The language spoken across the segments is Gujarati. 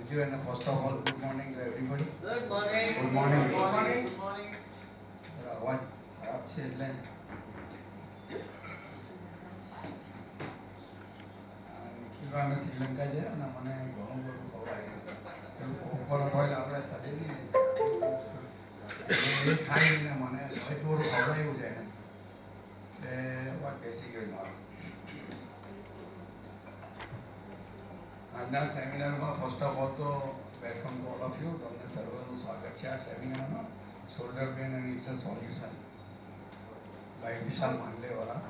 Thank you, and first of all, good morning to everybody. Good morning. Good morning. Good morning. Good morning. અવાજ ખરાબ છે એટલે નિખિલભાઈ અમે શ્રીલંકા છે અને મને ઘણું બધું ખબર ઉપર હોય આપણે સાથે નહીં એ ખાઈને મને થોડું ખવડાવ્યું છે એને એટલે વાત બેસી ગઈ મારો. આજના સેમિનારમાં ફર્સ્ટ ઓફ ઓલ તો welcome to all of you. તમને સર્વનું સ્વાગત છે આ સેમિનારમાં. Shoulder pain and its a solution by Vishal Mandlewala.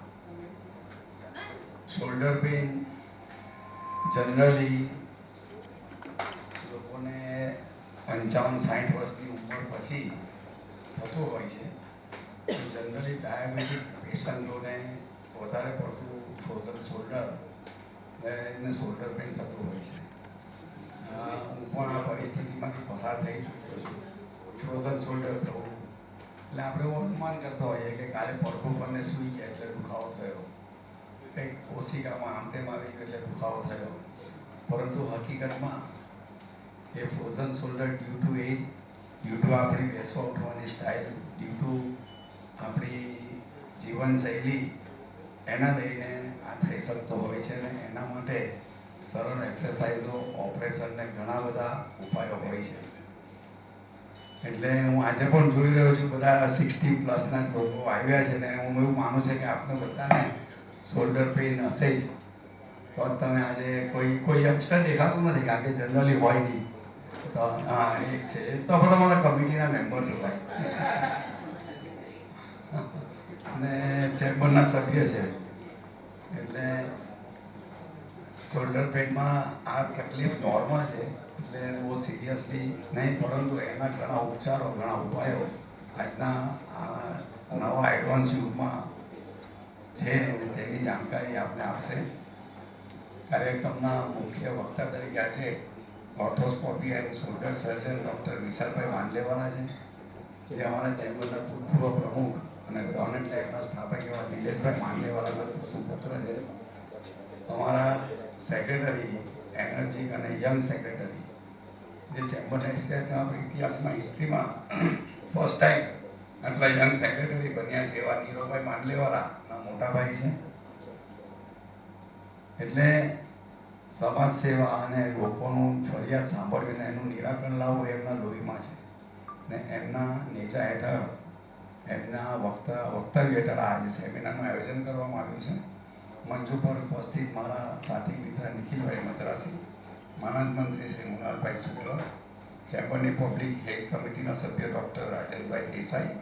Shoulder pain generally લોકોને 55-60 વર્ષની ઉંમર પછી થતું હોય છે. જનરલી ડાયાબિટીક પેશન્ટોને વધારે પડતું ફ્રોઝન શોલ્ડર એને શોલ્ડર પેન થતું હોય છે. હું પણ આ પરિસ્થિતિમાંથી પસાર થઈ ચૂક્યો છું. ફ્રોઝન શોલ્ડર થવું એટલે આપણે અનુમાન કરતા હોઈએ કે કાલે પડખું પરને સૂઈ ગયા એટલે દુખાવો થયો, કંઈક કોશિકામાં આમ તેમ આવી ગયો એટલે દુખાવો થયો. પરંતુ હકીકતમાં એ frozen shoulder due to age, due to આપણી બેસવા ઉઠવાની સ્ટાઇલ, ડ્યુ ટુ આપણી જીવનશૈલી એના લઈને આ થઈ શકતો હોય છે. ને એના માટે સરળ એક્સરસાઇઝો, ઓપરેશન ને ઘણા બધા ઉપાયો હોય છે. એટલે હું આજે પણ જોઈ રહ્યો છું બધા 60 પ્લસના લોકો આવ્યા છે ને હું એવું માનું છું કે આપણે બધાને શોલ્ડર પેઇન હશે જ. તો તમે આજે કોઈ યંગસ્ટર દેખાતું નથી કારણ કે જનરલી હોય નહીં. તો હા એક છે તો આપણે તમારા કમિટીના મેમ્બર છો ભાઈ અને ચેમ્બરના સભ્ય છે. એટલે શોલ્ડર પેનમાં આ તકલીફ નોર્મલ છે એટલે બહુ સિરિયસલી નહીં, પરંતુ એના ઘણા ઉપચારો, ઘણા ઉપાયો આજના આ નવા એડવાન્સ યુગમાં છે તેની જાણકારી આપને આપશે. કાર્યક્રમના મુખ્ય વક્તા તરીકે આજે arthroscopy and shoulder surgeon doctor વિશાલભાઈ માંડલેવાલા છે, જે અમારા ચેમ્બરના ભૂતપૂર્વ પ્રમુખ અને ડોનેટ લાઈફના સ્થાપક એવા નિલેશભાઈ માંડલેવાલાના સુપુત્ર છે. અમારા સેક્રેટરી એનર્જી અને યંગ સેક્રેટરી જે ચેમ્બરના ઇતિહાસમાં હિસ્ટ્રીમાં ફર્સ્ટ ટાઈમ આટલા યંગ સેક્રેટરી બન્યા છે એવા નીરવભાઈ માંડલેવાલાના મોટા ભાઈ છે. એટલે સમાજ સેવા અને લોકોનું ફરિયાદ સાંભળીને એનું નિરાકરણ લાવવું એમના લોહીમાં છે ને એમના નેજા હેઠળ એમના વક્તવ્ય હેઠળ આજે સેમિનારનું આયોજન કરવામાં આવ્યું છે. મંચ ઉપર ઉપસ્થિત મારા સાથી મિત્ર નિખિલભાઈ મદ્રાસી, માનદ મંત્રી શ્રી મુનાલભાઈ શુક્લ, ચેમ્બરની પબ્લિક હેલ્થ કમિટીના સભ્ય ડૉક્ટર રાજનભાઈ Desai,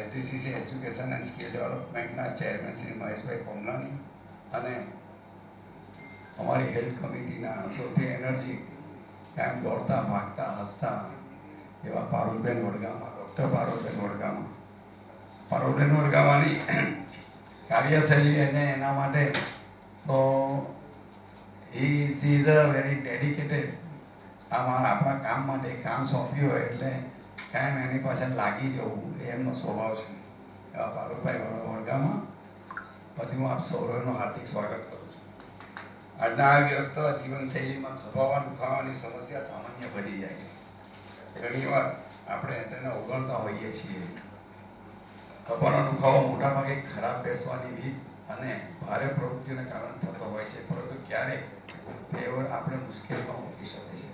SGCC education and skill ડેવલપમેન્ટના ચેરમેન શ્રી મહેશભાઈ કોમલાની અને અમારી હેલ્થ કમિટીના સૌથી એનર્જી કાયમ દોડતા ભાગતા હસતા એવા પારુલબેન વડગામા, ડૉક્ટર પારુલબેન વડગામાની કાર્યશૈલી અને એના માટે તો she is a very dedicated. આપણા કામ માટે કામ સોંપ્યું હોય એટલે કાયમ એની પાછળ લાગી જવું એ એમનો સ્વભાવ છે. એવા પારુલભાઈ વડગામા પછી હું આપ સૌરવનું હાર્દિક સ્વાગત કરું છું. આજના આ વ્યસ્ત જીવનશૈલીમાં ખભાવા દુખાવાની સમસ્યા સામાન્ય બની જાય છે. ઘણીવાર આપણે તેને અવગણતા હોઈએ છીએ. ખભાનો દુખાવો મોટાભાગે ખરાબ બેસવાની રીત અને ભારે પ્રવૃત્તિઓને કારણે થતો હોય છે, પરંતુ ક્યારેક તેઓ આપણે મુશ્કેલીમાં મૂકી શકે છે.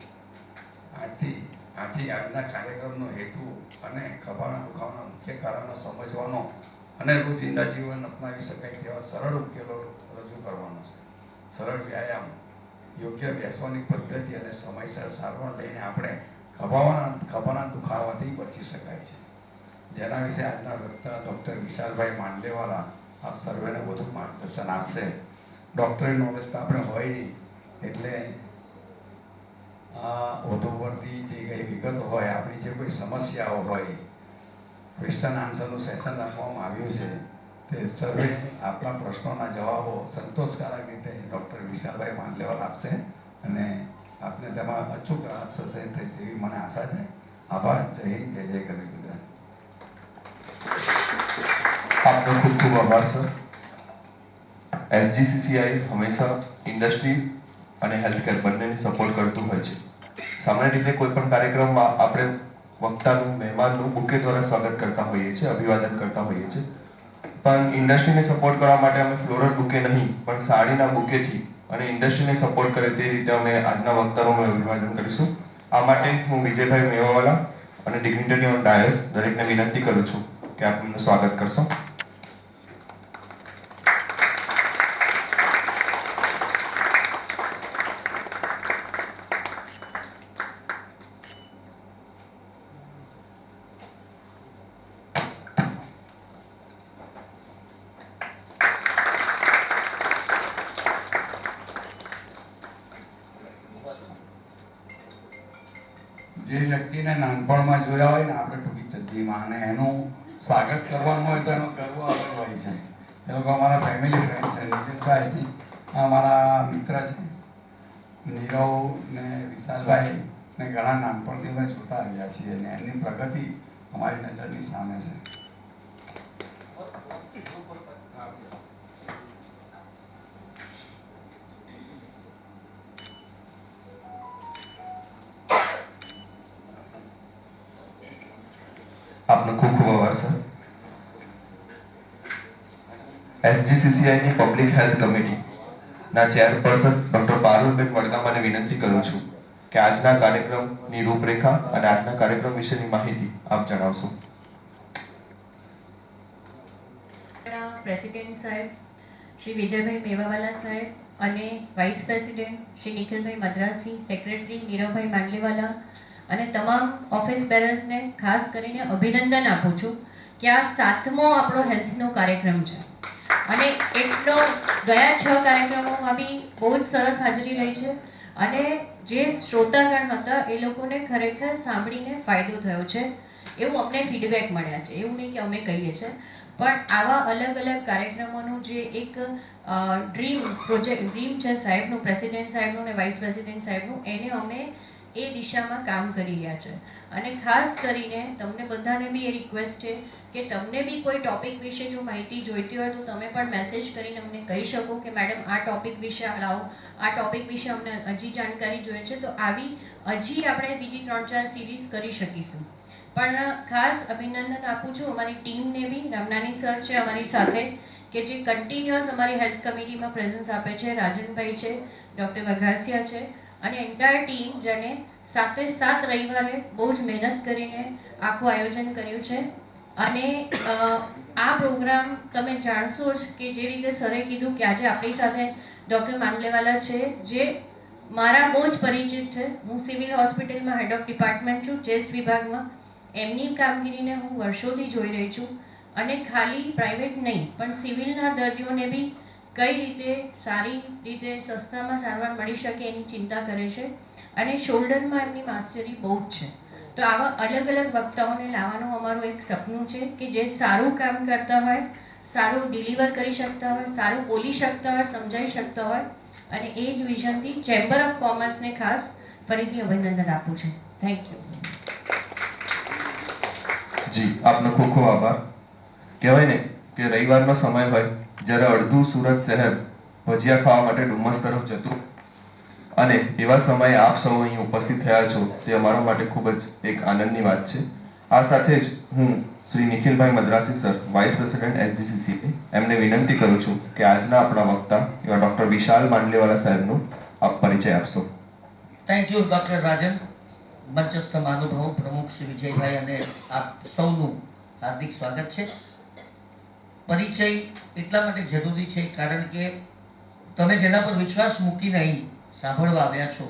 આથી આજના કાર્યક્રમનો હેતુ અને ખભાના દુખાવાના મુખ્ય કારણો સમજવાનો અને રોજિંદા જીવન અપનાવી શકાય તેવા સરળ ઉકેલો રજૂ કરવાનો છે. સરળ વ્યાયામ, યોગ્ય બેસવાની પદ્ધતિ અને સમયસર સારવાર લઈને આપણે ખભાના દુખાવાથી બચી શકાય છે. જેના વિશે આજના વક્તા ડૉક્ટર વિશાલભાઈ માંડલેવાલા આપ સર્વેને વધુ માર્ગદર્શન આપશે. ડૉક્ટરી નોલેજ તો આપણે હોય નહીં એટલે વધુ પડતી જે કંઈ વિગતો હોય, આપણી જે કોઈ સમસ્યાઓ હોય, ક્વેશ્ચન આન્સરનું સેશન રાખવામાં આવ્યું છે તે સર્વે આપણા પ્રશ્નોના જવાબો સંતોષકારક રીતે ડૉક્ટર વિશાલભાઈ માંડલેવાલા આપશે અને આપને તેમાં અચૂક રાહત થશે તેવી મને આશા છે. આભાર. જય હિન્દ, જય જય ગરવી ગુજરાત. आपका खूब खूब आभार सर. SGCCI हमेशा इंडस्ट्री અને હેલ્થકેર બંનેને સપોર્ટ કરતું હોય છે. સામાન્ય રીતે કોઈ પણ કાર્યક્રમમાં આપણે વક્તાનું, મહેમાનનું બુકે દ્વારા સ્વાગત કરતા હોઈએ છીએ, અભિવાદન કરતા હોઈએ છીએ. પણ ઇન્ડસ્ટ્રીને સપોર્ટ કરવા માટે અમે ફ્લોરલ બુકે નહીં, પણ સાડીના બુકેથી અને ઇન્ડસ્ટ્રીને સપોર્ટ કરે તે રીતે અમે આજના વક્તાનું અભિવાદન કરીશું. આ માટે હું વિજયભાઈ મેવાવાલા અને ડિગ્નિટરી ઓન ડાયસ દરેકને વિનંતી કરું છું કે આપ એમનું સ્વાગત કરશો. જે વ્યક્તિને નાનપણમાં જોયા હોય ને આપણે ટૂંકી ચડ્ડીમાં, અને એનું સ્વાગત કરવાનું હોય તો એનો ગર્વ અલગ હોય છે. એ લોકો અમારા ફેમિલી ફ્રેન્ડ છે. નિલેશભાઈ અમારા મિત્ર છે, નીરવ ને વિશાલભાઈ ને ઘણા નાનપણથી અમે જોતા આવ્યા છીએ અને એમની પ્રગતિ અમારી નજરની સામે છે. આપનો ખૂબ ખૂબ આભાર સર. SGCCIની પબ્લિક હેલ્થ કમિટીના ચેરપર્સન ડૉક્ટર પારુલબેન વડગામાને વિનંતી કરું છું કે આજના કાર્યક્રમની રૂપરેખા અને આજના કાર્યક્રમ વિશેની માહિતી આપ જણાવશો. પ્રેસિડેન્ટ સાહેબ શ્રી વિજયભાઈ મેવાવાલા સાહેબ અને વાઇસ પ્રેસિડેન્ટ શ્રી નિખિલભાઈ મદ્રાસી, સેક્રેટરી નીરવભાઈ માંડલેવાલા અને તમામ ઓફિસ બેરર્સને ખાસ કરીને અભિનંદન આપું છું કે આ 7મો આપણો હેલ્થનો કાર્યક્રમ છે અને એટલો ગયા 6 કાર્યક્રમોમાં બી બહુ જ સરસ હાજરી રહી છે અને જે શ્રોતાગણ હતા એ લોકોને ખરેખર સાંભળીને ફાયદો થયો છે એવું અમને ફીડબેક મળ્યા છે. એવું નહીં કે અમે કહીએ છીએ, પણ આવા અલગ અલગ કાર્યક્રમોનું જે એક ડ્રીમ છે સાહેબનું, પ્રેસિડેન્ટ સાહેબનું અને વાઇસ પ્રેસિડેન્ટ સાહેબનું, એને અમે એ દિશામાં કામ કરી રહ્યા છે. અને ખાસ કરીને તમને બધાને બી એ રિક્વેસ્ટ છે કે તમને બી કોઈ ટોપિક વિશે જો માહિતી જોઈતી હોય તો તમે પણ મેસેજ કરીને અમને કહી શકો કે મેડમ આ ટોપિક વિશે લાવો, આ ટોપિક વિશે અમને હજી જાણકારી જોઈએ છે. તો આવી હજી આપણે બીજી 3-4 સિરીઝ કરી શકીશું. પણ ખાસ અભિનંદન આપું છું અમારી ટીમને બી. રામનાની સર છે અમારી સાથે કે જે કન્ટિન્યુઅસ અમારી હેલ્થ કમિટીમાં પ્રેઝન્સ આપે છે, રાજનભાઈ છે, ડૉક્ટર વઘાસિયા છે અને એન્ટાયર ટીમ જેને 7 રવિવારે બહુ જ મહેનત કરીને આખું આયોજન કર્યું છે. અને આ પ્રોગ્રામ તમે જાણશો જ કે જે રીતે સરે કીધું કે આજે આપણી સાથે ડૉક્ટર માંડલેવાલા છે જે મારા બહુ જ પરિચિત છે. હું સિવિલ હોસ્પિટલમાં હેડ ઓફ ડિપાર્ટમેન્ટ છું, ચેસ્ટ વિભાગમાં. એમની કામગીરીને હું વર્ષોથી જોઈ રહી છું અને ખાલી પ્રાઇવેટ નહીં પણ સિવિલના દર્દીઓને બી કઈ રીતે સારી રીતે સસ્તામાં સારવાર મળી શકે એની ચિંતા કરે છે અને શોલ્ડરમાં એમની માસ્ટરી બહુ જ છે. તો આવા અલગ અલગ વક્તાઓને લાવવાનું અમારું એક સપનું છે કે જે સારું કામ કરતા હોય, સારું ડિલિવર કરી શકતા હોય, સારું બોલી શકતા હોય, સમજાવી શકતા હોય અને એ જ વિઝનથી ચેમ્બર ઓફ કોમર્સને ખાસ ફરીથી અભિનંદન આપું છું. Thank you. જી, આપનો ખૂબ ખૂબ આભાર. કહેવાય ને કે રવિવારનો સમય હોય જ્યારે અડધું સુરત શહેર ભજીયા ખાવા માટે ડુમસ તરફ જતું, અને એવા સમયે આપ સૌ અહીં ઉપસ્થિત થયા છો તે અમારા માટે ખૂબ જ એક આનંદની વાત છે. આ સાથે જ હું શ્રી નિખિલભાઈ મદ્રાસી સર, વાઇસ પ્રેસિડેન્ટ SGCCI, એમને વિનંતી કરું છું કે આજના આપણા વક્તા એવા ડૉક્ટર વિશાલ માંડલેવાલા સાહેબનું આપ પરિચય આપશો. થેન્ક યુ ડૉક્ટર રાજન. મંચસ્થ મહાનુભાવ પ્રમુખ શ્રી વિજયભાઈ અને આપ સૌનું હાર્દિક સ્વાગત છે. પરિચય એટલા માટે જરૂરી છે કારણ કે તમે જેના પર વિશ્વાસ મૂકીને અહીં સાંભળવા આવ્યા છો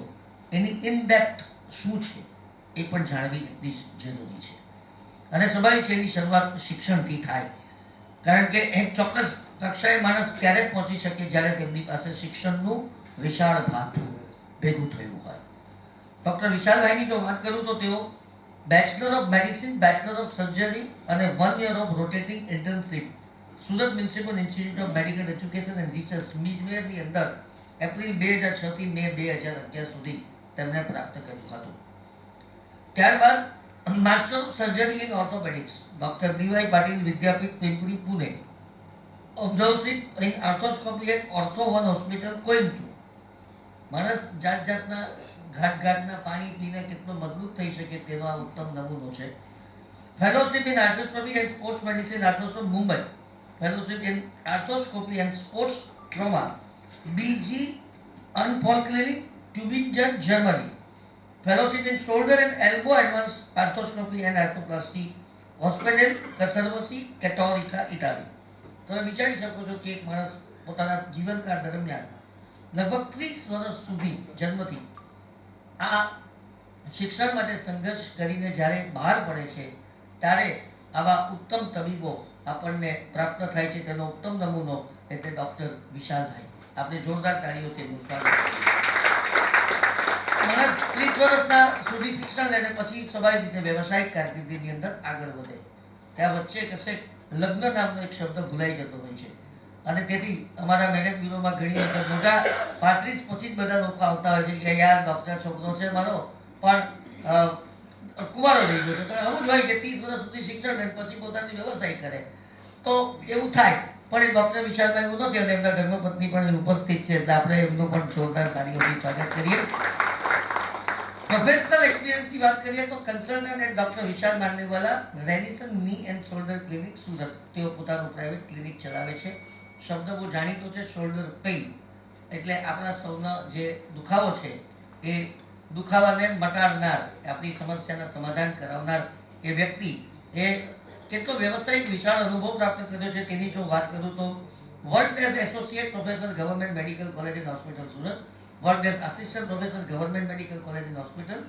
એની ઇન ડેપ્થ શું છે એ પણ જાણવી એટલી જ જરૂરી છે. અને સ્વાભાવિક છે એની શરૂઆત શિક્ષણથી થાય, કારણ કે એક ચોક્કસ કક્ષાએ માણસ ત્યારે જ પહોંચી શકે જ્યારે તેમની પાસે શિક્ષણનું વિશાળ ભાથું ભેગું થયું હોય. ડૉક્ટર વિશાલભાઈની જો વાત કરું તો તેઓ bachelor of medicine, bachelor of surgery અને 1 year of rotating internship Surat municipal institute of medical education and research મિજમેરની અંદર એપ્રિલ 2006 થી મે 2011 સુધી તેમણે પ્રાપ્ત કર્યું હતું. ત્યારબાદ master of surgery in orthopaedics doctor DY Patil Vidyapeeth Pimpri Pune, observership in arthroscopy at ortho 1 hospital Coimbatore, માણસ જાત જાતના ઘાટના પાણી પીને કેટલો મજબૂત થઈ શકે તેનો આ ઉત્તમ નમૂનો છે. Fellowship in arthroscopy and sports medicine, arthroscope Mumbai. Fellowship in arthroscopy and sports trauma, BG Unfall clinic, Tubingen, Germany. Fellowship in shoulder and elbow advance arthroscopy and arthroplasty, hospital Cervesi, Cattolica, Italy. તમે વિચારી શકો છો કે એક માણસ પોતાના જીવનકાળ દરમિયાન લગભગ 30 વર્ષ સુધી જન્મથી આ શિક્ષણ માટે સંઘર્ષ કરીને જ્યારે બહાર પડે છે ત્યારે આવા ઉત્તમ તબીબો આપણને પ્રાપ્ત થાય છે. તેનો ઉત્તમ નમૂનો એટલે ડૉક્ટર વિશાલભાઈ. આપણે જોરદાર તાળીઓથી એમનું સ્વાગત કરીએ. માણસ 30 વર્ષના સુધી શિક્ષણ લઈને પછી સ્વાભાવિક રીતે વ્યવસાયિક કારકિર્દીની અંદર આગળ વધે. ત્યાં વચ્ચે કશે લગ્ન નામનો એક શબ્દ ભૂલાઈ જતો હોય છે અને તેથી અમારા મેરેજ બ્યુરોમાં ઘણી વખત મોટા 35 પછી જ બધા લોકો આવતા હોય છે કે યાર ડૉક્ટર છોકરો છે મારો પણ કુંવારો રહી ગયો છે. આવું જ હોય કે 30 વર્ષ સુધી શિક્ષણ લે પછી પોતાની વ્યવસાય કરે તો એવું થાય. પણ એ ડૉક્ટર વિશાલભાઈ એવું નથી અને એમના ધર્મપત્ની પણ ઉપસ્થિત છે એટલે આપણે એમનું પણ જોરદાર તાળીઓથી સ્વાગત કરીએ. પ્રોફેશનલ એક્સપિરિયન્સની વાત કરીએ તો કન્સલ્ટન્ટ એન્ડ ડૉક્ટર વિશાલ માંડેવાલા, રેનિસન ની એન્ડ શોલ્ડર ક્લિનિક, સુરત. તેઓ પોતાનું પ્રાઇવેટ ક્લિનિક ચલાવે છે. શબ્દ બહુ જાણીતો છે, શોલ્ડર પેઇન એટલે આપણા સૌનો જે દુખાવો છે એ દુખાવાને મટાડનાર, આપણી સમસ્યાના સમાધાન કરાવનાર એ વ્યક્તિ એ કેટલો વ્યવસાયિક વિશાળ અનુભવ પ્રાપ્ત કર્યો છે તેની જો વાત કરું તો work as associate professor government medical college and hospital, Surat. Work as assistant professor government medical college and hospital.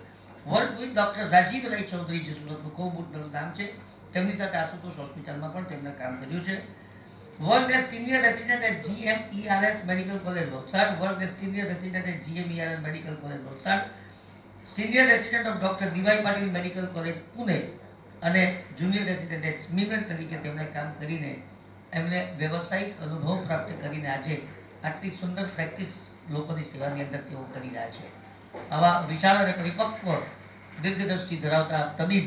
Work with doctor Rajiv Rai Chaudhary, જે સુરતનું ખૂબ મોટું નામ છે. તેમની સાથે આશુતોષ હોસ્પિટલમાં પણ તેમણે કામ કર્યું છે. Worked as senior resident at GMERS Medical College, Valsad. Worked as senior resident at GMERS Medical College, Valsad. Senior resident of Dr. D.Y. Patil Medical College, Pune. અને જુનિયર રેસિડેન્ટ એટ સ્મીમેર તરીકે તેમણે કામ કરીને એમણે વ્યવસાયિક અનુભવ પ્રાપ્ત કરીને આજે આટલી સુંદર પ્રેક્ટિસ લોકોની સેવાની અંદર તેઓ કરી રહ્યા છે. આવા વિશાળ અને પરિપક્વ દીર્ઘદ્રષ્ટિ ધરાવતા તબીબ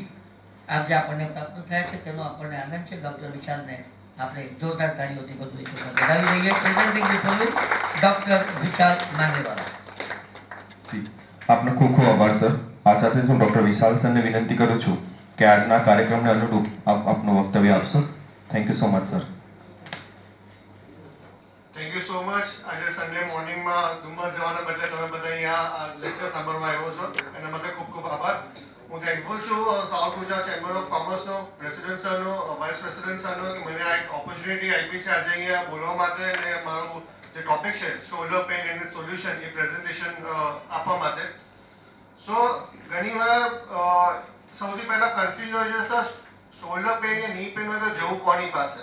આજે આપણને પ્રાપ્ત થયા છે તેનો આપણને આનંદ છે. ડૉક્ટર વિશાલને આપણે જોરદાર તાળીઓથી બધું એક વખત વધાવી દઈએ. પ્રેઝન્ટિંગ ધ ફોલોઇંગ ડૉક્ટર વિશાલ માંડેવાલા. જી, આપનો ખૂબ ખૂબ આભાર સર. આ સાથે હું ડૉક્ટર વિશાલ સરને વિનંતી કરું છું કે આજના કાર્યક્રમને અનુરૂપ આપ આપનું વક્તવ્ય આપશો. Thank you so much sir. Thank you so much. આજે સન્ડે મોર્નિંગમાં ડુમસ જવાના બદલે તમે બધા અહીંયા લેક્ચર સાંભળવા આવ્યો છો એના માટે ખૂબ ખૂબ આભાર. હું થેન્કફુલ છું સાઉથ ગુજરાત ચેમ્બર ઓફ કોમર્સનો પ્રેસિડેન્ટ સરનો, વાઇસ પ્રેસિડેન્ટ સરનો કે મને આ એક ઓપોર્ચ્યુનિટી આપી છે આજે અહીંયા બોલવા માટે અને મારું જે ટોપિક છે shoulder pain and solution A presentation આપવા માટે. સો ઘણીવાર સૌથી પહેલા કન્ફ્યુઝન હોય છે શોલ્ડર પેઇન યા ની પેઇન હોય તો જવું કોની પાસે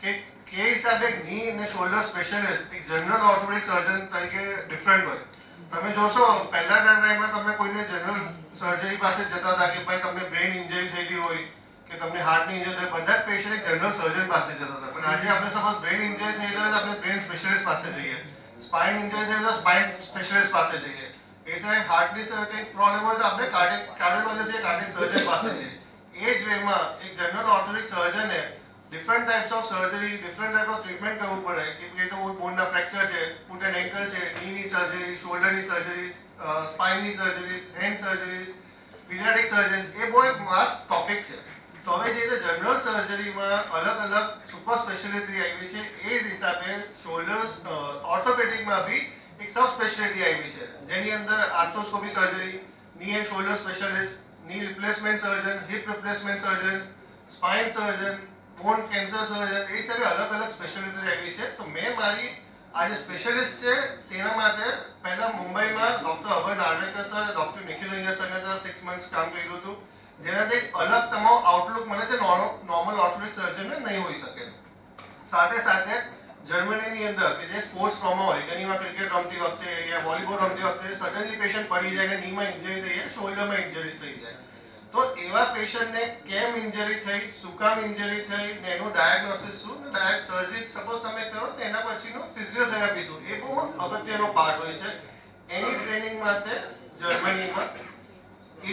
કે હિસાબે ની અને શોલ્ડર સ્પેશિયાલિસ્ટ એક જનરલ ઓર્થોપેડિક સર્જન તરીકે ડિફરન્ટ હોય. તમે જોશો પહેલાના ટાઈમમાં તમે કોઈને જનરલ સર્જરી પાસે જતા હતા કે ભાઈ તમને બ્રેન ઇન્જરી થયેલી હોય કે તમને હાર્ટની ઇન્જરી હોય, બધા જ પેશન્ટ એક જનરલ સર્જન પાસે જતા હતા. પણ આજે આપણે સપોઝ બ્રેન ઇન્જરી થયેલી હોય તો આપણે બ્રેન સ્પેશિયાલિસ્ટ પાસે જઈએ, સ્પાઇન ઇન્જરી થયેલી હોય તો સ્પાઇન સ્પેશિયાલિસ્ટ પાસે જઈએ, એ સિવાય હાર્ટની કંઈક પ્રોબ્લેમ હોય તો આપણે કાર્ડિયોલોજીસ્ટ કાર્ડિયક સર્જન પાસે જઈએ. એ જ વેમાં એક જનરલ ઓર્થોપેડિક સર્જને different types of surgery, different type of treatment કરવું પડે કે તો બોનના ફ્રેક્ચર છે, ફૂટ એન્ડ એન્કલ છે, નીની સર્જરી, શોલ્ડરની સર્જરી, સ્પાઇનની surgery, hand surgeries, paediatric surgery, એ બહુ એક માસ્ટ ટોપિક છે. તો હવે જે રીતે જનરલ સર્જરીમાં અલગ અલગ સુપર સ્પેશિયાલિટી આવી છે એ જ હિસાબે શોલ્ડર ઓર્થોપેડિકમાં બી એક સબ સ્પેશિયાલિટી આવી છે જેની અંદર arthroscopy surgery, knee and shoulder specialist, knee replacement surgeon, hip replacement surgeon, spine surgeon, bone cancer surgeon, એ સારી અલગ અલગ સ્પેશિયાલિટી આવી છે. તો મેં મારી આ જે સ્પેશિયાલિસ્ટ છે તેના માટે પહેલા મુંબઈમાં doctor Abhay Narvekar sir, doctor Nikhil Iyer સરના 6 months કામ કર્યું હતું જેનાથી અલગ તમારો આઉટલુક મને તે નોર્મલ ઓર્થોપેડિક સર્જનને નહીં હોઈ શકે. સાથે સાથે જર્મનીની અંદર કે જે સ્પોર્ટ્સ ટ્રોમા હોય, ઘણીવાર ક્રિકેટ રમતી વખતે યા વોલીબોલ રમતી વખતે સડનલી પેશન્ટ પડી જાય અને નીમાં ઇન્જરી થઈ જાય, શોલ્ડરમાં ઇન્જરીઝ થઈ જાય. તો એવા પેશન્ટને કેમ ઇન્જરી થઈ, શું કામ ઇન્જરી થઈ, ને એનું ડાયગ્નોસિસ શું, ને સર્જરી સપોઝ તમે કરો તો એના પછીનું ફિઝિયોથેરાપી શું, એ બહુ અગત્યનો પાર્ટ હોય છે. એની ટ્રેનિંગ માટે જર્મનીમાં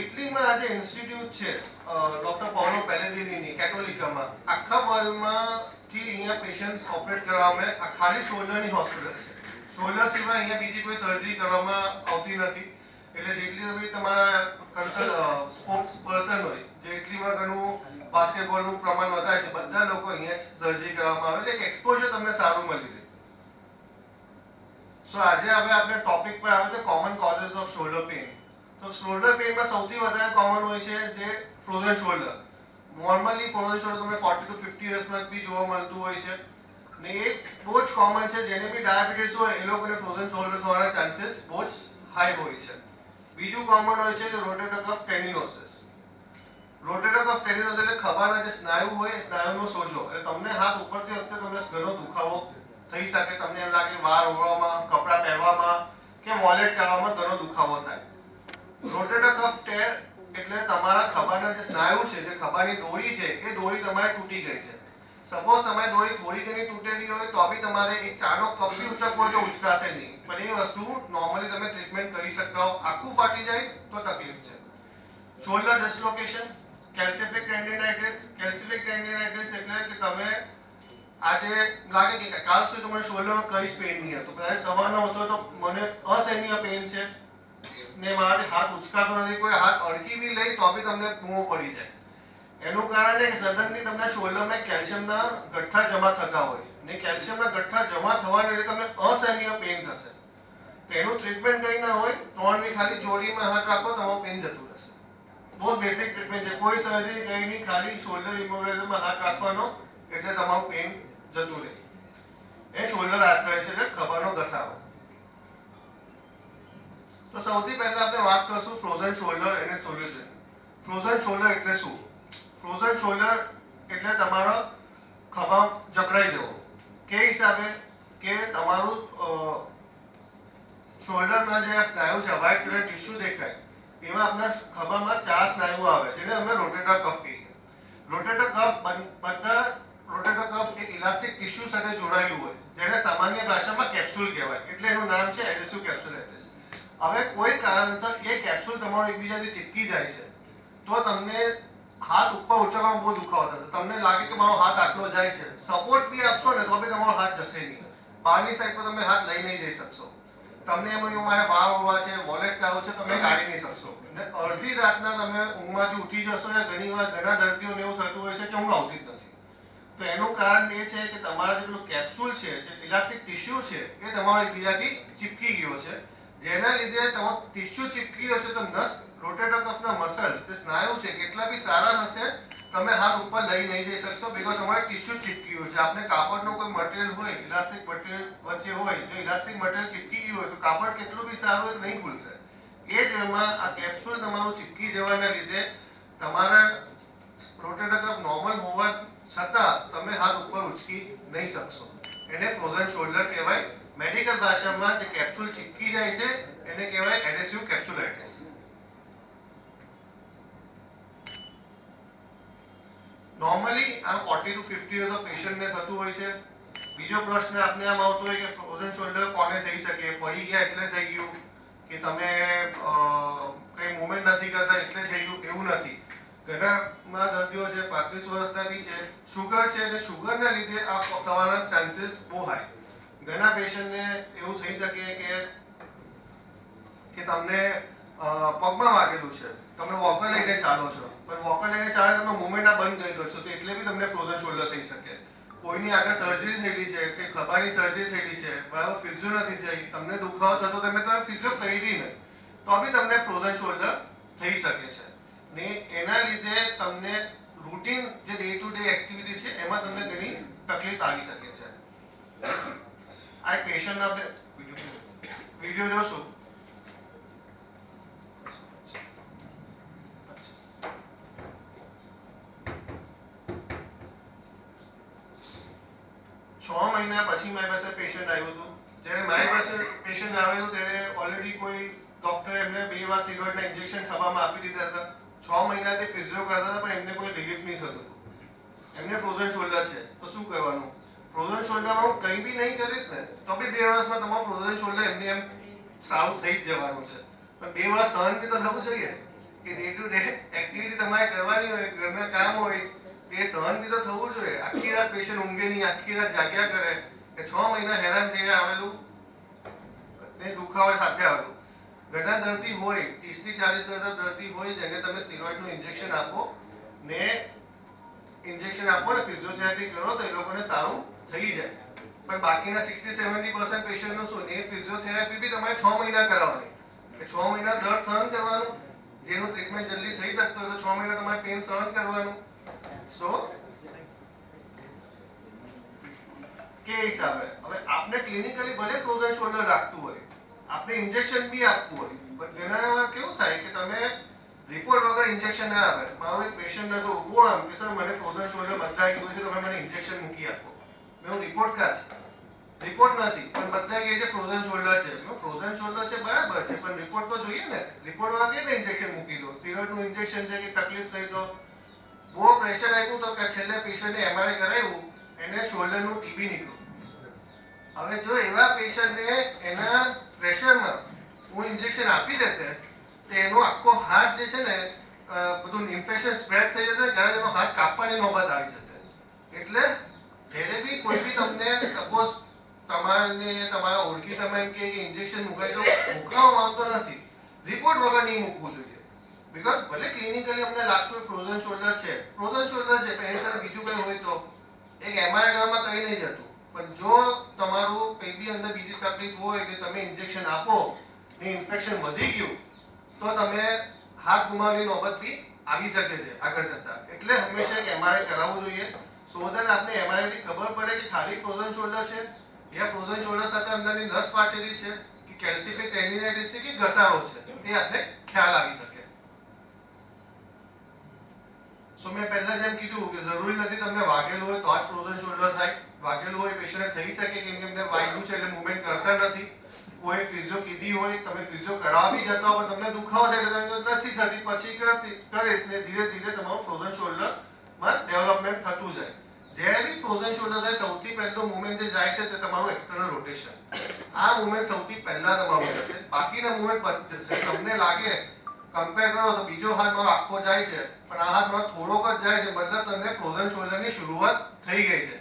ઇટલીમાં આજે ઇન્સ્ટિટ્યૂટ છે ડૉક્ટર પાઉલો પેલેડિનીની કેટોલિકામાં, આખા વર્લ્ડમાંથી અહીંયા પેશન્ટ્સ ઓપરેટ કરવામાં આ ખાલી શોલ્ડરની હોસ્પિટલ છે. શોલ્ડર સિવાય અહીંયા બીજી કોઈ સર્જરી કરવામાં આવતી નથી. એટલે જેટલી બી તમારા કન્સર્ન સ્પોર્ટ્સ પર્સન હોય, જેટલીમાં ઘણું બાસ્કેટબોલનું પ્રમાણ વધારે છે, બધા લોકો અહીંયા જ સર્જરી કરવામાં આવે એટલે એક્સપોઝર તમને સારું મળી રહે. સો આજે હવે આપણે ટોપિક પર આવે તો common causes of shoulder pain. તો શોલ્ડર પેઇનમાં સૌથી વધારે કોમન હોય છે જે frozen shoulder. Normally frozen shoulder તમને 40 to 50 યર્સમાં બી જોવા મળતું હોય છે ને એ બહુ જ કોમન છે. જેને બી ડાયાબિટીસ હોય એ લોકોને ફ્રોઝન શોલ્ડર થવાના ચાન્સીસ બહુ જ હાઈ હોય છે. બીજું કોમન હોય છે કે રોટેટર કફ ટેન્ડિનોસિસ. રોટેટર કફ ટેન્ડિનોસિસ એટલે ખભાના જે સ્નાયુ હોય એ સ્નાયુનો સોજો. એટલે તમને હાથ ઉપરથી વખતે તમને ઘણો દુખાવો થઈ શકે. તમને એમ લાગે વાળ ઓળવામાં, કપડાં પહેરવામાં કે વોલેટ કાઢવામાં ઘણો દુખાવો થાય. રોટેટર કફ ટેર એટલે તમારા ખભાના જે સ્નાયુ છે, જે ખભાની દોરી છે, એ દોરી તમારે તૂટી ગઈ છે. સપોઝ તમારી દોરી થોડી ઘણી તૂટેલી હોય તો બી તમારે એક ચાનો કપ બી ઉચકવો હોય તો ઉચકાશે નહીં. પણ એ વસ્તુ નોર્મલી તમે ટ્રીટમેન્ટ કરી શકતા હો. આખું ફાટી જાય તો તકલીફ છે. Shoulder dislocation, કેલ્સિફિક ટેન્ડિનાઇટિસ. કેલ્સિફિક ટેન્ડિનાઇટિસ એટલે કે તમે આજે લાગે કે કાલ સુધી તમને શોલ્ડરમાં કઈ જ પેઇન નહીં હતું, પણ સવારનો હતો તો મને અસહનીય પેઇન છે ને મારાથી હાથ ઉચકાતો નથી, કોઈ હાથ અડકી બી લઈ તો બી તમને બૂમો પડી જાય. એનું કારણ એ કે સડનલી તમને શોલ્ડરમાં કેલ્શિયમના ગઠ્ઠા જમા થતા હોય ને કેલ્શિયમના ગઠ્ઠા જમા થવાને લીધે તમને અસહનીય પેઇન થશે. તો એનું ટ્રીટમેન્ટ કંઈ ના હોય, 3 દી ખાલી જોડીમાં હાથ રાખો તમારું પેઇન જતું રહેશે. બહુ બેસિક ટ્રીટમેન્ટ છે, કોઈ સર્જરી કંઈ નહીં, ખાલી શોલ્ડર ઇમોબિલાઇઝરમાં હાથ રાખવાનો એટલે તમારું પેઇન જતું રહે. એ શોલ્ડર આર્થરાઇટિસ એટલે ખભાનો ઘસારો. તો સૌથી પહેલા આપણે વાત કરશું ફ્રોઝન શોલ્ડર અને સોલ્યુશન. ફ્રોઝન શોલ્ડર એટલે શું? ફ્રોઝન શોલ્ડર એટલે તમારો ખભા જકડાઈ જવો. કે હિસાબે કે તમારું શોલ્ડરના જે સ્નાયુ છે, વ્હાઇટ કલર ટિશ્યુ દેખાય, એમાં આપણા ખભામાં 4 સ્નાયુઓ આવે જેને અમે રોટેટર કફ કહીએ. રોટેટર કફ એક ઇલાસ્ટિક ટિશ્યુ સાથે જોડાયેલું હોય જેને સામાન્ય ભાષામાં કેપ્સ્યુલ કહેવાય. એટલે એનું નામ છે એડહેસિવ કેપ્સ્યુલાઇટિસ. હવે કોઈ કારણસર એ કેપ્સ્યુલ તમારો એકબીજાથી ચીપકી જાય છે તો તમને હાથ ઉપર ઉચકવામાં બહુ દુખાવો થશે. તમને લાગે કે મારો હાથ આટલો જાય છે, સપોર્ટ બી આપશો ને તો બી તમારો હાથ જશે નહીં. બહારની સાઈડ પર તમે હાથ લઈ નહીં જઈ શકશો. તમને એમ હોય મારે બહાર હોવા છે, વોલેટ કાઢવો છે, તમે કાઢી નહીં શકશો. અને અડધી રાતના તમે ઊંઘમાંથી ઉઠી જશો ને ઘણી વાર ઘણા દર્દીઓને એવું થતું હોય છે કે ઊંઘ આવતી જ નથી. તો એનું કારણ એ છે કે તમારા જે પેલું કેપ્સ્યુલ છે, જે ઇલાસ્ટિક ટિશ્યુ છે, એ તમારો એકબીજાથી ચીપકી ગયો છે. જેના લીધે તમારો ટિશ્યુ ચીપકી ગયો છે તો નસ રોટેટર કફના મસલ જે સ્નાયુ છે કેટલા બી સારા હશે, તમે હાથ ઉપર લઈ નહીં જઈ શકશો બીકોઝ તમારે ટિશ્યુ ચીપકી ગયું છે. આપણે કાપડનો કોઈ મટીરિયલ હોય, ઇલાસ્ટિક મટીરિયલ વચ્ચે હોય, જો ઇલાસ્ટિક મટીરિયલ ચીપકી ગયું હોય તો કાપડ કેટલું બી સારું હોય નહીં ખુલશે. એ જ એમાં આ કેપ્સ્યુલ તમારું ચીપકી જવાના લીધે તમારા રોટેટર કફ નોર્મલ હોવા છતાં તમે હાથ ઉપર ઉચકી નહીં શકશો. એને ફ્રોઝન શોલ્ડર કહેવાય. મેડિકલ ભાષામાં જે કેપ્સ્યુલ ચીપકી જાય છે એને કહેવાય એડહેસિવ કેપ્સ્યુલાઇટિસ. નોર્મલી આ 40 to 50 યર્સ ઓફ પેશન્ટને થતું હોય છે. બીજો પ્રશ્ન આપણે આમ આવતો હોય કે ફ્રોઝન શોલ્ડર કોને થઈ શકે? પડી ગયા એટલે થઈ ગયું કે તમે કઈ મૂવમેન્ટ નથી કરતા એટલે થઈ ગયું? એવું નથી. ઘણામાં દર્દીઓ છે 35 વર્ષના બી છે, શુગર છે અને શુગરના લીધે આ થવાના ચાન્સીસ બહુ હાઈ. ઘણા પેશન્ટને એવું થઈ શકે કે તમને પગમાં વાગેલું છે, તમે વોકર લઈને ચાલો છો, પણ વોકર લઈને ચાલે તમે મૂવમેન્ટ આ બંધ કરી દો છો તો એટલે બી તમને ફ્રોઝન શોલ્ડર થઈ શકે. કોઈની આગળ સર્જરી થયેલી છે કે ખભાની સર્જરી થયેલી છે, બરાબર, ફિઝિયો નથી થઈ, તમને દુખાવો થતો તમે ફિઝિયો કરી નહીં તો બી તમને ફ્રોઝન શોલ્ડર થઈ શકે છે. ને એના લીધે તમને રૂટીન જે ડે ટુ ડે એક્ટિવિટી છે એમાં તમને ઘણી તકલીફ આવી શકે છે. આ પેશન્ટ આપણે વિડિયો જોશું. મહિના પછી મારી પાસે પેશન્ટ આવ્યું હતું. જ્યારે મારી પાસે પેશન્ટ આવેલું ત્યારે ઓલરેડી કોઈ ડોક્ટરે એમને 2 વાર સ્ટીરોઇડના ઇન્જેક્શન ખભામાં આપી દીધા હતા. 6 મહિનાથી ફિઝિયો કરતા હતા પણ એમને કોઈ રિલીફ નહીં થતું. એમને ફ્રોઝન શોલ્ડર છે તો શું કરવાનું? ફ્રોઝન શોલ્ડરમાં હું કંઈ બી નહીં કરીશ ને તો બી 2 વર્ષમાં તમારું ફ્રોઝન શોલ્ડર એમને એમ સારું થઈ જ જવાનું છે. પણ 2 વર્ષ સહન તો થવું જોઈએ કે ડે ટુ ડે એક્ટિવિટી તમારે કરવાની હોય, ઘરના કામ હોય, તે સહન બી તો થવું જોઈએ. આખી રાત પેશન્ટ ઊંઘે નહીં, આખી રાત જાગ્યા કરે કે 6 મહિના હેરાન થઈને આવેલું દુખાવા સાથે આવ્યો. ઘણા દર્દી હોય 30 થી 40% દર્દી હોય જેને તમે સ્ટીરોઇડનું ઇન્જેક્શન આપો ને ફિઝિયોથેરાપી કરો તો એ લોકોને સારું થઈ જાય. પણ બાકીના 60-70% પેશન્ટનું શું, એ ફિઝિયોથેરાપી બી તમારે 6 મહિના કરાવવાની. કે 6 મહિના દર્દ સહન કરવાનું, જેનું ટ્રીટમેન્ટ જલ્દી થઈ શકતું હોય તો 6 મહિના તમારે પેન સહન કરવાનું. સો કે હિસાબે હવે આપને ક્લિનિકલી ભલે ફ્રોઝન શોલ્ડર લાગતું હોય, આપને ઇન્જેક્શન બી આપવું હોય, પણ ઘણા વાર કેવું થાય કે તમે રિપોર્ટ વગર ઇન્જેક્શન ના આવે. મારો એક પેશન્ટ હતો ઉભો આમ કે સર મને ફ્રોઝન શોલ્ડર બદલાઈ ગયું છે, તમે મને ઇન્જેક્શન મૂકી આપો. મેં રિપોર્ટ કાઢ રિપોર્ટ નથી પણ બધા કહે છે ફ્રોઝન શોલ્ડર છે. ફ્રોઝન શોલ્ડર છે બરાબર છે, પણ રિપોર્ટ તો જોઈએ ને. રિપોર્ટ વગર કેમ ઇન્જેક્શન મૂકી દો? સ્ટીરોઇડનું ઇન્જેક્શન છે કે તકલીફ થઈ તો બહુ પ્રેશર આવ્યું તો કે છેલ્લે પેશન્ટને એમઆરઆઈ કરાવ્યું, એને શોલ્ડરનું ટીબી નીકળ્યું. હવે જો એવા પેશન્ટને એના પ્રેશરમાં હું ઇન્જેક્શન આપી દેતે તો એનો આખો હાથ જે છે ને બધું ઇન્ફેક્શન સ્પ્રેડ થઈ જશે, ત્યારે એનો હાથ કાપવાની નોબત આવી જશે. એટલે જ્યારે બી કોઈ બી તમને સપોઝ તમારા ઓળખી તમે એમ કે ઇન્જેક્શન મુકાઈ દો, મુકાવવા માંગતો નથી, રિપોર્ટ વગર નહીં મૂકવું જોઈએ. બીકોઝ ભલે ક્લિનિકલી અમને લાગતું હોય ફ્રોઝન શોલ્ડર છે, પણ એની સાથે બીજું કંઈ હોય તો એક એમઆરઆઈ કરવામાં કંઈ નહીં જતું. પણ જો તમારું કંઈ બી અંદર બીજી તકલીફ હોય કે તમે ઇન્જેક્શન આપો ને ઇન્ફેક્શન વધી ગયું તો તમે હાથ ગુમાવવાની નોબત બી આવી શકે છે આગળ જતા. એટલે હંમેશા એક એમઆરઆઈ કરાવવું જોઈએ. સો દેટ આપને એમઆરઆઈ થી ખબર પડે કે ખાલી ફ્રોઝન શોલ્ડર છે યા ફ્રોઝન શોલ્ડર સાથે અંદરની નસ ફાટેલી છે કે કેલ્સિફિક ટેન્ડિનાઇટિસ છે કે ઘસારો છે, તે આપને ખ્યાલ આવી શકે. સો મેં પહેલા જેમ કીધું કે જરૂરી નથી તમને વાગેલું હોય તો આ ફ્રોઝન શોલ્ડર થાય. વાગેલું હોય પેશન્ટ થઈ શકે કેમ કે એમને વાગ્યું છે એટલે મૂવમેન્ટ કરતા નથી. કોઈ ફિઝિયો કીધી હોય, તમે ફિઝિયો કરાવી જતા હો પણ તમને દુખાવો થાય નથી થતી, પછી કરીશ ને ધીરે ધીરે તમારું ફ્રોઝન શોલ્ડરમાં ડેવલપમેન્ટ થતું જાય. જ્યારે બી ફ્રોઝન શોલ્ડર થાય સૌથી પહેલું મૂવમેન્ટ જે જાય છે તે તમારું એક્સટર્નલ રોટેશન. આ મૂવમેન્ટ સૌથી પહેલા તમારું થશે, બાકીના મૂવમેન્ટ પછી થશે. તમને લાગે કમ્પેર કરો તો બીજો હાથ મારો આખો જાય છે પણ આ હાથ મારો થોડોક જ જાય છે, મતલબ તમને ફ્રોઝન શોલ્ડરની શરૂઆત થઈ ગઈ છે.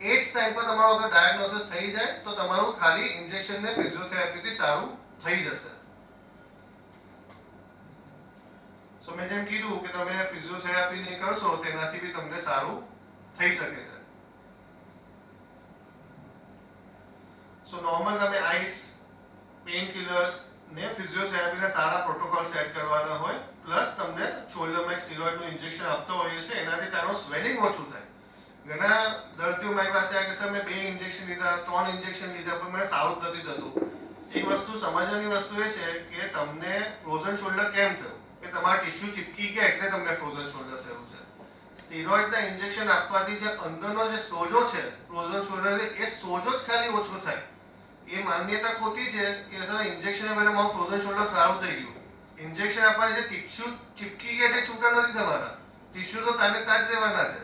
એ જ ટાઈમ પર તમારું અગર ડાયગ્નોસિસ થઈ જાય તો તમારું ખાલી ઇન્જેક્શન ને ફિઝિયોથેરાપીથી સારું થઈ જશે. સો મેં જેમ કીધું કે તમે ફિઝિયોથેરાપી નહીં કરશો તેનાથી બી તમને સારું થઈ શકે છે. સો નોર્મલ તમે આઈસ, પેઇન કિલર્સ ને ફિઝિયોથેરાપીના સારા પ્રોટોકોલ સેટ કરવાના હોય, પ્લસ તમને શોલ્ડરમાં સ્ટીરોઇડનું ઇન્જેક્શન આપતો હોઈએ છે, એનાથી તારો સ્વેલિંગ ઓછું થાય. ઘણા દર્દીઓ મારી પાસે આવે કે સર મેં 2 ઇન્જેક્શન લીધા, 3 ઇન્જેક્શન લીધા પણ મને સારું જ નથી થતું. એક વસ્તુ સમજવાની વસ્તુ એ છે કે તમને ફ્રોઝન શોલ્ડર કેમ થયું, કે તમારા ટિશ્યુ ચીપકી ગયા એટલે તમને ફ્રોઝન શોલ્ડર થયું છે. સ્ટીરોઇડના ઇન્જેક્શન આપવાથી જે અંદરનો જે સોજો છે ફ્રોઝન શોલ્ડર, એ સોજો જ ખાલી ઓછો થાય. એ માન્યતા ખોટી છે કે સર ઇન્જેક્શન પહેલા મારું ફ્રોઝન શોલ્ડર સારું થઈ ગયું. ઇન્જેક્શન આપવાથી જે ટિશ્યુ ચીપકી ગયા છે છૂટા નથી થવાના, ટિશ્યુ તો તાને તાજ રહેવાના છે.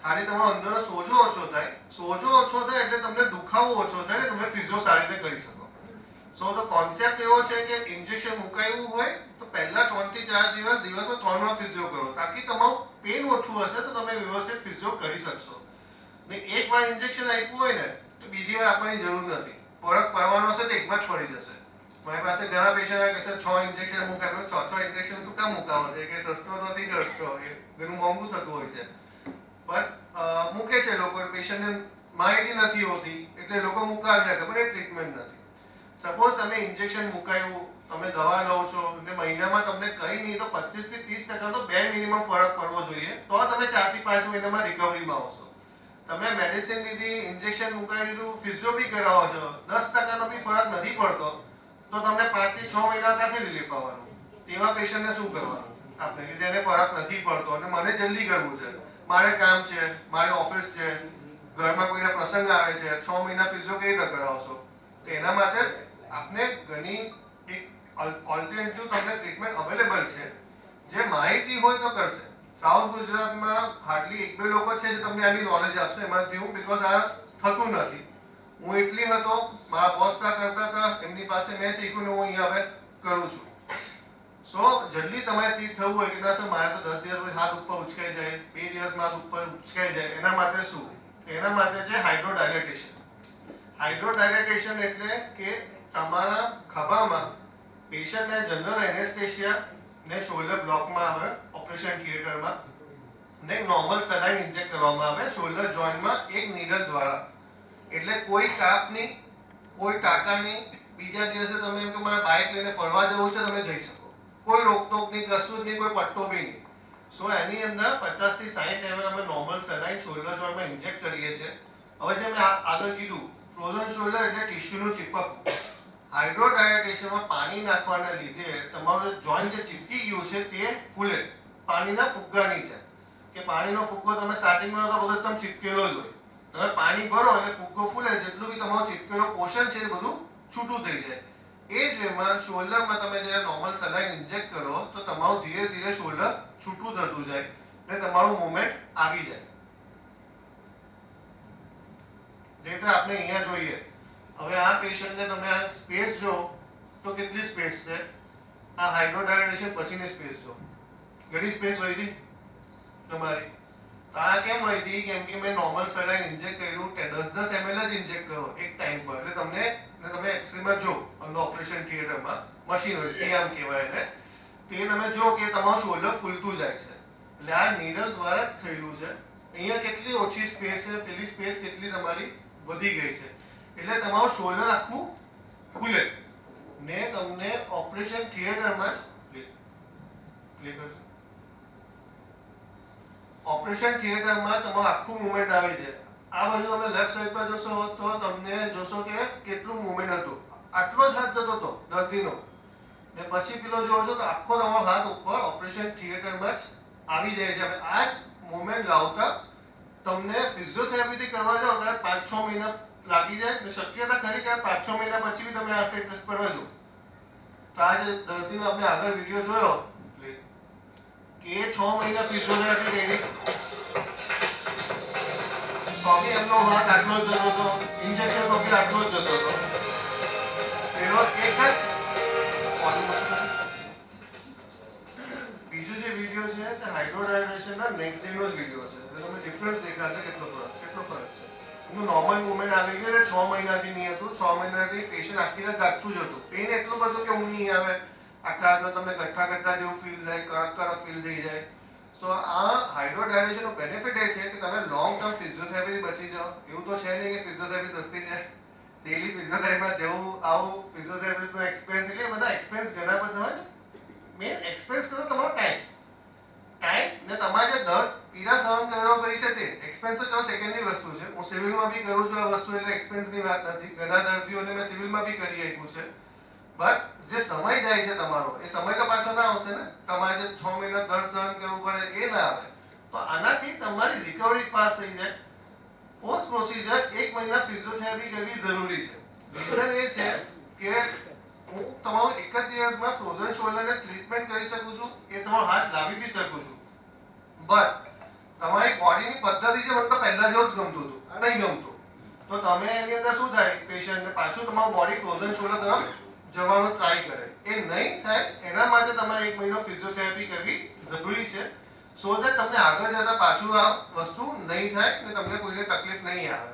ખાલી તમારો અંદરનો સોજો ઓછો થાય. સોજો ઓછો થાય એટલે તમને દુખાવો ઓછો થાય ને તમે ફિઝિયો સારી રીતે કરી શકો. સો તો કોન્સેપ્ટ એવો છે કે ઇન્જેક્શન મુકાયું હોય તો પહેલા 3 થી 4 દિવસ દિવસમાં 3 વાર ફિઝિયો કરો, તાકી તમારું પેન ઓછું હશે તો તમે વ્યવસ્થિત ફિઝિયો કરી શકશો. ને એક વાર ઇન્જેક્શન આપ્યું હોય ને તો બીજી વાર આપવાની જરૂર નથી. ફરક પડવાનો હશે તો એકમાં જ પડી જશે. મારી પાસે ઘણા પેશન્ટ આવે કે સર 6 ઇન્જેક્શન મુકાવ્યું, 6 ઇન્જેક્શન શું કામ મુકાવો છે કે સસ્તો નથી કરતો, એ ઘણું મોંઘું થતું હોય છે. પણ મૂકે છે લોકો, પેશન્ટને માહિતી નથી હોતી એટલે લોકો મુકાવ્યા કરે, પણ એ ટ્રીટમેન્ટ નથી. સપોઝ તમે ઇન્જેક્શન મુકાયું, તમે દવા લો છો અને મહિનામાં તમને કંઈ નહીં તો 25 થી 30% તો બે મિનિમમ ફરક પડવો જોઈએ, તો તમે 4 થી 5 મહિનામાં રિકવરીમાં આવશો. તમે મેડિસિન લીધી, ઇન્જેક્શન મુકાવી દીધું, ફિઝિયો બી કરાવો છો, 10% બી ફરક નથી પડતો તો તમને 5 થી 6 મહિના ક્યાંથી રિલીફ આવવાનું? તેવા પેશન્ટને શું કરવાનું આપણે કે જેને ફરક નથી પડતો અને મને જલ્દી કરવું છે, મારે કામ છે, મારે ઓફિસ છે, ઘરમાં કોઈના પ્રસંગ આવે છે, 6 મહિના ફિઝિયો કેવી રીતે કરાવશો? તો એના માટે આપને ઘણી એક ઓલ્ટરનેટિવ તમને ટ્રીટમેન્ટ અવેલેબલ છે. જે માહિતી હોય તો કરશે. સાઉથ ગુજરાતમાં હાર્ડલી 1-2 લોકો છે જે તમને આની નોલેજ આપશે. એમાંથી હું, બીકોઝ આ થતું નથી. હું એટલી હતો, મારા બોસ કરતા હતા, એમની પાસે મેં શીખ્યું ને હું અહીંયા હવે કરું છું. સો જલ્દી તમારે થવું હોય કે ના સર મારે તો 10 દિવસ પછી હાથ ઉપર ઉચકાઈ જાય, 2 દિવસમાં હાથ ઉપર ઉચકાઈ જાય, એના માટે શું? એના માટે છે હાઇડ્રોડાયલેટેશન. હાઇડ્રોડાયલેટેશન એટલે કે તમારા ખભામાં પેશન્ટને જનરલ એનેસ્થેશિયા ને શોલ્ડર બ્લોકમાં આવે ઓપરેશન થિયેટરમાં, ને નોર્મલ સલાઇન ઇન્જેક્ટ કરવામાં આવે શોલ્ડર જોઈન્ટમાં એક નીડલ દ્વારા. એટલે કોઈ કાપની, કોઈ ટાંકાની, બીજા દિવસે તમે એમ કે મારે બાઇક લઈને ફરવા જવું છે, તમે જઈ શકો. કોઈ રોકટોક નહીં, કશું જ નહીં, કોઈ પટ્ટો બી નહીં. સો એની અંદર 50 થી 60 ml અમે નોર્મલ સલાઇન શોલ્ડર જોઈન્ટમાં ઇન્જેક્ટ કરીએ છીએ. હવે જે મેં આગળ કીધું, ફ્રોઝન શોલ્ડર એટલે ટિશ્યુનું ચીપકવું. હાઇડ્રોડાયટેશનમાં પાણી નાખવાના લીધે તમારું જોઈન્ટ જે ચીપકી ગયું છે તે ફૂલે, પાણીના ફુગ્ગાની જેમ. કે પાણીનો ફુગ્ગો તમે સ્ટાર્ટિંગમાં તો બધો એકદમ ચીપકેલો જ હોય. તમે પાણી ભરો એટલે ફુગ્ગો ફૂલે, જેટલું બી તમારો ચીપકેલો પોર્શન છે એ બધું છૂટું થઈ જાય. એ જ વેમાં શોલ્ડરમાં તમે જ્યારે નોર્મલ સલાઇન ઇન્જેક્ટ કરો તો તમારું ધીરે ધીરે શોલ્ડર છૂટું થતું જાય ને તમારું મૂવમેન્ટ આવી જાય. જે રીતે આપણે અહીંયા જોઈએ. હવે આ પેશન્ટને તમે આ સ્પેસ જો તો કેટલી સ્પેસ છે, આ હાઇડ્રોડાયલેશન પછીની સ્પેસ જો, ઘણી સ્પેસ વધી તમારી. તો આ કેમ વધી? કેમ કે મેં નોર્મલ સલાઇન ઇન્જેક્ટ કર્યું, 10 ml જ ઇન્જેક્ટ કરો એક ટાઈમ પર. એટલે તમને તમે એક્સરેમાં જો અંદર ઓપરેશન થિયેટરમાં મશીન હોય તે આમ કહેવાય, એટલે તે તમે જો કે તમારું શોલ્ડર ફૂલતું જાય છે. એટલે આ નીડલ દ્વારા જ થયેલું છે. અહીંયા કેટલી ઓછી સ્પેસ છે, પેલી સ્પેસ કેટલી તમારી વધી ગઈ છે. એટલે તમારું શોલ્ડર આખું ખુલે ને તમને ઓપરેશન થિયેટરમાં જ ઓપરેશન થિયેટરમાં તમારું આખું મૂવમેન્ટ આવી જાય. આ બાજુ તમે લેફ્ટ સાઈડ પર જોશો તો તમને જોશો કે કેટલું મૂવમેન્ટ હતું. આટલો જ હાથ જતો હતો દર્દીનો, ને પછી પેલો જોવો છો તો આખો તમારો હાથ ઉપર ઓપરેશન થિયેટરમાં જ આવી જાય છે. આ જ મૂવમેન્ટ લાવતા તમને ફિઝિયોથેરાપીથી કરવા જાઓ ત્યારે 5-6 મહિના લાગી જાય ને શક્યતા ખરી કે 5-6 મહિના પછી બી તમે આ સ્ટેટસ પર રહો. તો આ જે દર્દીનો આપણે આગળ વિડીયો જોયો કે 6 મહિના ફિઝિયોથેરાપી કરી તો બી એમનો હાથ આટલો જ જતો હતો, ઇન્જેક્શન તો બી આટલો જ જતો હતો. એનો એક જ બીજો જે વિડીયો છે તે હાઇડ્રોડાયલેશનના નેક્સ્ટ ડેનો જ વિડીયો છે. એટલે તમને ડિફરન્સ દેખાશે કેટલો ફરક છે. એનું નોર્મલ મૂવમેન્ટ આવી ગયું, 6 મહિનાથી નહીં હતું. 6 મહિનાથી પેશન્ટ આખી રાત જાગતું જ હતું. પેઇન એટલું બધું કે ઊંઘ નહીં આવે, આખા હાથમાં તમને ગઠ્ઠા જેવું ફીલ થાય, કડક ફીલ થઈ જાય. સો આ હાઇડ્રોડાયલેશનનો બેનિફિટ એ છે કે તમે લોંગ ટર્મ ફિઝિયોથેરાપીથી બચી જાઓ. એવું તો છે નહીં કે ફિઝિયોથેરાપી સસ્તી છે. ડેલી ફિઝિયોથેરાપીમાં જેવું આવું ફિઝિયોથેરાપિસ્ટનો એક્સપેન્સ, એટલે બધા એક્સપેન્સ ઘણા બધા હોય ને. મેન એક્સપેન્સ તો તમારો ટાઈમ ને તમારે જે દર્દ પીડા સહન કરવા પડી છે તે એક્સપેન્સ તો સેકન્ડની વસ્તુ છે. હું સિવિલમાં બી કરું છું આ વસ્તુ, એટલે એક્સપેન્સની વાત નથી. ઘણા દર્દીઓને મેં સિવિલમાં બી કરી આપ્યું છે. બટ જે સમય જાય છે તમારો, એ સમય તો પાછો ના આવશે ને. તમારે જે 6 મહિના દર્દ સહન કરવું પડે એ ના આવે. તો આનાથી તમારી રિકવરી ફાસ્ટ થઈ જાય. પોસ્ટ પ્રોસિજર 1 મહિના ફિઝિયોથેરાપી કરવી જરૂરી છે. રીઝન એ છે કે હું તમારું એક જ દિવસમાં ફ્રોઝન શોલ્ડરને ટ્રીટમેન્ટ કરી શકું છું, એ તમારો હાથ લાવી બી શકું છું. બટ તમારી બોડીની પદ્ધતિ છે, મને તો પહેલા જેવું જ ગમતું હતું, આ નહીં ગમતું. તો તમે એની અંદર શું થાય, પેશન્ટને પાછું તમારું બોડી ફ્રોઝન શોલ્ડર તરફ જવાનો ટ્રાય કરે. એ નહીં થાય એના માટે તમારે 1 મહિનો ફિઝિયોથેરાપી કરવી જરૂરી છે. સો દેટ તમને આગળ જતા પાછું આ વસ્તુ નહીં થાય ને તમને કોઈને તકલીફ નહીં આવે.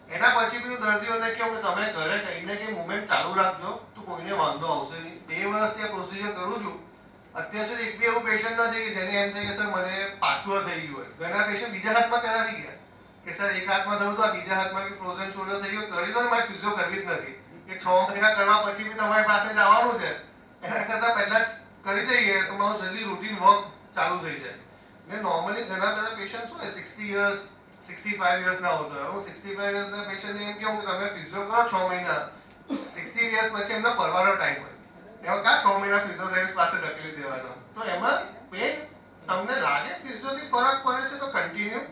એના પછી બી દર્દીઓને કહું કે તમે ઘરે કહીને કે મુવમેન્ટ ચાલુ રાખજો તો કોઈને વાંધો આવશે નહીં. 2 વર્ષથી આ પ્રોસિજર કરું છું. અત્યાર સુધી એક બી એવું પેશન્ટ નથી કે જેને એમ થાય કે સર મને પાછું થઈ ગયું હોય. ઘણા પેશન્ટ બીજા હાથમાં કરાવી ગયા કે સર એક હાથમાં થયું તો આ બીજા હાથમાં બી ફ્રોઝન શોલ્ડર થઈ ગયું, કરી દો ને, મારે ફિઝિયો કરવી જ નથી. કે 6 મહિના કરવા પછી બી તમારી પાસે જ આવવાનું છે, એના કરતાં પહેલા જ કરી દઈએ તો મારું જલ્દી રૂટીન વર્ક ચાલુ થઈ જાય. ને નોર્મલી ઘણા બધા પેશન્ટ શું હોય 60 યર્સ 65 યર્સના હોતો હોય. હું 65 યર્સના પેશન્ટને એમ કહું કે તમે ફિઝિયો કરો 6 મહિના, 60 યર્સ પછી એમને ફરવાનો ટાઈમ હોય. એમાં કાં 6 મહિના ફિઝિયોથેરાપિસ્ટ પાસે ધકેલી દેવાનો. તો એમાં પેન તમને લાગે ફિઝિયોથી ફરક પડે છે તો કન્ટિન્યુ.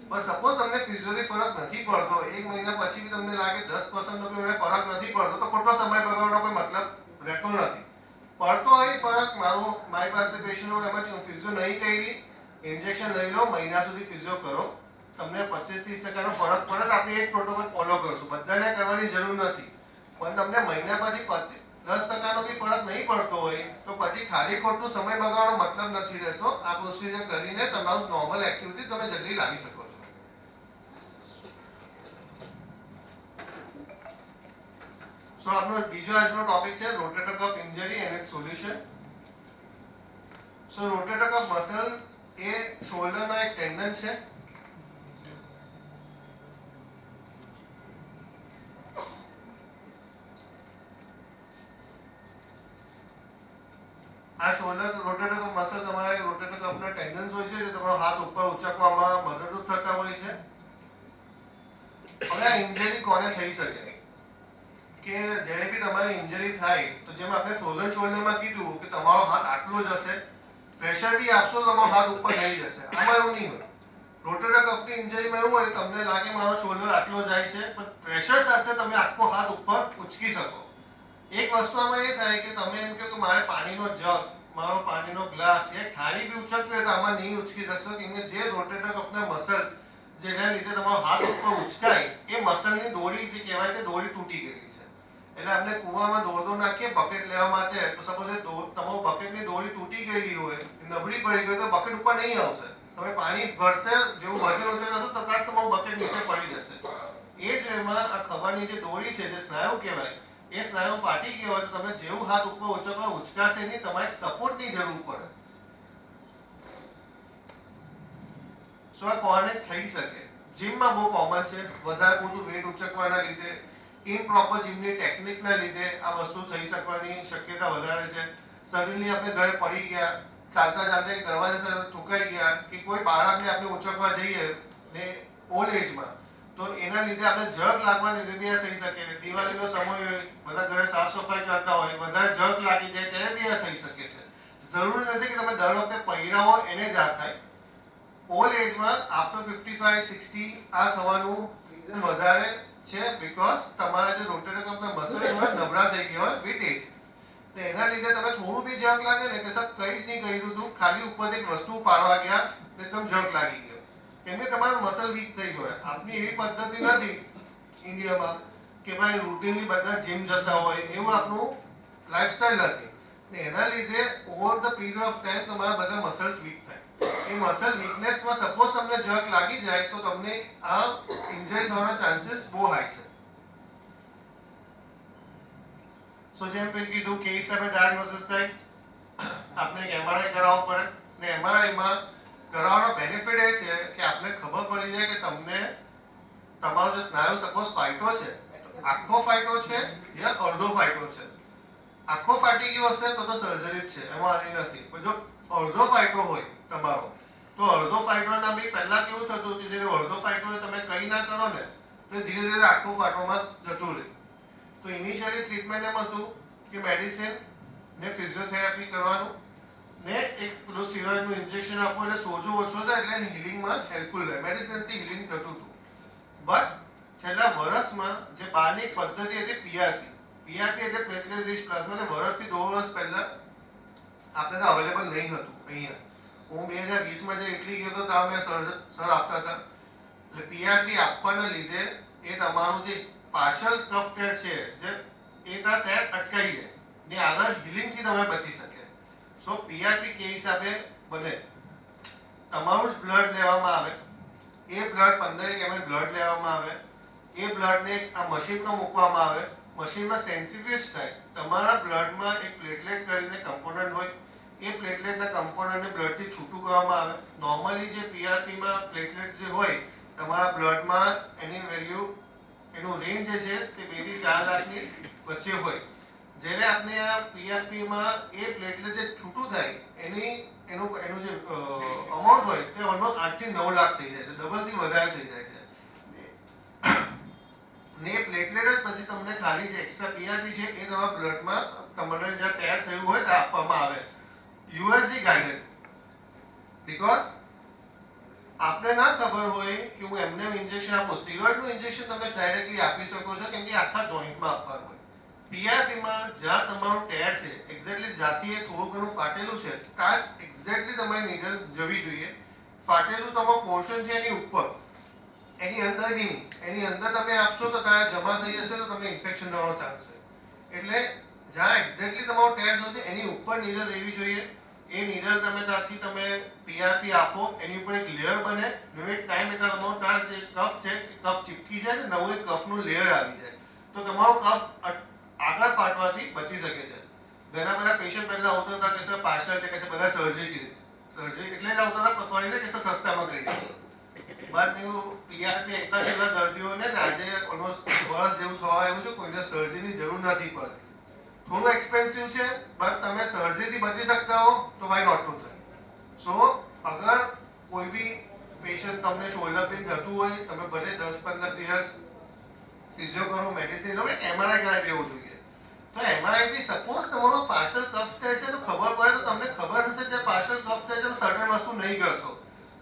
પણ સપોઝ તમને ફિઝિયોથી ફરક નથી પડતો, 1 મહિના પછી બી તમને લાગે 10% તો મને ફરક નથી પડતો, તો ખોટો સમય બગાડવાનો કોઈ મતલબ રહેતો નથી. પડતો હોય ફરક, મારી પાસે પેશન્ટ હોય એમાં હું ફિઝિયો નહીં કરી, ઇન્જેક્શન લઈ લો, મહિના સુધી ફિઝિયો કરો, તમને 25-30% ફરક પડે તો આપણે એક પ્રોટોકોલ ફોલો કરશું. બધાને કરવાની જરૂર નથી. પણ તમને મહિના પછી 10% બી ફરક નહીં પડતો હોય તો પછી ખાલી ખોટું સમય બગાડવાનો મતલબ નથી રહેતો. આ પ્રોસિજર કરીને તમારું નોર્મલ એક્ટિવિટી તમે જલ્દી લાવી શકો છો. સો આપણો બીજો આજનો ટોપિક છે rotator cuff injury and its solution. So rotator cuff muscle એ શોલ્ડરનો એક ટેન્ડન છે. આ શોલ્ડર રોટેટર કફ મસલ તમારા રોટેટર કફના ટેન્ડન્સ હોય છે જે તમારો હાથ ઉપર ઉચકવામાં મદદરૂપ થતા હોય છે. હવે આ ઇન્જરી કોને થઈ શકે કે જ્યારે બી તમારી ઇન્જરી થાય તો જેમ આપણે ફ્રોઝન શોલ્ડરમાં કીધું કે તમારો હાથ આટલો જ હશે, પ્રેશર બી આપશો તો તમારો હાથ ઉપર નહીં જશે. આમાં એવું નહીં હોય. રોટેટર કફની ઇન્જરીમાં એવું હોય તમને લાગે મારો શોલ્ડર આટલો જાય છે, પણ પ્રેશર સાથે તમે આખો હાથ ઉપર ઉચકી શકો. એક વસ્તુ આમાં એ થાય કે તમે એમ કહો કે મારે પાણીનો જગ, મારો પાણીનો ગ્લાસ કે થાળી બી ઉચકવી હોય તો આમાં નહીં ઉચકી શકશો, કેમ કે જે રોટેટર કફના મસલ જેના લીધે તમારો હાથ ઉપર ઉચકાય એ મસલની દોરી જે કહેવાય તે દોરી તૂટી ગયેલી છે. એટલે આપણે કૂવામાં દોરડો નાખીએ બકેટ લેવા માટે, તો સપોઝ તમારું બકેટની દોરી તૂટી ગયેલી હોય, નબળી પડી ગઈ તો બકેટ ઉપર નહીં આવશે. તમે પાણી ભરશે, જેવું વજન ઓછું કરશો તો તરત તમારું બકેટ નીચે પડી જશે. એ જ એમાં આ ખભાની જે દોરી છે, જે સ્નાયુ કહેવાય, એ સ્નાયુ ફાટી ગયો હોય તો તમે જેવું હાથ ઉપર ઉચકવા ઉચકાશે નહીં, તમારે સપોર્ટની જરૂર પડે. સો આ કોને થઈ શકે? જીમમાં બહુ કોમન છે. વધારે પૂરતું વેટ ઉચકવાના લીધે, ઇમ્પ્રોપર જીમની ટેકનિકના લીધે આ વસ્તુ થઈ શકવાની શક્યતા વધારે છે. સડનલી આપણે ઘરે પડી ગયા, ચાલતા ચાલતા એક દરવાજા સાથે ઠુકાઈ ગયા, કે કોઈ બાળકને આપણે ઉચકવા જઈએ ને ઓલ્ડ એજમાં, તો એના લીધે આપણે જગ લાગવાની લીધે આ થઈ શકે. દિવાળીનો સમય હોય, બધા ઘરે સાફ સફાઈ કરતા હોય, વધારે જગ લાગી જાય ત્યારે બી આ થઈ શકે છે. જરૂરી નથી કે તમે દર વખતે પહેર્યા હોય એને જ આ થાય. ઓલ્ડ એજમાં આફ્ટર 55-60 આ થવાનું રીઝન વધારે છે, બીકોઝ તમારા જે રોટેટર કફના મસલ હોય નબળા થઈ ગયા હોય વિથ એજ. તો એના લીધે તમે થોડું બી જગ લાગે ને કે સર કંઈ જ નહીં કર્યું હતું, ખાલી ઉપર એક વસ્તુ પાડવા ગયા એકદમ જગ લાગી ગયો, કેમ કે તમારું મસલ વીક થઈ ગયો. આપની એવી પદ્ધતિ નથી ઇન્ડિયામાં કે ભાઈ રૂટીનલી બધા જીમ જતા હોય, એવું આપણું લાઈફસ્ટાઈલ નથી. એના લીધે over the period of time તમારા બધા મસલ્સ વીક થાય. એ મસલ વીકનેસમાં સપોઝ તમને જગ લાગી જાય તો તમને આ ઇન્જરી થવાના ચાન્સીસ બહુ હાઈ છે. સો જેમ પેલું કીધું કે હિસાબે ડાયગ્નોસિસ થાય, આપણે એક MRI કરાવવું પડે. ને MRIમાં કરાવવાનો બેનિફિટ એ છે કે આપણે ખબર પડી જાય કે તમને તમારો જે સ્નાયુ સપોઝ ફાઈટો છે, આખો ફાઈટો છે યા અડધો ફાઈટો છે. આખો ફાટી ગયો હશે તો સર્જરી જ છે, એમાં આની નથી. પણ જો અડધો ફાઈટો હોય તમારો, તો અડધો ફાઈટોના બી પહેલા કેવું થતું કે જ્યારે અડધો ફાઈટો તમે કંઈ ના કરો ને તો ધીરે ધીરે આખો ફાટોમાં જતું રહે. તો ઇનિશિયલી ટ્રીટમેન્ટ એમ હતું કે મેડિસિન ને ફિઝિયોથેરાપી કરવાનું ને એક પેલું સ્ટીરોઇડનું ઇન્જેક્શન આપવું, એટલે સોજો ઓછો થાય એટલે હિલિંગમાં હેલ્પફુલ રહે. મેડિસિનથી હિલિંગ થતું હતું. બટ છેલ્લા વર્ષમાં જે બહારની પદ્ધતિ હતી PRP એટલે પ્લેટલેટ રિચ પ્લાઝમા, એટલે વર્ષથી 2 વર્ષ પહેલા આપણે તો અવેલેબલ નહીં હતું અહીંયા. હું 2020માં જે ઇટલી ગયો હતો ત્યાં મેં સર આપતા હતા. એટલે PRP આપવાના લીધે એ તમારું જે પાર્શલ કફ ટેર છે જે એ ત્યાં ટેર અટકાઈ જાય ને આગળ હિલિંગથી તમે બચી શકે. સો PRP કે હિસાબે બને, તમારું જ બ્લડ લેવામાં આવે, એ બ્લડ 15 ml બ્લડ લેવામાં આવે, એ બ્લડને આ મશીનમાં મૂકવામાં આવે, મશીનમાં સેન્ટ્રીફ્યુજ થાય. તમારા બ્લડમાં એક પ્લેટલેટ કરીને કમ્પોનન્ટ હોય, એ પ્લેટલેટના કમ્પોનન્ટને બ્લડથી છૂટું કરવામાં આવે. નોર્મલી જે PRPમાં પ્લેટલેટ્સ જે હોય તમારા બ્લડમાં એની વેલ્યુ, એનું રેન્જ જે છે તે 2 થી 4 લાખની વચ્ચે હોય. જ્યારે આપણે આ PRPમાં એ પ્લેટલેટ જે છૂટું થાય એનું જે અમાઉન્ટ હોય તે ઓલમોસ્ટ 8 થી 9 લાખ થઈ જાય છે, ડબલથી વધારે થઈ જાય છે. ને એ પ્લેટલેટ જ પછી તમને ખાલી જે એક્સ્ટ્રા PRP છે એ તમારા બ્લડમાં તમને જ્યાં ટેર થયું હોય ત્યાં આપવામાં આવે. USG ગાઈડેડ, બીકોઝ આપણે ના ખબર હોય કે હું એમને ઇન્જેક્શન આપું. સ્ટીરોઇડનું ઇન્જેક્શન તમે ડાયરેક્ટલી આપી શકો છો કેમ કે આખા જોઈન્ટમાં આપવાનું હોય. PRPમાં જ્યાં તમારું ટેર છે એક્ઝેક્ટલી જ્યાંથી એ થોડું ઘણું ફાટેલું છે ત્યાં જ એક્ઝેક્ટલી તમારી નીડલ જવી જોઈએ. ફાટેલું તમારું પોર્શન છે એની ઉપર, એની અંદર બી નહીં. એની અંદર તમે આપશો તો ત્યાં જમા થઈ જશે તો તમને ઇન્ફેક્શન થવાનો ચાન્સ છે. એટલે જ્યાં એક્ઝેક્ટલી તમારો ટેર થયો છે એની ઉપર નીડલ રહેવી જોઈએ. એ નીડલ તમે ત્યાંથી તમે PRP આપો, એની ઉપર એક લેયર બને, વિથ ટાઈમ એટલે તમારો ત્યાં જે કફ છે એ કફ ચીપકી જાય ને નવું એક કફનું લેયર આવી જાય તો તમારો કફ પેશન્ટ પહેલા આવતા હતા કે સર પાછળ કે છે બધા સર્જરી કરી સર્જરી એટલે જ આવતા હતા ફરીને કે સર સસ્તામાં કરી બાદ મેં પીઆરપી એટલા જેટલા દર્દીઓને આજે ઓલમોસ્ટ વર્ષ જેવું થવા આવ્યું છે કોઈને સર્જરીની જરૂર નથી પડતી થોડું એક્સપેન્સિવ છે બટ તમે સર્જરીથી બચી શકતા હો તો વાય નોટ ટુ ટ્રાય સો અગર કોઈ બી પેશન્ટ તમને શોલ્ડર પેઇન થતું હોય તમે ભલે 10-15 દિવસ ફિઝિયો કરો મેડિસિન લો એમઆરઆઈ કરાવી દેવું જોઈએ તો એમઆરઆઈ થી સપોઝ તમારો પાર્શલ કફ સ્ટેજ છે તો ખબર પડે તો તમને ખબર હશે કે પાર્શલ કફ સ્ટેજ છે સર્ટન વસ્તુ નહીં કરશો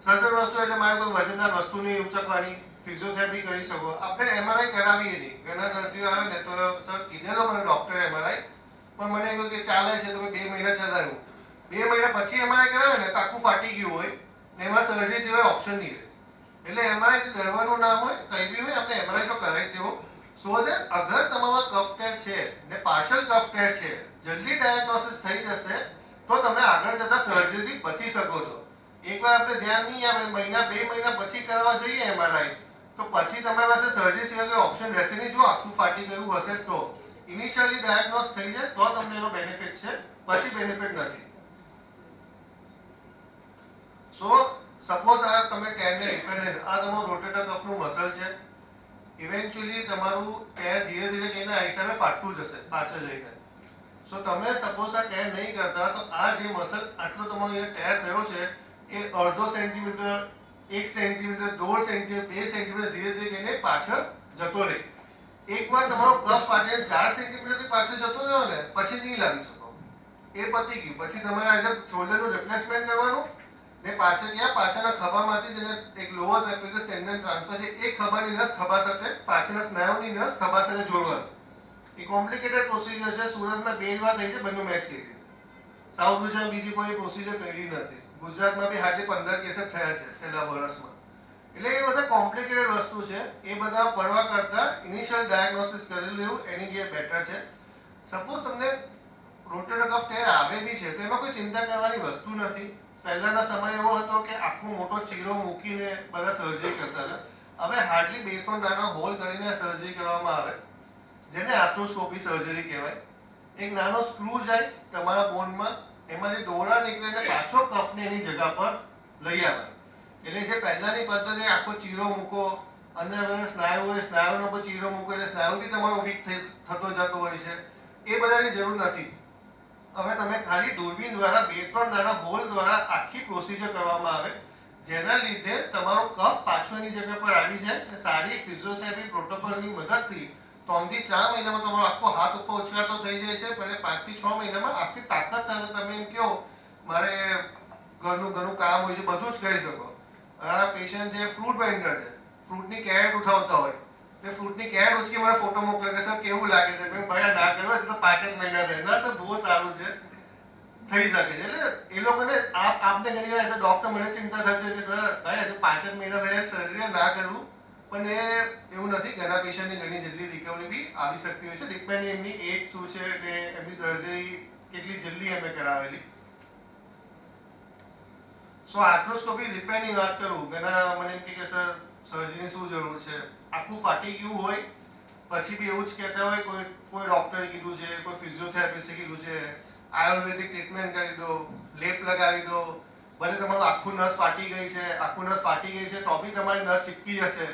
સર્ટન વસ્તુ એટલે મારે કોઈ વજનદાર વસ્તુ નહીં ઉચકવાની ફિઝિયોથેરાપી કરી શકો આપણે એમઆરઆઈ કરાવીએ નહીં ઘણા દર્દીઓ આવે ને તો સર કીધેલો મને ડોક્ટરે એમઆરઆઈ પણ મને કહ્યું કે ચાલે છે તો 2 મહિના ચલાવ્યું 2 મહિના પછી એમઆરઆઈ કરાવે ને તો આખું ફાટી ગયું હોય ને એમાં સર્જરી સિવાય ઓપ્શન નહીં રહે એટલે એમઆરઆઈ ડરવાનું ના હોય કંઈ બી હોય આપણે એમઆરઆઈ તો કરાવી દેવો સો દેટ અગર તમારો કફ ટેસ્ટ છે ને પાર્શલ કફ ટેસ્ટ છે જલ્દી ડાયગ્નોસિસ થઈ જશે તો તમે આગળ જતા સર્જરીથી બચી શકો છો એકવાર આપણે ધ્યાન નહીં આપણે મહિના 2 મહિના પછી કરાવવા જઈએ એમઆરઆઈ તો પછી તમારી પાસે સર્જરી સિવાય કોઈ ઓપ્શન રહેશે નહીં જો આખું ફાટી ગયું હશે તો ઇનિશિયલી ડાયગ્નોસ થઈ જાય તો તમને એનો બેનિફિટ છે પછી બેનિફિટ નથી સો સપોઝ આ તમે ટેરને ડિપેન્ડન્ટ આ તમારું રોટેટર કફનું મસલ છે ઇવેન્ચ્યુઅલી તમારું ટેર ધીરે ધીરે જઈને આ હિસાબે ફાટતું જશે પાછળ જઈને સો તમે સપોઝ આ ટેર નહીં કરતા તો આ જે મસલ આટલો તમારો જે ટેર થયો છે એ અડધો સેન્ટીમીટર 1 સેન્ટીમીટર 1.5 સેન્ટીમીટર 2 સેન્ટીમીટર ધીરે ધીરે જઈને પાછળ જતો રહે એકવાર તમારો કફ ફાટે 4 સેન્ટીમીટરથી પાછળ જતો રહ્યો ને પછી નહીં લાવી શકો એ પતી ગયું પછી તમારે આજે શોલ્ડરનું રિપ્લેસમેન્ટ કરવાનું ને પાછળ ગયા પાછળના ખભામાંથી જેને એક લોઅર ટ્રેપેઝિયસ ટેન્ડન ટ્રાન્સફર છે એ ખભાની નસ ખભા સાથે પાછળના સ્નાયુની નસ ખભા સાથે જોડવાનું એ કોમ્પ્લિકેટેડ પ્રોસિજર છે સુરતમાં 2 વાર થઈ છે બંને મેચ કરી સાઉથ ગુજરાતમાં બીજી કોઈ પ્રોસિજર કરી નથી ગુજરાતમાં બી હાર્ડલી 15 કેસ થયા છે છેલ્લા વર્ષમાં એટલે એ બધા કોમ્પ્લિકેટેડ વસ્તુ છે એ બધા પડવા કરતા ઇનિશિયલ ડાયગ્નોસિસ કરી લેવું એની જે બેટર છે સપોઝ તમને રોટેટર કફ ટેર આવે બી છે તો એમાં કોઈ ચિંતા કરવાની વસ્તુ નથી પહેલાના સમય એવો હતો કે આખો મોટો ચીરો મૂકીને બધા સર્જરી કરતા હતા હવે હાર્ડલી 2-3 નાના હોલ કરીને સર્જરી કરવામાં આવે જેને આર્થ્રોસ્કોપી સર્જરી કહેવાય એક નાનો સ્ક્રૂ જાય તમારા બોનમાં એમાંથી દોરા નીકળીને પાછો કફને એની જગ્યા પર લઈ આવે એટલે જે પહેલાની પદ્ધતિ આખો ચીરો મૂકો અંદર સ્નાયુ હોય સ્નાયુનો પર ચીરો મૂકો એટલે સ્નાયુથી તમારો વીક થતો જતો હોય છે એ બધાની જરૂર નથી હવે તમે ખાલી દૂરબીન દ્વારા 2-3 નાના હોલ દ્વારા આખી પ્રોસિજર કરવામાં આવે જેના લીધે તમારો કફ પાછળની જગ્યા પર આવી જાય અને સારી ફિઝિયોથેરાપી પ્રોટોકોલની મદદથી 3 થી 4 મહિનામાં તમારો આખો હાથ ઉપર ઉછળાતો થઈ જાય છે અને 5 થી 6 મહિનામાં આખી તાકાત સાથે તમે એમ કહો મારે ઘરનું કામ હોય છે બધું જ કરી શકો આ પેશન્ટ જે ફ્રૂટ વેન્ડર છે ફ્રૂટની કેરેટ ઉઠાવતા હોય તે ફ્રૂટની કેરેટ ઉચકી મને ફોટો મોકલે કે સર કેવું લાગે છે મેં ભાઈ ના કરવા તો 5 મહિના થાય ના સર બહુ સારું છે થઈ શકે છે એટલે એ લોકોને આપને ઘણી વાર ડોક્ટર મને ચિંતા થતી હોય કે સર ભાઈ હજુ 5 મહિના થયા સર્જરી ના કરવું પણ એ એવું નથી ઘણા પેશન્ટની ઘણી જલ્દી રિકવરી બી આવી શકતી હોય છે ડિપેન્ડ એમની એજ શું છે કે એમની સર્જરી કેટલી જલ્દી અમે કરાવેલી સો આર્થ્રોસ્કોપી રિપેરની વાત કરું ઘણા મને એમ કે સર સર્જરીની શું જરૂર છે આખું ફાટી ગયું હોય પછી બી એવું જ કહેતા હોય કોઈ ડોક્ટરે કીધું છે કોઈ ફિઝિયોથેરાપિસ્ટે કીધું છે આયુર્વેદિક ટ્રીટમેન્ટ કરી દો લેપ લગાવી દો ભલે તમારું આખું નસ ફાટી ગઈ છે તો બી તમારી નસ ચીપકી જશે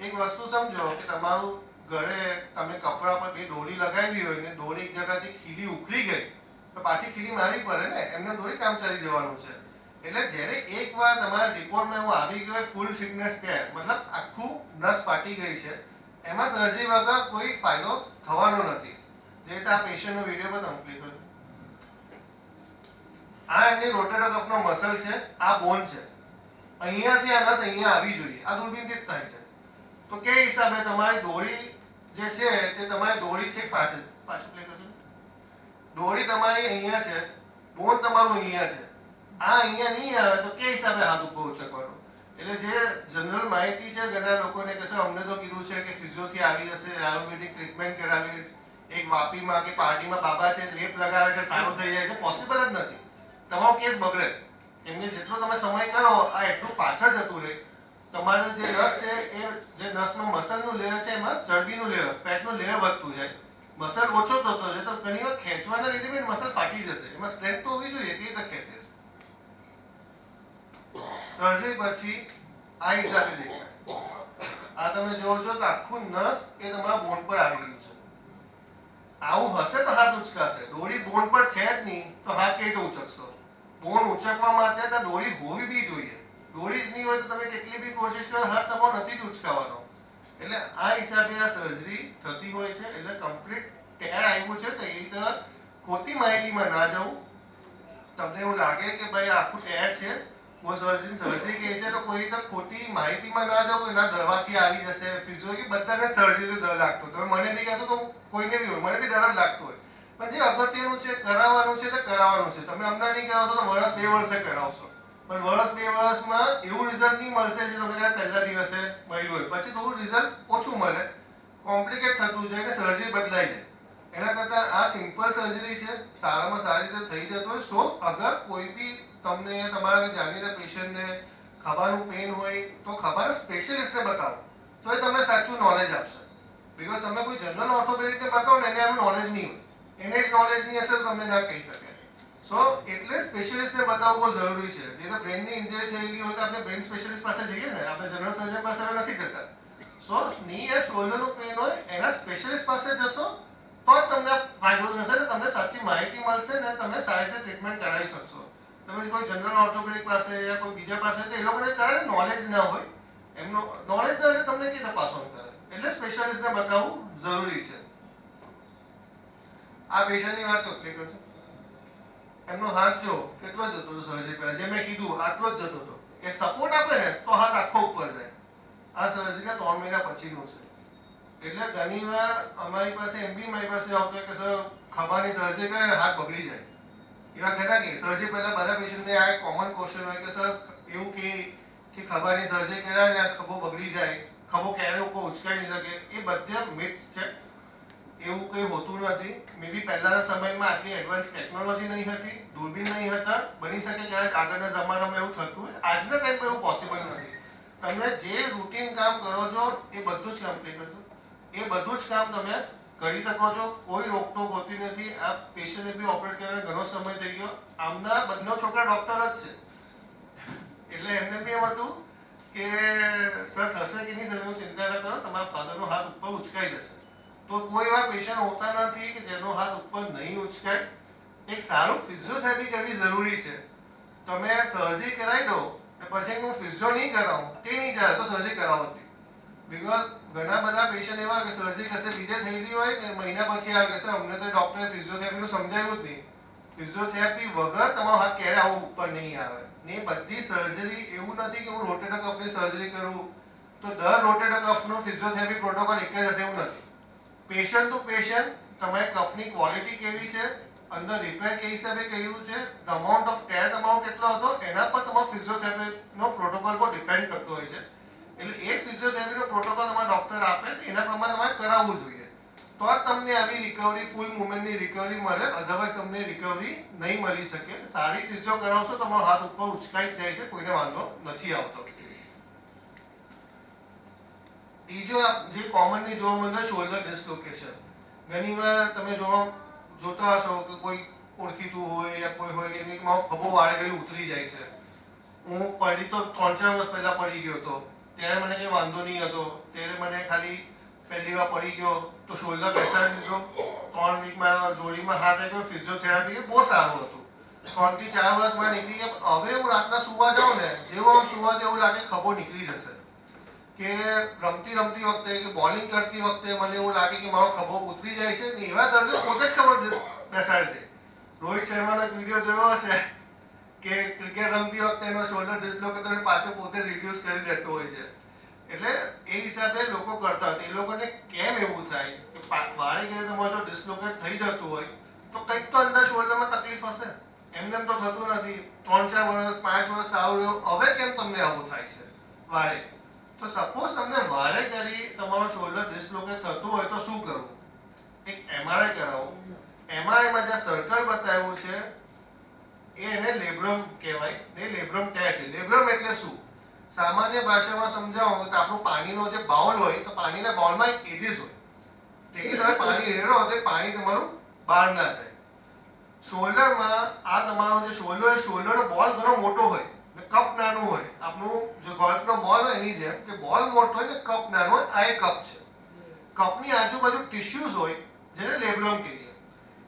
એક વસ્તુ સમજો કે તમારું ઘરે તમે કપડા પર 2 દોરી લગાવી હોય ને દોરી એક જગ્યાથી ખીલી ઉખડી ગઈ તો પાછી ખીલી મારવી પડે ને એમને દોરી કામ ચાલી જવાનું છે એટલે જ્યારે એકવાર તમારા રિપોર્ટમાં એવું આવી ગયું ફૂલ થિકનેસ ટેર મતલબ આખું નસ ફાટી ગઈ છે એમાં સર્જરી વગર કોઈ ફાયદો થવાનો નથી જે રીતે આ પેશન્ટનો વિડીયો પણ કમ્પ્લીટ કર્યો આ એમની રોટેટર કફનો મસલ છે આ બોન છે અહીંયાથી આ નસ અહીંયા આવી જોઈએ આ દૂરબીનથી જ થાય છે તો કે હિસાબે તમારી દોરી જે છે તે તમારી દોરી છે પાછું પ્લે કરજો દોરી તમારી અહીંયા છે બોન તમારું અહીંયા છે આ અહીંયા નહીં આવે તો કે હિસાબે હાથ ઉપર ઉચકવાનો એટલે જે જનરલ માહિતી છે ઘણા લોકોને કહેશે અમને તો કીધું છે કે ફિઝિયોથી આવી જશે આયુર્વેદિક ટ્રીટમેન્ટ કરાવી એક વાપીમાં કે પાર્ટીમાં બાબા છે લેપ લગાવે છે સારું થઈ જાય છે પોસિબલ જ નથી તમારો કેસ બગડે એમને જેટલો તમે સમય કરો આ એટલું પાછળ જતું રહે તમારું જે નસ છે એ જે નસમાં મસલનું લેયર છે એમાં ચરબીનું લેયર ફેટનું લેયર વધતું જાય મસલ ઓછો થતો છે તો ઘણી વાર ખેંચવાના લીધે બી મસલ ફાટી જશે. એમાં સ્ટ્રેન્થ તો હોવી જોઈએ, તે રીતે ખેંચે છે. સર્જરી પછી આ હિસાબે દેખાય. આ તમે જોવો છો તો આખું નસ એ તમારા બોન પર આવી ગયું છે. આવું હશે તો હાથ ઉચકાશે. દોરી બોન પર છે જ નહીં તો હાથ કેવી રીતે ઉચકશો? બોન ઉચકવા માટે તો દોરી હોવી બી જોઈએ. દોરી જ નહીં હોય તો તમે કેટલી બી કોશિશ કરો, હાથ તમારો નથી જ ઉચકાવાનો. એટલે આ હિસાબે આ સર્જરી થતી હોય છે. એટલે કમ્પ્લીટ ટેર આવ્યું છે તો એ રીતે ખોટી માહિતીમાં ના જવું. તમને એવું લાગે કે ભાઈ આખું ટેર છે, કોઈ સર્જરી કહે છે તો કોઈ તો ખોટી માહિતીમાં ના જવું. એના દરવાથી આવી જશે ફિઝિયોથી, બધાને સર્જરી ડર લાગતો. તમે મને નહીં કહેશો તો કોઈને બી હોય, મને બી ડર જ લાગતો હોય. પણ જે અગત્યનું છે કરાવવાનું છે તો કરાવવાનું છે. તમે હમણાં નહીં કરાવશો તો વર્ષ 2 વર્ષે કરાવશો, પણ વર્ષ 2 વર્ષમાં એવું રિઝલ્ટ નહીં મળશે જે તમે પહેલા દિવસે મળ્યું હોય. પછી થોડું રિઝલ્ટ ઓછું મળે, કોમ્પ્લિકેટ થતું જાય કે સર્જરી બદલાઈ જાય. એના કરતાં આ સિમ્પલ સર્જરી છે, સારામાં સારી રીતે થઈ જતો હોય. સો અગર કોઈ બી તમને તમારા જાણીતા પેશન્ટને ખભાનું પેઇન હોય તો ખભાના સ્પેશિયલિસ્ટને બતાવો તો એ તમને સાચું નોલેજ આપશે. બીકોઝ તમે કોઈ જનરલ ઓર્થોપેડિકને બતાવો ને એને આનું નોલેજ નહીં હોય, એને જ નોલેજ નહીં હશે તો તમને ના કહી શકે. સો એટલે સ્પેશિયલિસ્ટને બતાવવું બહુ જરૂરી છે. જે તો બ્રેનની ઇન્જરી થયેલી હોય તો આપણે બ્રેન સ્પેશિયલિસ્ટ પાસે જઈએ ને, આપણે જનરલ સર્જન પાસે હવે નથી જતા. સો ની યા શોલ્ડરનું પેઇન હોય એના સ્પેશિયલિસ્ટ પાસે જશો તો જ તમને ફાયદો થશે ને તમને સાચી માહિતી મળશે ને તમે સારી રીતે ટ્રીટમેન્ટ કરાવી શકશો. તમે કોઈ જનરલ ઓર્થોપેડિક પાસે યા કોઈ બીજા પાસે તો એ લોકોને કરાવે નોલેજ ના હોય, એમનો નોલેજ ના હોય તમને કઈ તપાસણ કરે. એટલે સ્પેશિયલિસ્ટને બતાવવું જરૂરી છે. આ પેશન્ટની વાત કમ્પ્લીટ કરજો. એમનો હાથ જો કેટલો જ જતો હતો સર્જરી પહેલા, જે મેં કીધું આટલો જ જતો હતો. એ સપોર્ટ આપે ને તો હાથ આખો ઉપર જાય. આ સર્જરીના 3 મહિના પછીનું છે. એટલે ઘણી વાર અમારી પાસે એમ બી મારી પાસે આવતો કે સર ખભાની સર્જરી કરે ને હાથ બગડી જાય. એવા ઘણા કે સર્જરી પહેલા બધા પેશન્ટને આ એક કોમન ક્વેશ્ચન હોય કે સર એવું કે ખભાની સર્જરી કર્યા ને આ ખભો બગડી જાય, ખભો ક્યારે ઉપર ઉચકાઈ નહીં શકે. એ બધા મિથ્સ છે. એવું કંઈ હોતું નથી. મે બી પહેલાના સમયમાં આટલી એડવાન્સ ટેકનોલોજી નહીં હતી, દૂરબીન નહીં હતા. બની શકે ક્યારેક આગળના જમાનામાં એવું થતું હોય. આજના ટાઈમમાં એવું પોસિબલ નથી. તમે જે રૂટીન કામ કરો છો એ બધું જ કમ્પ્લીટ કરજો. એ બધું જ કામ તમે કરી શકો છો. કોઈ રોકટોક હોતી નથી. આ પેશન્ટને બી ઓપરેટ કરીને ઘણો સમય થઈ ગયો. આમના બંને છોકરા ડોક્ટર જ છે, એટલે એમને બી એમ હતું કે સર થશે કે નહીં થશે ચિંતા ના કરો, તમારા ફાધરનો હાથ ઉપર ઉચકાઈ જશે. તો કોઈ એવા પેશન્ટ હોતા નથી કે જેનો હાથ ઉપર નહીં ઉચકાય. એક સારું ફિઝિયોથેરાપી કરવી જરૂરી છે. તમે સર્જરી કરાવી દો પછી હું ફિઝિયો નહીં કરાવું તે નહીં ચાલે તો સર્જરી કરાવો જ નહીં. બીકોઝ ઘણા બધા પેશન્ટ એવા કે સર્જરી કશે બીજે થયેલી હોય ને મહિના પછી આવે કે સર અમને તો ડૉક્ટરે ફિઝિયોથેરાપીનું સમજાવ્યું જ નહીં. ફિઝિયોથેરાપી વગર તમારો હાથ ક્યારે આવો ઉપર નહીં આવે. ને બધી સર્જરી એવું નથી કે હું રોટેટર કફની સર્જરી કરું તો દર રોટેટર કફનો ફિઝિયોથેરાપી પ્રોટોકોલ એક જ હશે એવું નથી. પેશન્ટ ટુ પેશન્ટ તમારી કફની ક્વોલિટી કેવી છે, અંદર રિપેર કઈ હિસાબે કર્યું છે, અમાઉન્ટ ઓફ ટેર તમારો કેટલો હતો એના પર તમારો ફિઝિયોથેરાપીનો પ્રોટોકોલ પર ડિપેન્ડ કરતો હોય છે. એટલે એ ફિઝિયોથેરાપીનો પ્રોટોકોલ તમારા ડોક્ટર આપે એના પ્રમાણે તમારે કરાવવું જોઈએ. તો જ તમને આવી રિકવરી, ફૂલ મુવમેન્ટની રિકવરી મળે. અધરવાઇઝ તમને રિકવરી નહીં મળી શકે. સારી ફિઝિયો કરાવશો તમારો હાથ ઉપર ઉચકાઈ જ જાય છે, કોઈને વાંધો નથી આવતો. ત્રીજો જે કોમનલી જોવા મળે શોલ્ડર ડિસ્લોકેશન. ઘણી વાર તમે જોતા હશો કે કોઈ ઓળખીતું હોય યા કોઈ હોય કે મારો ખભો વાળે ઘડી ઉતરી જાય છે. હું પડી તો 3-4 વર્ષ પહેલા પડી ગયો હતો, ત્યારે મને કંઈ વાંધો નહીં હતો. ત્યારે મને ખાલી પહેલી વાર પડી ગયો તો શોલ્ડર બેસાડી દીધો, 3 વીકમાં જોડીમાં હાથ આવ્યો, ફિઝિયોથેરાપી બહુ સારું હતું. 3 થી 4 વર્ષમાં નીકળી ગયા. હવે હું રાતના સુવા જાઉં ને, જેવો આમ સુવા જેવું લાગે ખભો નીકળી જશે. કે રમતી વખતે કે બોલિંગ કરતી વખતે મને એવું લાગે કે મારો ખભો ઉતરી જાય છે ને એવા દર્દીઓ પોતે જ ખબર બેસાડી દે. રોહિત શર્માનો એક વિડીયો જોયો હશે કે ક્રિકેટ રમતી વખતે એનો શોલ્ડર ડિસ્લોકેટ પાછો પોતે રિડ્યુસ કરી દેતો હોય છે. એટલે એ હિસાબે લોકો કરતા હોય. એ લોકોને કેમ એવું થાય કે વાળી ગઈ તમારો જો ડિસ્લોકેટ થઈ જતું હોય તો કંઈક તો અંદર શોલ્ડરમાં તકલીફ હશે. એમને એમ તો થતું નથી. 3-4 વર્ષ 5 વર્ષ સારું રહ્યું, હવે કેમ તમને આવું થાય છે વાળે? તો સપોઝ તમને વારે કરી તમારો શોલ્ડર ડિસ્લોકેટ થતું હોય તો શું કરવું? એક એમઆરઆઈ કરાવો. એમઆરઆઈમાં જ્યાં સર્કલ બતાવ્યું છે એને લેબ્રમ કહેવાય. ને લેબ્રમ ટેર છે. લેબ્રમ એટલે શું? સામાન્ય ભાષામાં સમજાવો તો આપણું પાણીનો જે બાઉલ હોય તો પાણીના બાઉલમાં એક એજીસ હોય. તેથી તમે પાણી રેડો તો પાણી તમારું બહાર ના જાય. શોલ્ડરમાં આ તમારો જે શોલ્ડર શોલ્ડરનો બોલ ઘણો મોટો હોય ને કપ નાનું હોય. આપણું જો ગોલ્ફનો બોલ હોય એની જેમ કે બોલ મોટો હોય ને કપ નાનો હોય. આ એક કપ છે. કપની આજુબાજુ ટિશ્યુઝ હોય જેને લેબ્રોમ કહીએ.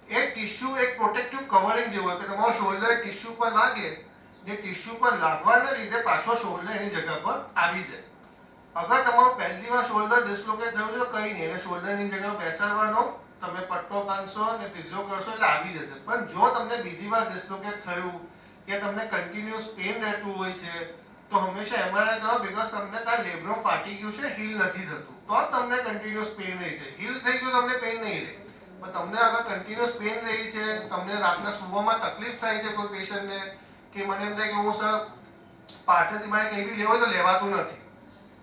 એ ટિશ્યુ એક પ્રોટેક્ટિવ કવરિંગ જેવું હોય કે તમારો શોલ્ડર ટિશ્યુ પર લાગે, જે ટિશ્યુ પર લાગવાના લીધે પાછો શોલ્ડર એની જગ્યા પર આવી જાય. અગર તમારું પહેલી વાર શોલ્ડર ડિસ્લોકેટ થયું તો કંઈ નહીં, એને શોલ્ડરની જગ્યાએ બેસાડવાનો, તમે પટ્ટો બાંધશો અને ફિઝિયો કરશો એટલે આવી જશે. પણ જો તમને બીજી વાર ડિસ્લોકેટ થયું કે તમને કન્ટિન્યુઅસ પેઇન રહેતું હોય છે તો હંમેશા એમઆરઆઈ કરાવો, બીકોઝ તમને ત્યાં લેબ્રોમ ફાટી ગયું છે, હીલ નથી થતું, તો જ તમને કન્ટિન્યુઅસ પેઇન રહી છે. હીલ થઈ ગયું તમને પેઇન નહીં રહે. પણ તમને અગર કન્ટિન્યુઅસ પેઇન રહી છે, તમને રાતના સૂવામાં તકલીફ થાય છે કોઈ પેશન્ટને કે મને એમ થાય કે હું સર પાછળથી મારે કંઈ બી લેવું તો લેવાતું નથી,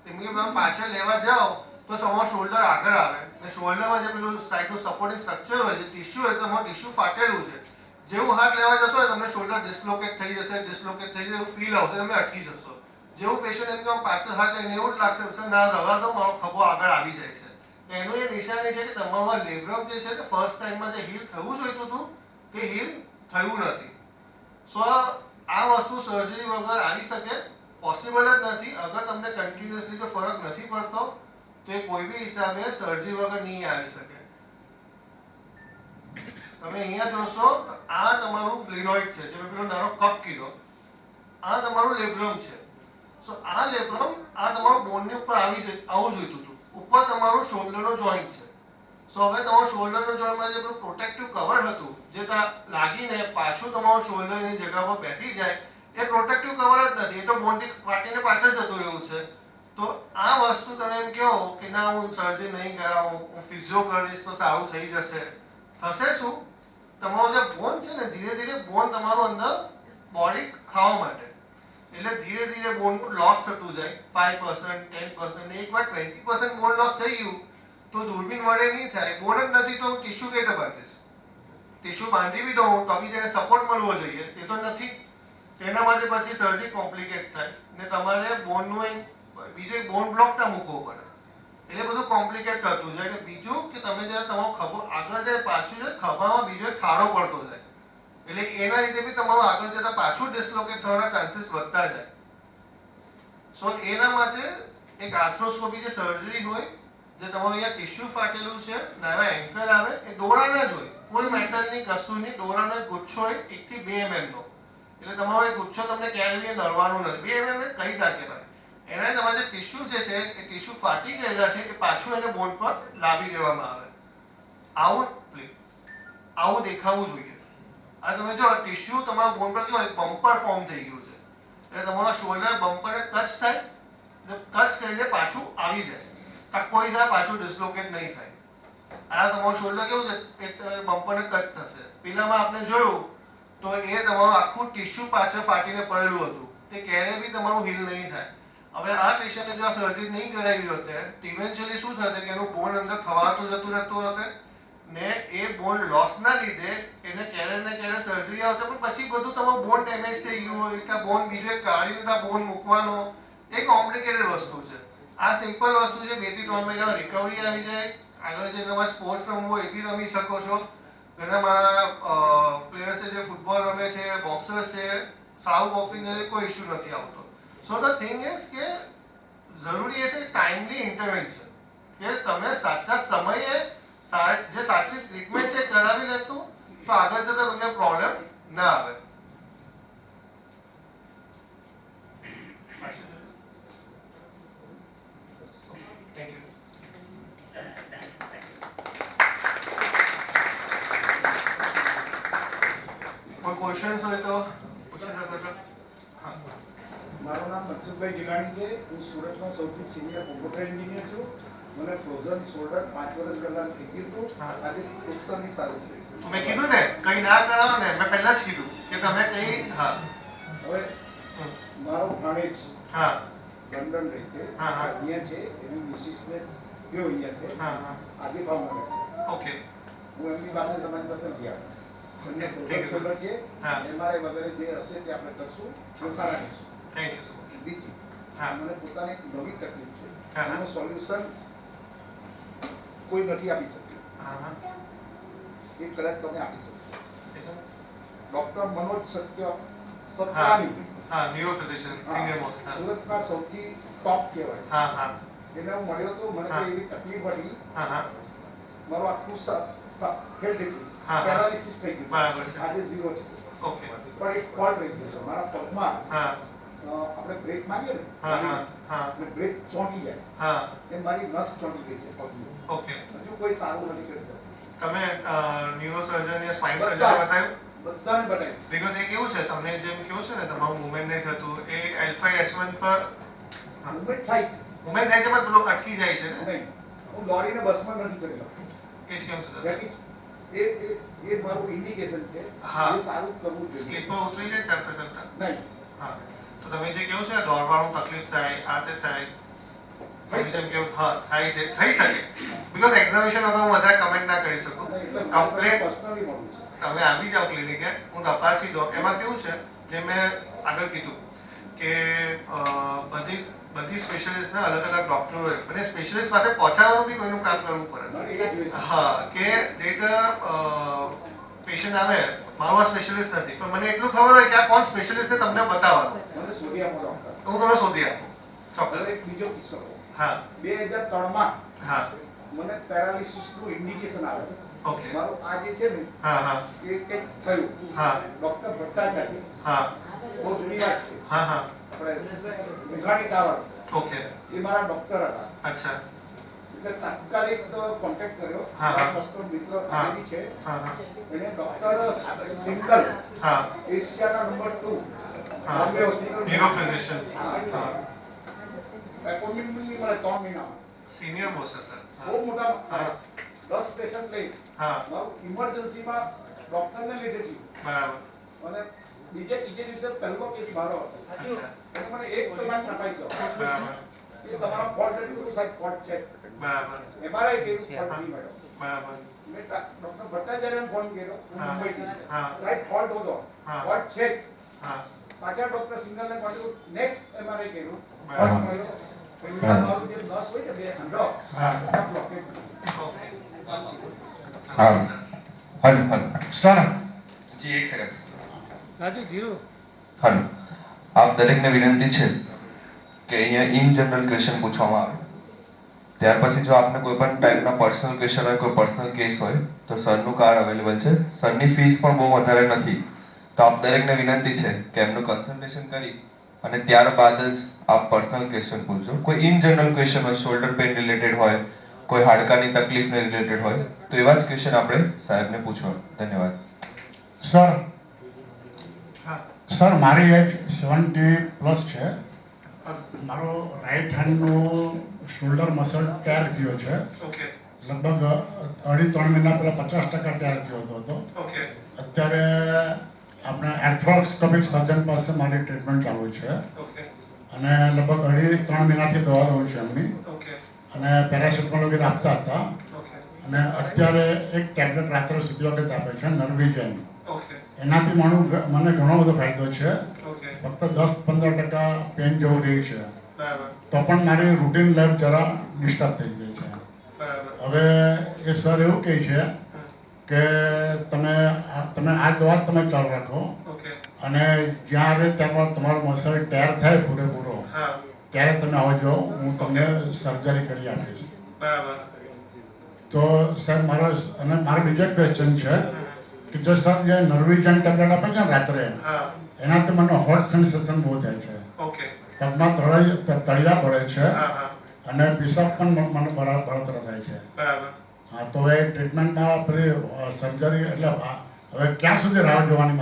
એમ કે તમે પાછળ લેવા જાઓ તો તમારો શોલ્ડર આગળ આવે અને શોલ્ડરમાં જે પેલું સાઈડનું સપોર્ટિંગ સ્ટ્રક્ચર હોય છે, ટિશ્યુ હોય, તમારું ટિશ્યુ ફાટેલું છે. જેવું હાથ લેવા જશો તમને શોલ્ડર ડિસ્લોકેટ થઈ જશે, ડિસ્લોકેટ થઈ જશે એવું ફીલ આવશે, તમે અટકી જશો. જેવું પેશન્ટ એમ કે પાછળ હાથ લઈને એવું જ લાગશે ના રવા દો, મારો ખભો આગળ આવી જાય છે. એનું એ નિશાની છે કે તમારું લેબ્રમ જે છે તે ફર્સ્ટ ટાઈમમાં જે હીલ થવું જોઈતું હતું તે હીલ થયું નથી. સો આ વસ્તુ સર્જરી વગર આવી શકે પોસિબલ જ નથી. અગર તમને કન્ટિન્યુઅસલી જો ફરક નથી પડતો તો એ કોઈ બી હિસાબે સર્જરી વગર નહીં આવી શકે. તમે અહીંયા જોશો આ તમારું ગ્લિનોઇડ છે, જે મેં પેલો નાનો કપ કીધો, આ તમારું લેબ્રમ છે. સો આ લેબ્રમ આ તમારું બોનની ઉપર આવું જોઈતું હતું. ઉપર તમારું શોલ્ડરનો જોઈન્ટ છે. સો હવે તમારું શોલ્ડરનો જોઈન્ટમાં જે પ્રોટેક્ટિવ કવર હતું જે લાગીને પાછું તમારું શોલ્ડરની જગ્યા પર બેસી જાય, એ પ્રોટેક્ટિવ કવર જ નથી, એ તો બોનથી ફાટીને પાછળ જતું રહ્યું છે. તો આ વસ્તુ તમે એમ કહો કે ના હું સર્જરી નહીં કરાવું, હું ફિઝિયો કરીશ તો સારું થઈ જશે. થશે શું? તમારું જે બોન છે ને ધીરે ધીરે બોન તમારું અંદર બોડી ખાવા માટે, એટલે ધીરે ધીરે બોનનું લોસ થતું જાય. 5%, 10%, એકવાર 20% બોન લોસ થઈ ગયું તો દૂરબીન વડે નહીં થાય. બોન જ નથી તો ટિશ્યુ કઈ રીતે બાંધીશ? ટિશ્યુ બાંધી બી દઉં તો બી તેને સપોર્ટ મળવો જોઈએ, એ તો નથી. તેના માટે પછી સર્જરી કોમ્પ્લિકેટ થાય ને તમારે બોનનું બીજો એક બોન બ્લોક ના મૂકવો પડે, એટલે બધું કોમ્પ્લિકેટ થતું જાય. એટલે બીજું કે તમે જ્યારે તમારો ખભો આગળ જાય પાછું જાય, ખભામાં બીજો એક ખાડો પડતો જાય, એટલે એના લીધે બી તમારું આગળ જતા પાછું ડિસ્લોકેટ થવાના ચાન્સીસ વધતા જાય. સો એના માટે એક આર્થ્રોસ્કોપી જે સર્જરી હોય, જે તમારું અહીંયા ટિશ્યુ ફાટેલું છે, નાના એન્કર આવે, એ દોરાના જ હોય, કોઈ મેટલની કશું નહીં, દોરાનો એક ગુચ્છો હોય 1 થી 2 mm નો. એટલે તમારો એ ગુચ્છો તમને ક્યારેય બી નડવાનું નથી. 2 mm કઈ ના કહેવાય. એના તમારા જે ટિશ્યુ જે છે એ ટિશ્યુ ફાટી ગયેલા છે એ પાછું એને બોન પર લાવી દેવામાં આવે. આવું દેખાવું જોઈએ. આ તમે જો ટિશ્યુ તમારા બોન પર કેવું બમ્પર ફોર્મ થઈ ગયું છે, એટલે તમારા શોલ્ડર બમ્પરને ટચ થાય, ટચ કરીને પાછું આવી જાય, કોઈ જાય પાછું ડિસ્લોકેટ નહીં થાય. આ તમારું શોલ્ડર કેવું છે એ બમ્પરને ટચ થશે. પેલામાં આપણે જોયું તો એ તમારું આખું ટિશ્યુ પાછળ ફાટીને પડેલું હતું, તે ક્યારેય બી તમારું હીલ નહીં થાય. હવે આ પેશન્ટને જો આ સર્જરી નહીં કરાવી હોતે તો ઇવેન્ચ્યુઅલી શું થશે કે એનું બોન અંદર ખવાતું જતું રહેતું હશે ને એ બોન લોસના લીધે એને ક્યારે ને ક્યારે સર્જરી આવશે, પણ પછી બધું તમારું બોન ડેમેજ થઈ ગયું હોય કે બોન બીજો કાઢીને બોન મૂકવાનો એ કોમ્પ્લિકેટેડ વસ્તુ છે. આ સિમ્પલ વસ્તુ છે, 2 થી 3 મહિનામાં રિકવરી આવી જાય. આગળ જે તમારે સ્પોર્ટ્સ રમવું હોય એ બી રમી શકો છો. ઘણા મારા પ્લેયર્સ છે જે ફૂટબોલ રમે છે, બોક્સર્સ છે, સારું બોક્સિંગ કોઈ ઇશ્યુ નથી આવતો. સો ધ થિંગ ઇઝ કે જરૂરી એ છે ટાઈમલી ઇન્ટરવેન્શન, કે તમે સાચા સમયે જે સાચી ટ્રીટમેન્ટ છે કરાવી લેતું તો આગળ જતા તમને પ્રોબ્લેમ ના આવે. Thank you. કોઈ ક્વેશ્ચન્સ હોય તો પૂછી શકો છો. મારું નામ મનસુખભાઈ ગિલાણી છે. હું સુરતમાં સૌથી સિનિયર કોમ્પ્યુટર એન્જિનિયર છું. મને ફ્રોઝન શોલ્ડર 5 વર્ષ પહેલા થઈ ગયું હતું. આજે ટોટલી સારું છે. મેં કીધું ને કંઈ ના કરાવો ને, મેં પહેલા જ કીધું કે તમે કંઈ હવે મારો ભાણેજ હા લંડન રહે છે, અહીંયા છે, એની મિસિસને ગયો અહીંયા છે, આજે ભાવનગર છે. ઓકે. હું એમની પાસે તમારી પાસે ગયા બંને ફ્રોઝન શોલ્ડર છે, એમઆરઆઈ વગેરે જે હશે તે આપણે કરશું તો સારા રહેશું. Thank you so much. બીજી મને પોતાની નવી તકલીફ છે, એનું સોલ્યુશન કોઈ નથી આપી શક્યું. હા હા એ કદાચ તમે આપી શકો. એ છે? ડૉક્ટર મનોજ હા સત્યાની હા ન્યુરો ફિઝિશિયન સિનિયર મોસ્ટ. હા સુરતના સૌથી ટોપ કહેવાય. હા હા એને હું મળ્યો હતો, મને હા. તો એવી તકલીફ હતી, હા હા મારું આખું હેલ્થ થઈ હા. પેરાલિસિસ થઈ ગયું. બરાબર છે. આજે 0 છે. ઓકે. પણ એક ફોલ્ટ રહી ગયો છે મારા પગમાં. હા આપણે બ્રેક મારીએ ને, હા હા હા એટલે બ્રેક ચોંટી જાય, હા એ મારી નસ ચોંટી ગઈ છે પગની. ઓકે. હજુ કોઈ સારું નથી કરી શકતું. તમે ન્યુરો સર્જન યા સ્પાઇન સર્જન બધા. બતાવ્યું? બધાને બતાવ્યું. બીકોઝ એ કેવું છે, તમને જેમ કેવું છે ને તમારું મુવમેન્ટ નહીં થતું, એ L5 S1 પર મુવમેન્ટ થાય છે મુવમેન્ટ થાય છે પણ પેલું અટકી જાય છે ને, નહીં. હું દોડીને બસમાં નથી ચડેલો. એ જ કેમ છે? That is- એ મારું ઇન્ડિકેશન છે. હા. એ સારું કરવું જોઈએ. સ્લીપર ઉતરી જાય ચાલતા ચાલતા. નહીં. હા તો તમે જે કેવું છે ને દોડવાનું તકલીફ થાય, આ તે થાય, થઈ જેમ કેવું હા થાય છે, થઈ શકે. બીકોઝ એક્ઝામિનેશન વગર હું વધારે કમેન્ટ ના કરી શકું. એટલે કમ્પ્લેટ પર્સનલી મળું છું. તમે આવી જાઓ ક્લિનિકે, હું તપાસી દો. એમાં કેવું છે, જે મેં આગળ કીધું કે બધી સ્પેશિયલિસ્ટના અલગ અલગ ડૉક્ટરો હોય અને સ્પેશિયલિસ્ટ પાસે પહોંચાડવાનું બી કોઈનું કામ કરવું પડે. એ જ હોય છે. હા કે જે રીતે પેશન્ટ આવે, મારો સ્પેશિયલિસ્ટ નથી પણ મને એટલું ખબર હોય કે આ કોણ સ્પેશિયલિસ્ટ તમને બતાવવાનું, મને શોધી આપો ડૉક્ટર. હું તમને શોધી આપું ચોક્કસ. હવે એક બીજો કિસ્સો. હા 2003માં હા મને પેરાલિસિસનું ઇન્ડિકેશન આવે. ઓકે. મારું આ જે છે ને, હા હા એ કંઈક થયું. હા ડૉક્ટર ભટ્ટાચાર્ય, હા બહુ જૂની વાત છે, હા હા આપણે મેઘાણી ટાવર, ઓકે. એ મારા ડૉક્ટર હતા. અચ્છા. એટલે તાત્કાલિક કોન્ટેક્ટ કર્યો. હા, હા. મારા કસ્ટમ મિત્ર હા. એની છે, હા હા એને ડૉક્ટર સિંગલ હા એશિયાના નંબર 2 હા બોમ્બે હોસ્પિટલ ન્યુરો ફિઝિશિયન. હા. હા એપોઇન્ટમેન્ટ મળી મને 3 મહિનામાં. Senior most sir. બહુ મોટા હા 10 પેશન્ટ લઈ હા મારું ઇમરજન્સીમાં ડૉક્ટરને લીધે થયું. બરાબર. અને ત્રીજે દિવસે પહેલો કેસ મારો હતો. અચ્છા. અને મને 1 કલાક તપાસ્યો. બરાબર એ તમારો ફોલ્ટ નથી, પેલું સાહેબ ફોલ્ટ છે. બરાબર એમઆરઆઈ કેસ ફોલ્ટ નહીં મળ્યો. બરાબર. મેં ડૉક્ટર ભટ્ટાચાર્યને ફોન કર્યો, હું હા. મુંબઈથી. હા. સાહેબ ફોલ્ટ હતો, હા. ફોલ્ટ છે જ. હા પાછા ડૉક્ટર સિંગલને કહ્યું, નેક્સ્ટ એમઆરઆઈ કર્યું, બરાબર. ફોલ્ટ મળ્યો. પેલું મારું જે નસ હોય ને, બે ખંડો, હા. એના બ્લોકેજ. ઓકે. હા. હલો હલો સર જી એક સેકન્ડ. રાજુ ધીરુ હલો, આપ દરેકને વિનંતી છે કે અહીંયા ઇન જનરલ ક્વેશ્ચન પૂછવામાં આવે. ત્યાર પછી જો આપને કોઈ પણ ટાઈપના પર્સનલ ક્વેશ્ચન હોય, કોઈ પર્સનલ કેસ હોય તો સરનું કાર્ડ અવેલેબલ છે. સરની ફીસ પણ બહુ વધારે નથી, તો આપ દરેકને વિનંતી છે કે એમનું કન્સલ્ટેશન કરી અને ત્યારબાદ જ આપ પર્સનલ ક્વેશ્ચન પૂછજો. કોઈ ઇન જનરલ ક્વેશ્ચન હોય, શોલ્ડર પેઇન રિલેટેડ હોય, કોઈ હાડકાની તકલીફને રિલેટેડ હોય, તો એવા જ ક્વેશ્ચન આપણે સાહેબને પૂછવાનું. ધન્યવાદ. સર હા સર મારી એજ 70+ છે. હા. મારો રાઈટ હેન્ડનો શોલ્ડર મસલ ટેર થયો છે. ઓકે લગભગ 2.5-3 મહિના પહેલાં 50% ટેર થયો હતો. ઓકે અત્યારે આપણે આર્થ્રોસ્કોપિક સર્જન પાસે મારી ટ્રીટમેન્ટ ચાલુ છે ઓકે અને લગભગ 2.5-3 મહિનાથી દવા લઉં છું એમની, ઓકે અને પેરાસિટામોલ વગેરે આપતા હતા. ઓકે અને અત્યારે એક ટેબ્લેટ રાત્રે સૂતી વખતે આપે છે, નર્વિજન. ઓકે એનાથી મને ઘણો બધો ફાયદો છે. ઓકે ફક્ત 10-15% પેન જેવું રહે છે, બરાબર તો પણ મારી રૂટીન લાઈફ જરા ડિસ્ટર્બ થઈ ગઈ છે. બરાબર. હવે એ સર એવું કહે છે કે તમે આ દવા તમે ચાલુ રાખો ઓકે અને જ્યારે ત્યાં તમારો મસલ ટેર થાય પૂરેપૂરો હા ત્યારે તમે આવજો, હું તમને સર્જરી કરી આપીશ. બરાબર. તો સર મારો બીજો ક્વેશ્ચન છે કે જો સર જે નર્વિજન ટેબ્લેટ આપે છે ને રાત્રે, હા એનાથી મને હોટ સેન્સેશન બહુ થાય છે, ઓકે પગમાં તળિયા પડે છે હા હા અને પિશાબ પણ મને બળતરા થાય છે. બરાબર. હા, તો એ ટ્રીટમેન્ટમાં પેલી સર્જરી એટલે હવે ક્યાં સુધી રાહ જોવાની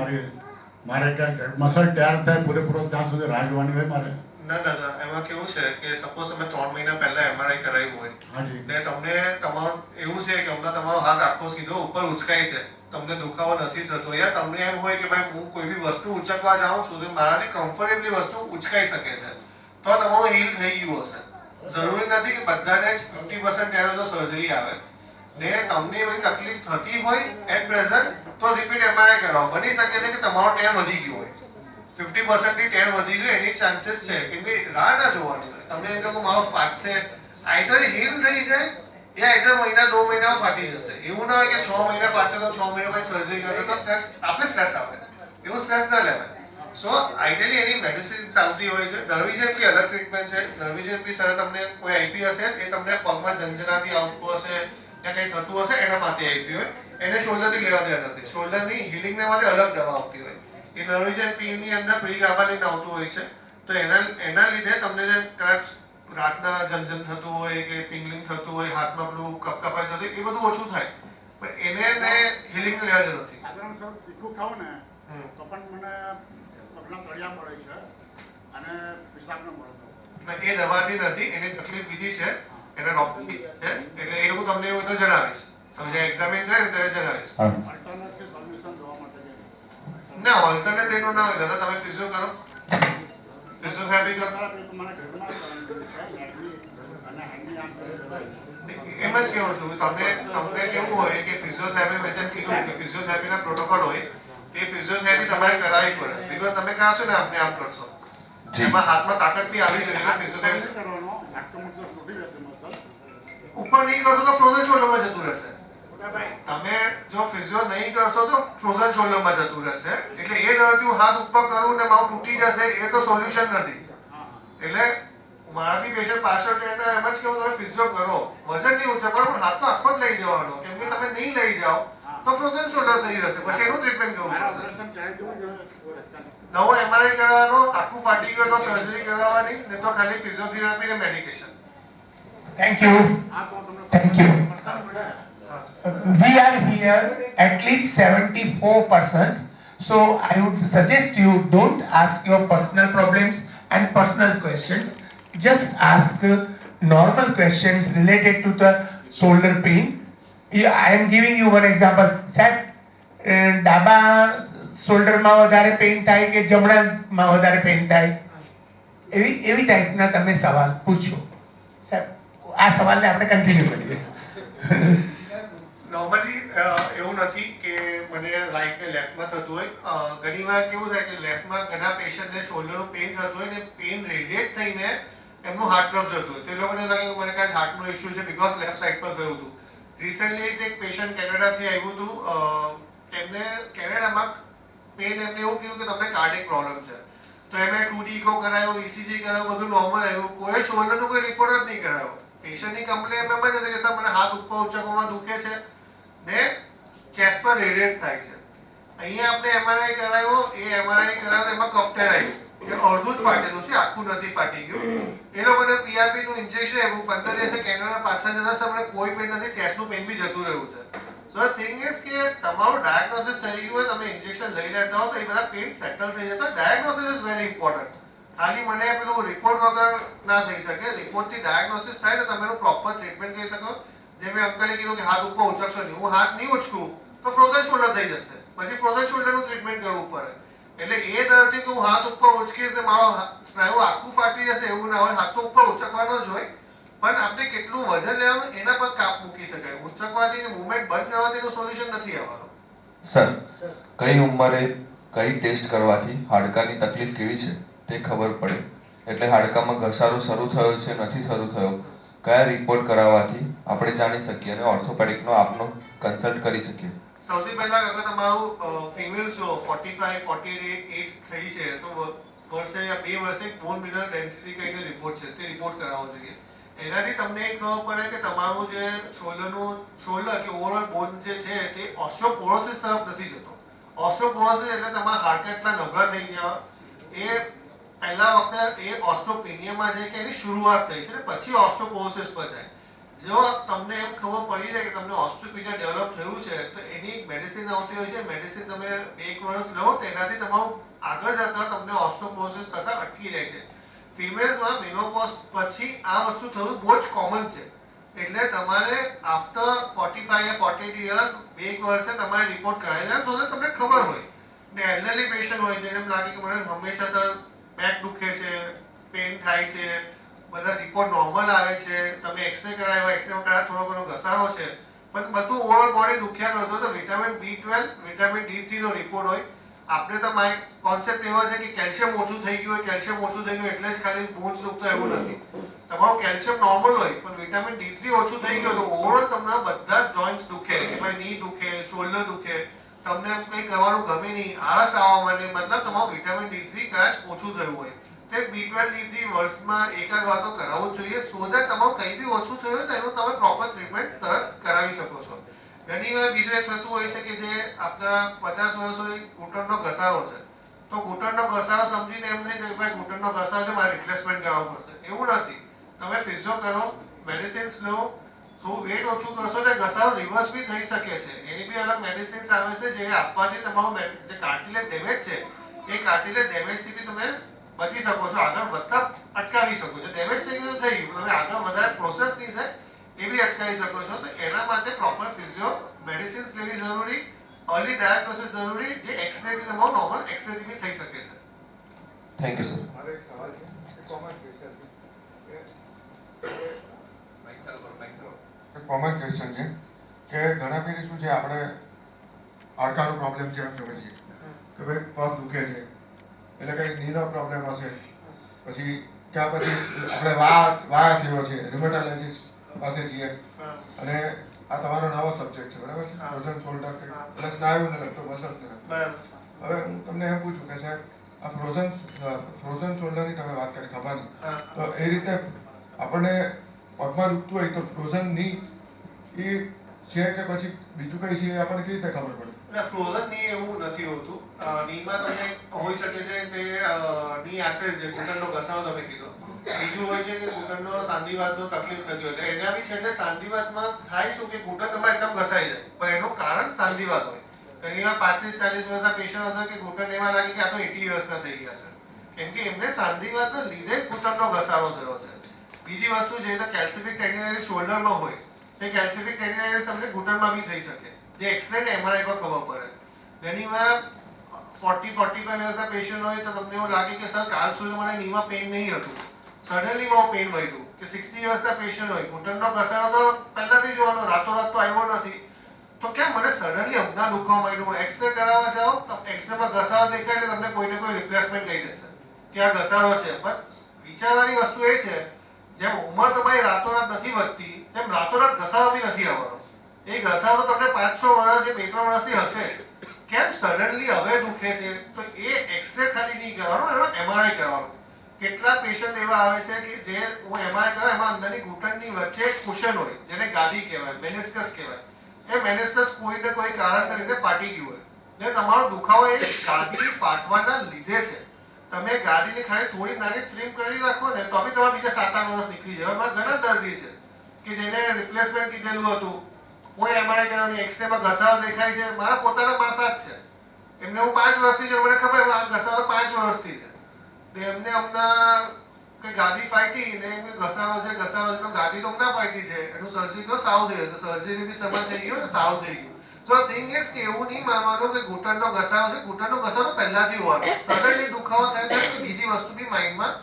મારે કે મસલ તૈયાર થાય પૂરેપૂરો ત્યાં સુધી રાહ જોવાની હોય મારે? ના દાદા, એમાં કેવું છે કે સપોઝ તમે 3 મહિના પહેલા એમઆરઆઈ કરાવ્યું હોય હાજી. ને તમને તમારું એવું છે કે હમણાં તમારો હાથ આખો સીધો ઉપર ઉચકાય છે, તમને દુખાવો નથી થતો, યા તમને એમ હોય કે ભાઈ હું કોઈ બી વસ્તુ ઉચકવા જાઉં છું તો મારાથી કમ્ફર્ટેબલી વસ્તુ ઉચકાઈ શકે છે, તો તમારું હીલ થઈ ગયું હશે. જરૂરી નથી કે બધાને જ 50% ત્યારે તો સર્જરી આવે. ને તમને એવી તકલીફ થતી હોય એટ પ્રેઝન્ટ તો રિપીટ એમઆરઆઈ કરાવો. બની શકે છે કે તમારો ટેર વધી ગયો હોય, 50% ની ટેર વધી ગઈ, એની ચાન્સીસ છે. કેમ કે રાહ ના જોવાની હોય. તમને એમ કહો મારો ફ્રેક્ચર આઈધર હીલ થઈ જાય એ આઈધર મહિના 2 મહિનામાં ફાટી જશે. એવું ના હોય કે 6 મહિના પાછળ તો 6 મહિના પછી સર્જરી કરે તો સ્ટ્રેસ આવે. એવું સ્ટ્રેસ ના લેવાય. સો આઈડિયલી એની મેડિસિન્સ આવતી હોય છે. નર્વિઝન બી અલગ ટ્રીટમેન્ટ છે. નર્વિઝન બી સર તમને કોઈ આઈપી હશે એ તમને પગમાં ઝંઝનાથી આવતું હશે કે કંઈ થતું હશે એના માટે આઈપી હોય. એને શોલ્ડરથી લેવા દેવા નથી. શોલ્ડરની હિલિંગને માટે અલગ દવા આવતી હોય. એ નર્વિઝન પીની અંદર પ્રીગાબાલિન આવતું હોય છે. તો એના લીધે તમને જે કદાચ રાતના ઝંઝન થતું હોય કે પિંગલિંગ થતું હોય, હાથમાં પેલું કપકપાઈ થતું હોય, એ બધું ઓછું થાય. પણ એને હિલિંગ લેવા જ નથી. સાધારણ સર તીખું ખાવ ને તો પણ મને પગના તળિયા મળે છે અને પિશાબ ન મળે એ દવાથી નથી, એની તકલીફ બીજી છે, એને ડોક્ટર છે. એટલે એ હું તમને એવું તો જણાવીશ. તમે જે એક્ઝામિન કરે ને ત્યારે જણાવીશ. અલ્ટરનેટિવ સોલ્યુશન જોવા માટે ના, ઓલ્ટરનેટ એનું ના હોય. દાદા તમે ફિઝિયો કરો, ફિઝિયોથેરાપી કરો. મને ઘરમાં અને હેન્ડી આમ એમ જ કેવું છું તમને કેવું હોય કે ફિઝિયોથેરાપી મેં જેમ કીધું કે ફિઝિયોથેરાપીના પ્રોટોકોલ હોય એ ફિઝિયોથેરાપી તમારે કરાવવી પડે. બીકોઝ તમે કહેશો ને આપને આમ કરશો એમાં હાથમાં તાકાત બી આવી જોઈએ. ફિઝિયોથેરાપી કરવાનો આટલું તૂટી જશે મસલ ઉપર નહીં કરશો તો ફ્રોઝન શોલ્ડરમાં જતું રહેશે. તમે જો ફિઝિયો નહીં કરશો તો ફ્રોઝન શોલ્ડરમાં જતું રહેશે. એટલે એ દર્દી હું હાથ ઉપર કરું ને મારું તૂટી જશે એ તો સોલ્યુશન નથી. એટલે મારા બી પેશન્ટ પાછળ એમ જ કેવું તમે ફિઝિયો કરો, વજન નહીં ઊંચા કરો પણ હાથ તો આખો જ લઈ જવાનો. કેમ કે તમે નહીં લઈ જાઓ તો ફ્રોઝન શોલ્ડર થઈ જશે. પછી એનું ટ્રીટમેન્ટ કરવું પડશે. નવો એમઆરઆઈ કરાવવાનો, આખું ફાટી ગયું તો સર્જરી કરાવવાની, નહીં તો ખાલી ફિઝિયોથેરાપી ને medication. Thank you. Thank you. We are here at least 74 persons. So I would suggest you don't ask your personal problems and personal questions. Just ask normal questions related to the shoulder pain. I am giving you one example. Sir, ડાબા શોલ્ડરમાં વધારે પેઇન થાય કે જમણામાં વધારે પેઇન થાય એવી ટાઈપના તમે સવાલ પૂછો. સાહેબ આ સવાલને આપણે કન્ટિન્યુ કરીએ. નોર્મલી એવું નથી કે મને રાઈટ ને લેફ્ટમાં થતું હોય. ઘણી વાર કેવું થાય કે લેફ્ટમાં ઘણા પેશન્ટને શોલ્ડરનું પેઇન થતું હોય ને પેઇન રેડિએટ થઈને એમનું હાર્ટ તરફ જતું હોય. તે લોકોને લાગે કે મને કાંઈ હાર્ટનો ઇશ્યુ છે બીકોઝ લેફ્ટ સાઈડ પર થયું હતું. રિસેન્ટલી એક પેશન્ટ કેનેડાથી આવ્યું હતું. તેમને કેનેડામાં પેઇન એમને એવું કીધું કે તમને કાર્ડિક પ્રોબ્લેમ છે. તો એમણે 2D ઇકો કરાયો, ECG કરાયો, બધું નોર્મલ આવ્યું. કોઈ શોલ્ડરનો કોઈ રિપોર્ટ જ નહીં કરાયો. પેશન્ટની કમ્પ્લેન એમ જ હતી કે મને હાથ ઉપર ઉચકવામાં દુખે છે ને ચેસ્ટ પર રેડિએટ થાય છે. અહીંયા આપણે એમઆરઆઈ કરાયો, એ એમઆરઆઈ કરાયો એમાં કફટેર આવ્યું કે અડધું જ ફાટેલું છે, આખું નથી ફાટી ગયું. એ લોકોને PRP નું ઇન્જેક્શન આવ્યું. 15 દિવસે કેનેડા પાછા જતા તમને કોઈ પેઇન નથી, ચેસ્ટનું પેઇન બી જતું રહ્યું છે. સો થિંગ ઇઝ કે તમારું ડાયગ્નોસિસ થઈ ગયું હોય, તમે ઇન્જેક્શન લઈ લેતા હો તો એ બધા પેઇન સેટલ થઈ જતા. Diagnosis is very important. ખાલી મને પેલું રિપોર્ટ વગર ના થઈ શકે. રિપોર્ટથી ડાયગ્નોસિસ થાય તો તમે એનું પ્રોપર ટ્રીટમેન્ટ કરી શકો. જે મેં અંકલે કીધું કે હાથ ઉપર ઉચકશો નહીં, હું હાથ નહીં ઉચકું તો ફ્રોઝન શોલ્ડર થઈ જશે. પછી ફ્રોઝન શોલ્ડરનું ટ્રીટમેન્ટ કરવું પડે. એટલે એ દર્દી કે હું હાથ ઉપર ઉચકીશ તો મારો સ્નાયુ આખું ફાટી જશે એવું ના હોય. હાથ તો ઉપર ઉચકવાનો જ હોય પણ આપણે કેટલું વજન લેવાનું એના પર કાપ મૂકી શકાય. ઉચકવાથી મુવમેન્ટ બંધ કરવાથી એનું સોલ્યુશન નથી આવવાનું. સર, કઈ ઉંમરે કઈ ટેસ્ટ કરવાથી હાડકાની તકલીફ કેવી છે તે ખબર પડે. એટલે હાડકામાં ઘસારો શરૂ થયો છે નથી શરૂ થયો, કયા રિપોર્ટ કરાવવાથી આપણે જાણી શકીએ અને ઓર્થોપેડિકનો આપનો કન્સલ્ટ કરી શકીએ. સૌથી પહેલા અગર તમારું ફિમેલ છો 45 48 એજ થઈ છે તો વર્ષે યા 2 વર્ષે બોન મિનરલ ડેન્સિટી કહીને રિપોર્ટ છે તે રિપોર્ટ કરાવવો જોઈએ. એનાથી તમને એ ખબર પડે કે તમારું જે શોલ્ડર કે ઓવરઓલ બોન જે છે તે ઓસ્ટિયોપોરોસિસ તરફ નથી જતો. ઓસ્ટિયોપોરોસિસ એટલે તમારા હાડકા એટલા નબળા થઈ ગયા એ પહેલા વખતે એ ઓસ્ટિયોપેનિયામાં જાય કે એની શરૂઆત થઈ છે ને પછી ઓસ્ટિયોપોરોસિસ પર જાય. જો તમને એમ ખબર પડી જાય કે તમને ઓસ્ટિયોપીનિયા ડેવલપ થયું છે તો એની એક મેડિસિન આવતી હોય છે. મેડિસિન તમે 1 વર્ષ લો તો એનાથી તમારું આગળ જતા તમને ઓસ્ટિયોપોરોસિસ થતા અટકી જાય છે. ફિમેલ્સમાં મેનોપોઝ પછી આ વસ્તુ થવું બહુ જ કોમન છે. એટલે તમારે આફ્ટર 45 યા 48 યર્સ 1 વર્ષે તમારે રિપોર્ટ કરાવી લેવાનો તો તમને ખબર હોય. ને એલ્ડરલી પેશન્ટ હોય જેને એમ લાગે કે મને હંમેશા સર બેક દુખે છે, પેઇન થાય છે, બધા રિપોર્ટ નોર્મલ આવે છે, તમે એક્સરે કરાવ્યા, એક્સરેમાં કરાવ્યા થોડો ઘણો ઘસારો છે પણ બધું ઓવરઓલ બોડી દુખ્યા કરતો તો વિટામિન B12 વિટામિન D3 નો રિપોર્ટ હોય આપણે તો કોન્સેપ્ટ એવો છે કે કેલ્શિયમ ઓછું થઈ ગયું હોય, કેલ્શિયમ ઓછું થઈ ગયું એટલે જ ખાલી બોન્સ દુખતો એવું નથી. તમારું કેલ્શિયમ નોર્મલ હોય પણ વિટામિન D3 ઓછું થઈ ગયું તો ઓવરઓલ તમને બધા જ જોઈન્ટ્સ દુખે, કે ભાઈ ની દુખે, શોલ્ડર દુખે, તમને કંઈ કરવાનું ગમે નહીં, આળસ આવવા માંડે, મતલબ તમારું વિટામિન D3 કદાચ ઓછું થયું હોય. તે B12 D3 વર્ષમાં એકાદ વાર તો કરાવવું જ જોઈએ, સો દેટ તમારું કંઈ બી ઓછું થયું હોય તો એનું તમે પ્રોપર ટ્રીટમેન્ટ તરત કરાવી શકો છો. ઘણી વાર બીજું એક થતું હોય છે કે જે આપણા 50 વર્ષ હોય ઘૂંટણનો ઘસારો છે, તો ઘૂંટણનો ઘસારો સમજીને એમ નહીં કે ભાઈ ઘૂંટણનો ઘસારો છે મારે રિપ્લેસમેન્ટ કરાવવું પડશે, એવું નથી. તમે ફિઝિયો કરો, મેડિસિન્સ લો, તો વેટ ઓછું કરશો ને ઘસારો રિવર્સ બી થઈ શકે છે. એની બી અલગ મેડિસિન્સ આવે છે જે આપવાથી તમારું જે કાર્ટિલેજ ડેમેજ છે એ કાર્ટિલેજ ડેમેજથી બી તમે બચી શકો છો, આગળ વધતા અટકાવી શકો છો. ડેમેજ થઈ ગયું તો થઈ ગયું, તમે આગળ વધારે પ્રોસેસ નહીં થાય એ બી અટકાવી શકો છો. તો એના માટે પ્રોપર ફિઝિયો મેડિસિન્સ લેવી જરૂરી, અર્લી ડાયગ્નોસિસ જરૂરી, જે એક્સરેથી તમારું નોર્મલ એક્સરેથી બી થઈ શકે છે. Thank you sir. મારે એક સવાલ છે, કોમન ક્વેશ્ચન છે કે ઘણા ફેરી શું છે, આપણે હાડકાનો પ્રોબ્લેમ છે એમ સમજીએ કે ભાઈ પગ દુખે છે એટલે કંઈક નીનો પ્રોબ્લેમ હશે, પછી ત્યાં પછી આપણે વાળ થયો છે, રિમેટોલોજીસ્ટ પાસે જઈએ અને આ તમારો નવો સબ્જેક્ટ છે બરાબર છે, ફ્રોઝન શોલ્ડર કે એટલે સ્નાયુને લગતો મસલ્સને લગતો. હવે હું તમને એમ પૂછું કે સાહેબ આ ફ્રોઝન શોલ્ડરની તમે વાત કરી ખભાની, તો એ રીતે આપણને પગમાં દુખતું હોય તો ફ્રોઝન ની એ છે કે પછી બીજું કઈ છે આપણને કેવી રીતે ખબર પડે? એટલે ફ્રોઝન ની એવું નથી હોતું. નીમાં તમને હોઈ શકે છે તે ની આચરે જે ઘૂંટણનો ઘસારો તમે કીધો, બીજું હોય છે કે ઘૂંટણનો સાંધિવાતનો તકલીફ થતી હોય એટલે એના બી છે ને સાંધિવાતમાં થાય શું કે ઘૂંટણ તમારે એકદમ ઘસાઈ જાય પણ એનું કારણ સાંધિવાત હોય. ઘણી વાર 35-40 વર્ષના પેશન્ટ હતો કે ઘૂંટણ એમાં લાગે કે આ તો 80 વર્ષના થઈ ગયા છે, કેમ કે એમને સાંધિવાતના લીધે જ ઘૂંટણનો ઘસારો થયો છે. બીજી વસ્તુ જે કેલ્સિફિક ટેન્ડિનાઇટિસ શોલ્ડરમાં હોય તે કેલ્સિફિક ટેન્ડિનાઇટિસ તમને ઘૂંટણમાં બી થઈ શકે, જે એક્સરે ને MRI પર ખબર પડે. ઘણી વાર 40-45 વર્ષના પેશન્ટ હોય તો તમને એવું લાગે કે સર કાલ સુધી મને નીમાં પેઇન નહીં હતું, સડનલી માં પેઇન વધ્યું. કે 60 વર્ષના પેશન્ટ હોય ઘૂંટણનો ઘસારો તો પહેલાથી જોવાનો, રાતોરાત તો આવ્યો નથી, તો કેમ મને સડનલી હમણાં દુખવા માંડ્યું. એક્સરે કરાવવા જાઓ તો એક્સરેમાં ઘસારો દેખાય એટલે તમને કોઈને કોઈ રિપ્લેસમેન્ટ કહી દેશે કે આ ઘસારો છે. પણ વિચારવાની વસ્તુ એ છે જેમ ઉંમર તમારી રાતોરાત નથી વધતી તેમ રાતોરાત ઘસારો બી નથી આવવાનો. એ ઘસારો તમને 5-6 વર્ષ 2-3 વર્ષથી હશે, કેમ સડનલી હવે દુખે છે, તો એ એક્સરે ખાલી નહીં કરવાનો, એનો MRI કરવાનો. કેટલા પેશન્ટ એવા આવે છે કે જે હું MRI કરાવ એમાં અંદરની ઘૂંટણની વચ્ચે કુશન હોય જેને ગાદી કહેવાય, મેનિસ્કસ કહેવાય, એ મેનિસ્કસ કોઈને કોઈ કારણને લીધે ફાટી ગયું હોય ને તમારો દુખાવો એ ગાદી ફાટવાના લીધે છે. તમે ગાડીને ખાલી થોડી નાની ટ્રીમ કરી રાખો ને તો બી તમારા બીજા 7-8 વર્ષ નીકળી જાય. એમાં ઘણા દર્દી છે કે જેને રિપ્લેસમેન્ટ કીધેલું હતું, કોઈ MRI કરાવવાની, એક્સરેમાં ઘસારો દેખાય છે, મારા પોતાના માસા જ છે, એમને હું 5 વર્ષથી છે, મને ખબર આ ઘસારો 5 વર્ષથી છે, એમને હમણાં કે ગાડી ફાટી ને ઘસારો છે તો ગાડી તો હમણાં ફાટી છે, એનું સર્જરી તો સાવ થઈ જશે, સર્જરી બી સમય થઈ ગયો ને સાવ થઈ ગયું. તો થિંગ ઇઝ કે એવું નહીં માનવાનું કે ઘૂંટણનો ઘસારો છે, ઘૂંટણનો ઘસારો પહેલાથી હોવાનો, સડનલી દુખાવો થાય તો બીજી વસ્તુ બી માઇન્ડમાં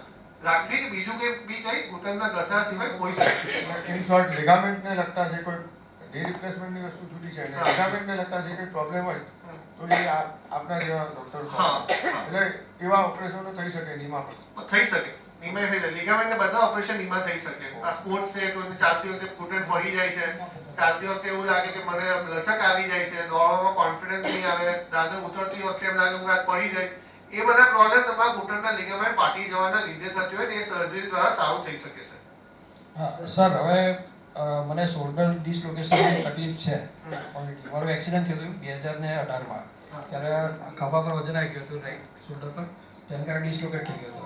રાખવી કે બીજું કે બી કઈ ઘૂંટણના ઘસારા સિવાય હોઈ શકે. ઇન શોર્ટ લિગામેન્ટને લગતા જે કોઈ ની રિપ્લેસમેન્ટની વસ્તુ છૂટી છે અને લિગામેન્ટને લગતા જે કોઈ પ્રોબ્લેમ હોય તો એ આપના જેવા ડોક્ટર એટલે એવા ઓપરેશનો થઈ શકે નીમાં પણ થઈ શકે. નીમાં થઈ જાય લિગામેન્ટ બધા ઓપરેશન નીમાં થઈ શકે. આ સ્પોર્ટ્સ છે, કોઈ ચાલતી વખતે ઘૂંટણ ફરી જાય છે, ચાલતી વખતે એવું લાગે કે મને લચક આવી જાય છે, દોડવામાં કોન્ફિડન્સ નહીં આવે, દાદર ઉતરતી વખતે એમ લાગે હું આ પડી જાય, એ બધા પ્રોબ્લેમ તમારા ઘૂંટણના લિગામેન્ટ ફાટી જવાના લીધે થતી હોય ને એ સર્જરી દ્વારા સારું થઈ શકે છે. સર હવે મને શોલ્ડર ડિસલોકેશનની તકલીફ છે ઓલરેડી. મારું એક્સિડન્ટ થયું હતું 2018માં, ત્યારે ખભા પર વજન આવી ગયું હતું રાઈટ શોલ્ડર પર, તેના કારણે ડિસલોકેટ થઈ ગયો હતો.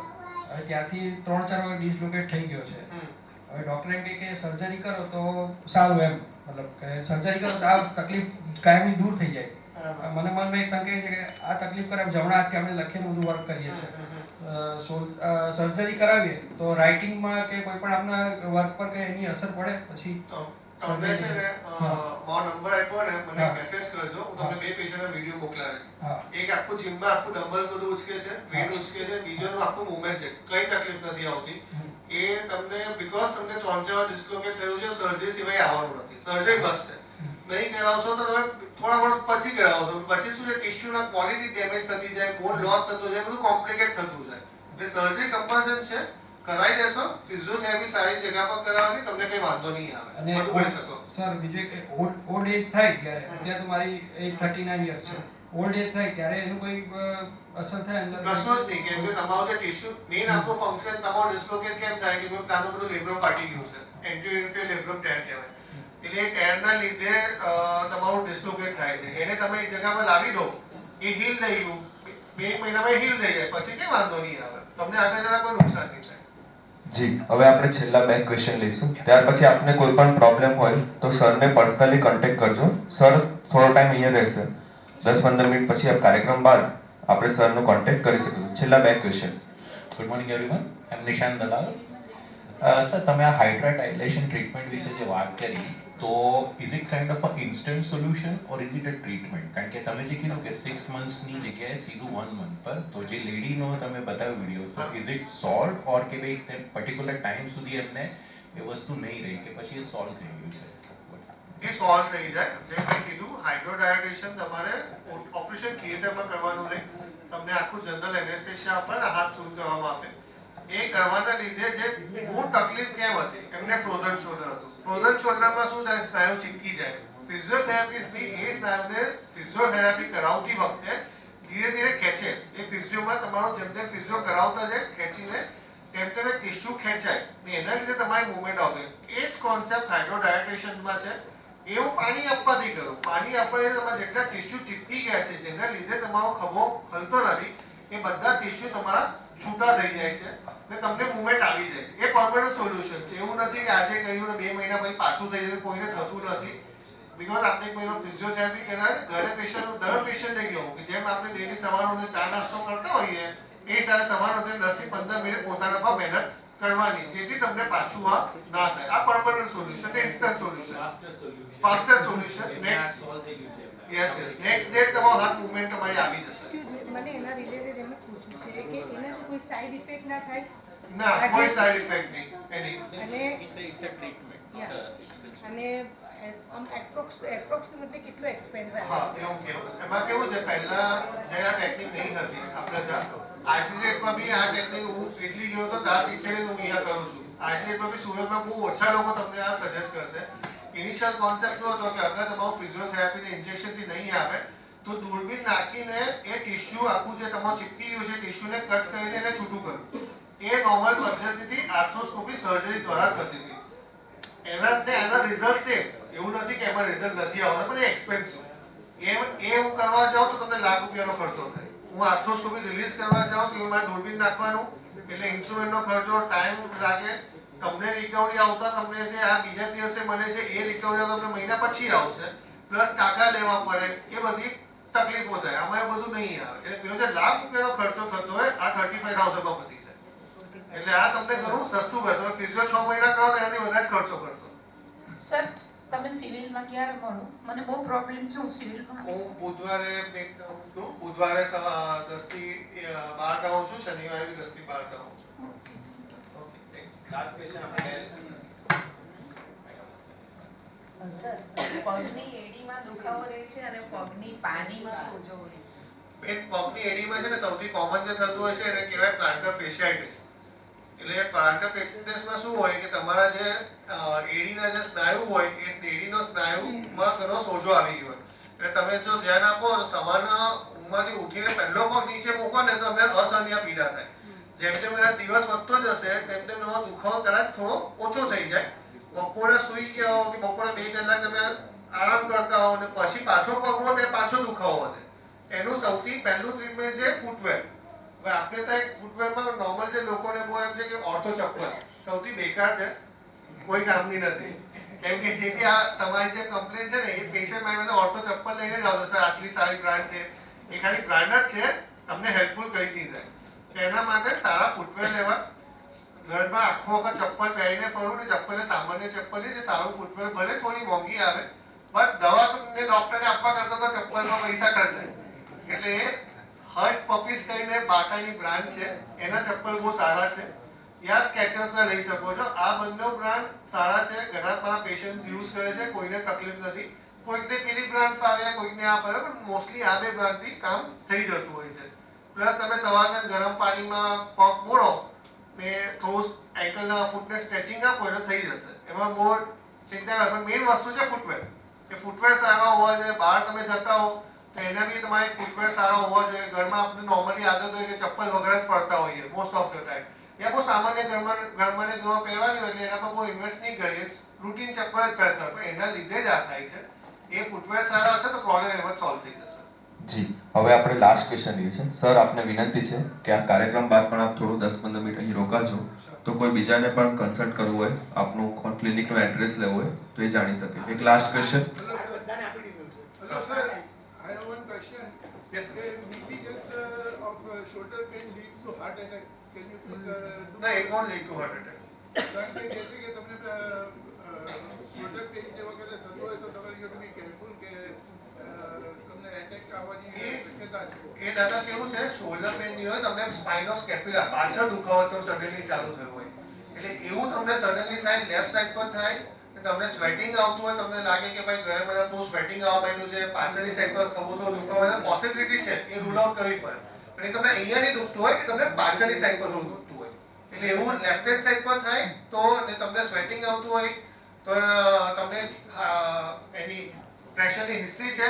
હવે ત્યારથી 3-4 વખત ડિસલોકેટ થઈ ગયો છે. હવે ડૉક્ટરે એમ કહે કે સર્જરી કરો તો સારું, એમ મતલબ કે સર્જરી કરો તો આ તકલીફ કાયમી દૂર થઈ જાય. મને મનમાં એક સંકેત છે કે આ તકલીફ કરે જમણા હાથથી આપણે લખીને બધું વર્ક કરીએ છીએ, સર્જરી કરાવીએ તો રાઇટિંગમાં કે કોઈ પણ આપના વર્ક પર કે એની અસર પડે પછી તમને છે ને મારો નંબર આપ્યો ને મને મેસેજ કરજો, હું તમને 2 પેશન્ટનો વિડિયો મોકલાવીશ. એક આખું જીમમાં આખું ડમ્બલ્સ બધું ઉચકે છે, વેટ ઉચકે છે, બીજોનું આખું મૂવમેન્ટ છે, કઈ તકલીફ નથી આવતી. એ તમને બીકોઝ તમને 3-4 ડિસ્લોકેટ થયું છે, સર્જરી સિવાય આવવાનું નથી, સર્જરી મસ્ત છે. નહીં કરાવશો તો તમે થોડા વર્ષ પછી કરાવશો, પછી શું છે ટિશ્યુના ક્વોલિટી ડેમેજ થતી જાય, બોન લોસ થતો જાય, બધું કોમ્પ્લિકેટ થતું જાય. એટલે સર્જરી કમ્પલ્સન છે, કરાવી દેશો. ફિઝિયોથેરાપી સારી જગ્યા પર કરાવવાની, તમને કંઈ વાંધો નહીં આવે, અને બધું કરી શકો. સર બીજું એક ઓલ્ડ એજ થાય ત્યારે, અત્યારે તો મારી એજ 39 યર્સ છે, ઓલ્ડ એજ થાય ત્યારે એનું કોઈ અસર થાય અંદર? કશું જ નહીં, કેમ કે તમારું જે ટિશ્યુ મેઇન આપણું ફંક્શન તમારું ડિસ્લોકેટ કેમ થાય કે તાનું બધું લેબ્રમ ફાટી ગયું છે, એન્ટિરિયર ઇન્ફિયર લેબ્રમ ટેર કહેવાય. એટલે એ ટેરના લીધે તમારું ડિસ્લોકેટ થાય છે. એને તમે એક જગ્યા પર લાવી દો, એ હીલ થઈ ગયું, 2 મહિનામાં હીલ થઈ જાય, પછી કઈ વાંધો નહીં આવે, તમને આગળ જરા કોઈ નુકસાન નહીં થાય. જી, હવે આપણે છેલ્લા 2 ક્વેશ્ચન લઈશું. ત્યાર પછી આપને કોઈ પણ પ્રોબ્લેમ હોય તો સરને પર્સનલી કોન્ટેક્ટ કરજો. સર થોડો ટાઈમ અહીંયા રહેશે, 10-15 મિનિટ પછી આ કાર્યક્રમ બાદ આપણે સરનો કોન્ટેક્ટ કરી શકીશું. છેલ્લા 2 ક્વેશ્ચન. ગુડ મોર્નિંગ એવરીવન, આઈ એમ નિશાન દલાલ. સર, તમે આ હાઇડ્રા ડાયલેશન ટ્રીટમેન્ટ વિશે જે વાત કરી, તો is it kind of a instant solution or is it a treatment? કારણ કે તમે જે કીધું કે 6 મંથ્સની જગ્યાએ સીધું 1 મંથ પર, તો જે લેડીનો તમે બતાવ્યો વિડીયો, તો ઇઝ ઇટ સોલ્વ ઓર કે ભાઈ તે પર્ટિક્યુલર ટાઈમ સુધી એમને એ વસ્તુ નહીં રહી કે પછી એ સોલ્વ થઈ ગયું છે? એ સોલ્વ થઈ જાય. જેમ મેં કીધું, હાઇડ્રોડાયલેશન તમારે ઓપરેશન થિયેટરમાં કરવાનું નહીં, તમને આખું જનરલ એનેસ્થેશિયા પર હાથ શૂટ કરવામાં આવે. એ કરવાના લીધે જે મૂળ તકલીફ કેમ હતી, એમને ફ્રોઝન શોલ્ડર હતું. ફ્રોઝન શોલ્ડરમાં શું થાય, સ્નાયુ ચીપકી જાય. ફિઝિયોથેરાપિસ્ટની એ સ્નાયુને ફિઝિયોથેરાપી કરાવતી વખતે ધીરે ધીરે ખેંચે. એ ફિઝિયોમાં તમારો જેમ જેમ ફિઝિયો કરાવતા જાય ખેંચીને, તેમ તેમ ટિશ્યુ ખેંચાય ને એના લીધે તમારી મૂવમેન્ટ આવશે. એ જ કોન્સેપ્ટ હાઇડ્રોડાયલેશનમાં છે. એવું પાણી આપવાથી કરો. પાણી આપવાથી તમારા જેટલા ટિશ્યુ ચીપકી ગયા છે, જેના લીધે તમારો ખભો હલતો નથી, એ બધા ટિશ્યુ તમારા છૂટા થઈ જાય છે ને તમને મૂવમેન્ટ આવી જાય છે. એ પરમેનન્ટ સોલ્યુશન છે. એવું નથી કે આજે કહ્યું ને 2 મહિના પછી પાછું થઈ જશે, કોઈને થતું નથી. બીકોઝ આપણે કોઈનો ફિઝિયોથેરાપી કરાવે, ઘરે પેશન્ટ દર પેશન્ટને કહ્યું કે જેમ આપણે ડેલી સવારનો ચા નાસ્તો કરતા હોઈએ, એ સાથે સવારનો 10 થી 15 મિનિટ પોતાના પર મહેનત કરવાની, જેથી તમને પાછું આ ના થાય. આ permanent solution, instant solution, fastest solution. Next yes next day તમારો હાથ મૂવમેન્ટ તમારી આવી જશે. મને એના રિલેટેડ એમ પૂછવું છે કે એના કોઈ સાઇડ ઇફેક્ટ ના થાય? ના, કોઈ સાઇડ ઇફેક્ટ નહીં એની. અને આમ એપ્રોક્સિમેટલી કેટલો એક્સપેન્સ આવે? હા, એવું કેવું. એમાં કેવું છે, પહેલા જ્યારે આ ટેકનિક નહીં હતી આપણે ત્યાં, આજની ડેટમાં બી આ ટેકનિક હું એટલી ગયો તો ત્યાં શીખેલી હું અહીંયા કરું છું. આજની ડેટમાં બી સુરતમાં બહુ ઓછા લોકો તમને આ સજેસ્ટ કરશે. ઇનિશિયલ કોન્સેપ્ટ શું હતો કે અગર તમારું ફિઝિયોથેરાપીને ઇન્જેક્શનથી નહીં આવે તો દૂરબીન નાખીને એ ટિશ્યુ આખું જે તમારું ચીપકી ગયું છે ટિશ્યુને કટ કરીને એને છૂટું કરવું. એ નોર્મલ પદ્ધતિથી આર્થ્રોસ્કોપી સર્જરી દ્વારા થતી હતી. એના રિઝલ્ટ સેમ. એવું નથી કે એમાં રિઝલ્ટ નથી આવતા, પણ એ એક્સપેન્સિવ. એ હું કરવા જાઉં તો તમને લાખ રૂપિયાનો ખર્ચો થાય. હું આર્થ્રોસ્કોપી રિલીઝ કરવા જાઉં તો મારે દૂરબીન નાખવાનું, એટલે ઇન્સ્ટ્રુમેન્ટનો ખર્ચો, ટાઈમ લાગે. તમને રિકવરી આવતા તમને જે આ બીજા દિવસે મળે છે એ રિકવરી તમને મહિના પછી આવશે, પ્લસ ટાંકા લેવા પડે, એ બધી તકલીફો થાય. આમાં એ બધું નહીં આવે. એટલે પેલો જે લાખ રૂપિયાનો ખર્ચો થતો હોય, આ 35,000 માં પતી જાય. એટલે આ તમને ઘણું સસ્તું પડે. તમે ફિઝિયો 6 મહિના કરો તો એનાથી વધારે જ ખર્ચો કરશો. સર, તમે સિવિલમાં ક્યારે મળો? મને બહુ પ્રોબ્લેમ છે, હું સિવિલમાં હું બુધવારે 10 થી 12 આવું છું, શનિવારે 10 થી 12 આવું છું. લાસ્ટ ક્વેશ્ચન આપણે સર, પગની એડીમાં દુખાવો રહે છે અને પગની પાનીમાં સોજો રહે છે. બેન, પગની એડીમાં છે ને સૌથી કોમન જે થતું હોય છે એને કહેવાય પ્લાન્ટર ફેશિયાઇટિસ. એટલે પ્લાન્ટર ફેશિયાઇટિસમાં શું હોય કે તમારા જે એડીના જે સ્નાયુ હોય, એ એડીનો સ્નાયુમાં ઘણો સોજો આવી ગયો હોય. એટલે તમે જો ધ્યાન આપો તો સવારના ઊંઘમાંથી ઉઠીને પહેલો પગ નીચે મૂકો ને તો તમને અસહનીય પીડા થાય. જેમ જેમ દિવસ વધતો જશે તેમ તેમ એનો દુખાવો કદાચ થોડો ઓછો થઈ જાય. બપોરે સૂઈ ગયા હો કે બપોરે 2 કલાક તમે આરામ કરતા હો અને પછી પાછો પગ વધે, પાછો દુખાવો વધે. એનું સૌથી પહેલું ટ્રીટમેન્ટ છે ફૂટવેર. હવે આપણે ત્યાં ફૂટવેરમાં નોર્મલ જે લોકોને બહુ એમ છે કે ઓર્થો ચપ્પલ સૌથી બેકાર છે, કોઈ કામની નથી. કેમ કે જે બી આ તમારી જે કમ્પ્લેન છે ને, એ પેશન્ટ મારી ઓર્થો ચપ્પલ લઈને જ આવતો, સર આટલી સારી બ્રાન્ડ છે. એ ખાલી બ્રાન્ડ જ છે, તમને હેલ્પફુલ કરી દીધા. એના માટે સારા ફૂટવેર લેવા. ઘરમાં આખો વખત ચપ્પલ પહેરીને ફરવું ને, ચપ્પલ સામાન્ય ચપ્પલ જે સારું ફૂટવેર, ભલે થોડી મોંઘી આવે, બસ દવા તમને ડોક્ટરને આપવા કરતા તો ચપ્પલમાં પૈસા ખર્ચાય. એટલે એ હર્ષ પપીસ કરીને બાટાની બ્રાન્ડ છે, એના ચપ્પલ બહુ સારા છે. યા સ્કેચર્સના લઈ શકો છો. આ બંને બ્રાન્ડ સારા છે, ઘણા મારા પેશન્ટ યુઝ કરે છે, કોઈને તકલીફ નથી. કોઈકને પેલી બ્રાન્ડ ફાવે, કોઈકને આ ફાવે, પણ મોસ્ટલી આ બે બ્રાન્ડથી કામ થઈ જતું હોય છે. પ્લસ તમે સવારે ગરમ પાણીમાં પગ બોળો ને થોડું એન્કલના ફૂટને સ્ટ્રેચિંગ આપો એટલે થઈ જશે. એમાં બહુ ચિંતા ન. પણ મેઇન વસ્તુ છે ફૂટવેર, કે ફૂટવેર સારા હોવા જોઈએ. બહાર તમે જતા હો તો એના બી તમારે ફૂટવેર સારા હોવા જોઈએ. ઘરમાં આપણે નોર્મલી આદત હોય કે ચપ્પલ વગર જ ફરતા હોઈએ મોસ્ટ ઓફ ધ ટાઈમ. એ બહુ સામાન્ય ઘરમાં જો પહેરવાની હોય એટલે એના પર બહુ ઇન્વેસ્ટ નહીં કરીએ, રૂટીન ચપ્પલ જ પહેરતા હોય, પણ એના લીધે જ આ થાય છે. એ ફૂટવેર સારા હશે તો પ્રોબ્લેમ એમાં સોલ્વ થઈ જશે. જી, હવે આપણે લાસ્ટ ક્વેશ્ચન લઈએ છીએ. સર, આપને વિનંતી છે કે આ કાર્યક્રમ બાદ પણ આપ થોડું 10-15 મિનિટ અહીં રોકાજો, તો કોઈ બીજાને પણ કન્સલ્ટ કરવું હોય, આપનું ક્લિનિકનો એડ્રેસ લેવો હોય તો એ જાણી શકે. એક last question. Hello sir, I have one question. Yes. Negligence of shoulder pain leads to heart attack. Can you please No, it won't lead to heart attack. કારણ કે કહે છે કે તમને shoulder pain જે વખતે થતું હોય તો તમારે you have to be careful કે તમને એટેક આવવાની શક્યતા છે. એ દાદા કેવું છે, શોલ્ડર પેન ની હોય તમને સ્પાઇનોસ્કેપ્યુલા પાછળ દુખાવો તો સડનલી ચાલુ થયો હોય, એટલે એવું તમને સડનલી થાય, લેફ્ટ સાઈડ પર થાય, તમને સ્વેટિંગ આવતું હોય, તમને લાગે કે ભાઈ ઘરે બધા બહુ સ્વેટિંગ આવવા માંડ્યું છે, પાછળની સાઈડ પર ખભો દુખાવાની પોસિબિલિટી છે, એ રૂલ આઉટ કરવી પડે. પણ એ તમને અહીંયા નહીં દુખતું હોય, કે તમને પાછળની સાઈડ પર દુખતું હોય. એટલે એવું લેફ્ટ હેન્ડ સાઈડ પર થાય તો ને તમને સ્વેટિંગ આવતું હોય તો તમને એની પ્રેશરની હિસ્ટ્રી છે.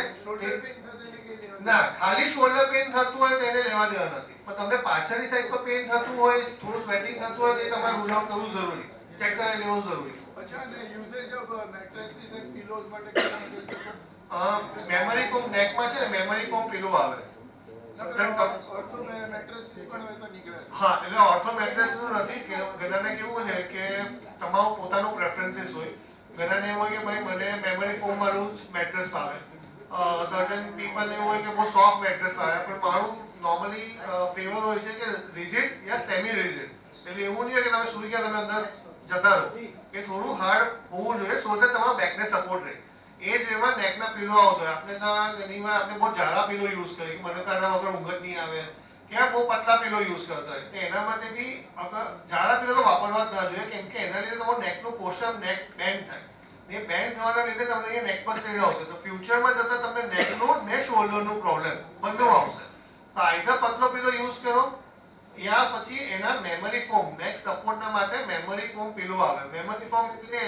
ના, ખાલી શોલ્ડર પેન થતું હોય તો એને લેવા દેવા નથી, પણ તમને પાછળની સાઈડ પર પેન થતું હોય, થોડું સ્વેટિંગ થતું હોય તો એ તમારે રૂલ આઉટ કરવું જરૂરી, ચેક કરી લેવું જરૂરી. મેમરી ફોમ નેકમાં છે ને, મેમરી ફોમ પીલો આવે. હા, એટલે ઓર્થો મેટ્રેસ નું નથી. ઘણાને કેવું છે કે તમારું પોતાનું પ્રેફરન્સીસ હોય. ઘણાને એવું હોય કે ભાઈ મને મેમરી ફોમ વાળું જ મેટ્રેસ ફાવે, સર્ટન પીપલ એવું હોય કે બહુ સોફ્ટ મેટ્રેસ ફાવે, પણ મારું નોર્મલી ફેવર હોય છે કે રિજિડ યા સેમી રિજિડ. એટલે એવું નહીં કે તમે સુઈ ગયા તમે અંદર જતા રહો, એ થોડું હાર્ડ હોવું જોઈએ સો દેટ તમારા બેકને સપોર્ટ રહે. એ જ એમાં નેકના પીલો આવતો હોય. આપણે ત્યાં ઘણી વાર આપણે બહુ જાડા પીલો યુઝ કરીએ કે મને તો આના વગર ઊંઘ જ નહીં આવે, ક્યાં બહુ પતલા પીલો યુઝ કરતા હોય. તો એના માટે બી જાડા પીલો તો વાપરવા જ ના જોઈએ, કેમ કે એના લીધે તમારું નેકનું પોસ્ચર નેક બેન્ડ થાય. એ બેન્ડ થવાના લીધે તમને અહીંયા નેક પર સ્ટ્રેન આવશે, તો ફ્યુચરમાં જતાં તમને નેકનું ને શોલ્ડરનું પ્રોબ્લેમ બંને આવશે. તો આઈધર પતલો પીલો યુઝ કરો યા પછી એના મેમરી ફોમ નેક સપોર્ટના માટે મેમરી ફોમ પીલો આવે. મેમરી ફોમ એટલે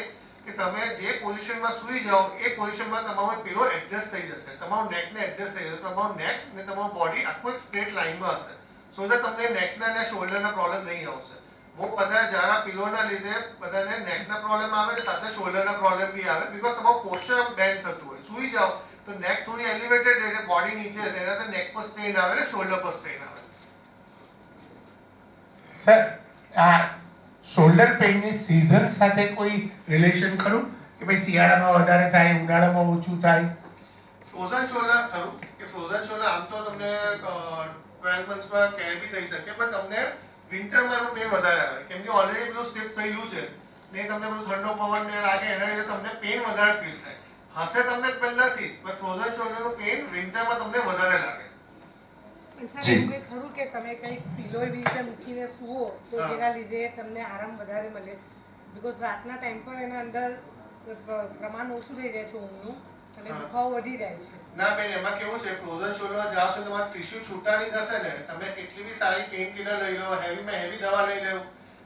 કે તમે જે પોઝિશનમાં સૂઈ જાઓ એ પોઝિશનમાં તમારો પીલો એડજસ્ટ થઈ જશે, તમારું નેકને એડજસ્ટ થઈ જશે, તમારું નેક ને તમારું બોડી આખું એક સ્ટ્રેટ લાઇનમાં હશે, સો દેટ તમને નેકના અને શોલ્ડરના પ્રોબ્લેમ નહીં આવશે. બહુ બધા જારા પીલોના લીધે બધાને નેકના પ્રોબ્લેમ આવે ને સાથે શોલ્ડરના પ્રોબ્લેમ બી આવે, બીકોઝ તમારું પોસ્ચર બેન્ડ થતું હોય. સૂઈ જાઓ તો નેક થોડી એલિવેટેડ રહે, બોડી નીચે રહે, એનાથી નેક પર સ્ટ્રેન આવે ને શોલ્ડર પર સ્ટ્રેન આવે. સર, આ શોલ્ડર પેઇનની સિઝન સાથે કોઈ રિલેશન ખરું કે ભાઈ શિયાળામાં વધારે થાય, ઉનાળામાં ઓછું થાય? ફ્રોઝન શોલ્ડર ખરું કે ફ્રોઝન શોલ્ડર આમ તો તમને 12 મંથ્સમાં કેર બી થઈ શકે, પણ તમને વિન્ટરમાં એનું પેન વધારે આવે, કેમ કે ઓલરેડી પેલું સ્ટીફ થયેલું છે ને તમને પેલું ઠંડો પવન ને લાગે, એના લીધે તમને પેન વધારે ફીલ થાય. હશે તમને પહેલાથી જ, પણ ફ્રોઝન શોલ્ડરનું પેન વિન્ટરમાં તમને વધારે લાગે. ખરું કે તમે કંઈક પીલો એવી રીતે મૂકીને સૂવો તો જેના લીધે તમને આરામ વધારે મળે, બીકોઝ રાતના ટાઈમ પર એના અંદર પ્રમાણ ઓછું થઈ જાય છે ઊંઘનું અને દુખાવો વધી જાય છે. ના બેન, એમાં કેવું છે, ફ્રોઝન શોલ્ડરમાં જ્યાં સુધી તમારું ટીશ્યુ છૂટા નહીં થશે ને, તમે કેટલી બી સારી પેઇન કિલર લઈ લો, હેવીમાં હેવી દવા લઈ લો,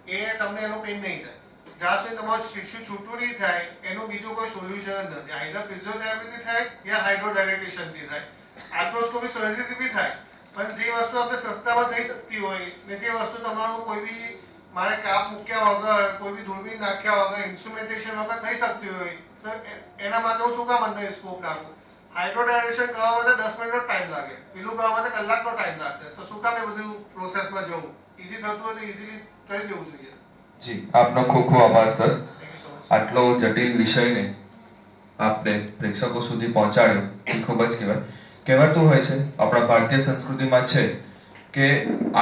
એ તમને એનું પેઇન નહીં થાય. જ્યાં સુધી તમારું ટીશ્યુ છૂટું નહીં થાય એનું બીજું કોઈ સોલ્યુશન જ નથી. આઈધર ફિઝિયોથેરાપીથી થાય યા હાઇડ્રોડાયલેટેશનથી થાય, આર્થ્રોસ્કોપી સર્જરીથી બી થાય. પણ જે વસ્તુ આપણે સસ્તામાં થઈ શકતી હોય ને જે વસ્તુ તમારું કોઈ બી મારે કાપ મૂક્યા વગર, કોઈ બી દૂરબીન નાખ્યા વગર, ઇન્સ્ટ્રુમેન્ટેશન વગર થઈ શકતી હોય તો એના માટે હું શું કામ અંદર સ્કોપ નાખું? હાઇડ્રોડાયલેશન કરવા માટે 10 મિનિટનો ટાઈમ લાગે, પીલું કરવા માટે કલાકનો ટાઈમ લાગશે, તો શું કામ એ બધું પ્રોસેસમાં જવું? ઇઝી થતું હોય તો ઇઝીલી કરી દેવું જોઈએ. જી, આપનો ખૂબ ખૂબ આભાર સર. આટલો જટિલ વિષયને આપને પ્રેક્ષકો સુધી પહોંચાડ્યો એ ખૂબ જ કહેવાતું હોય છે. આપણા ભારતીય સંસ્કૃતિમાં છે કે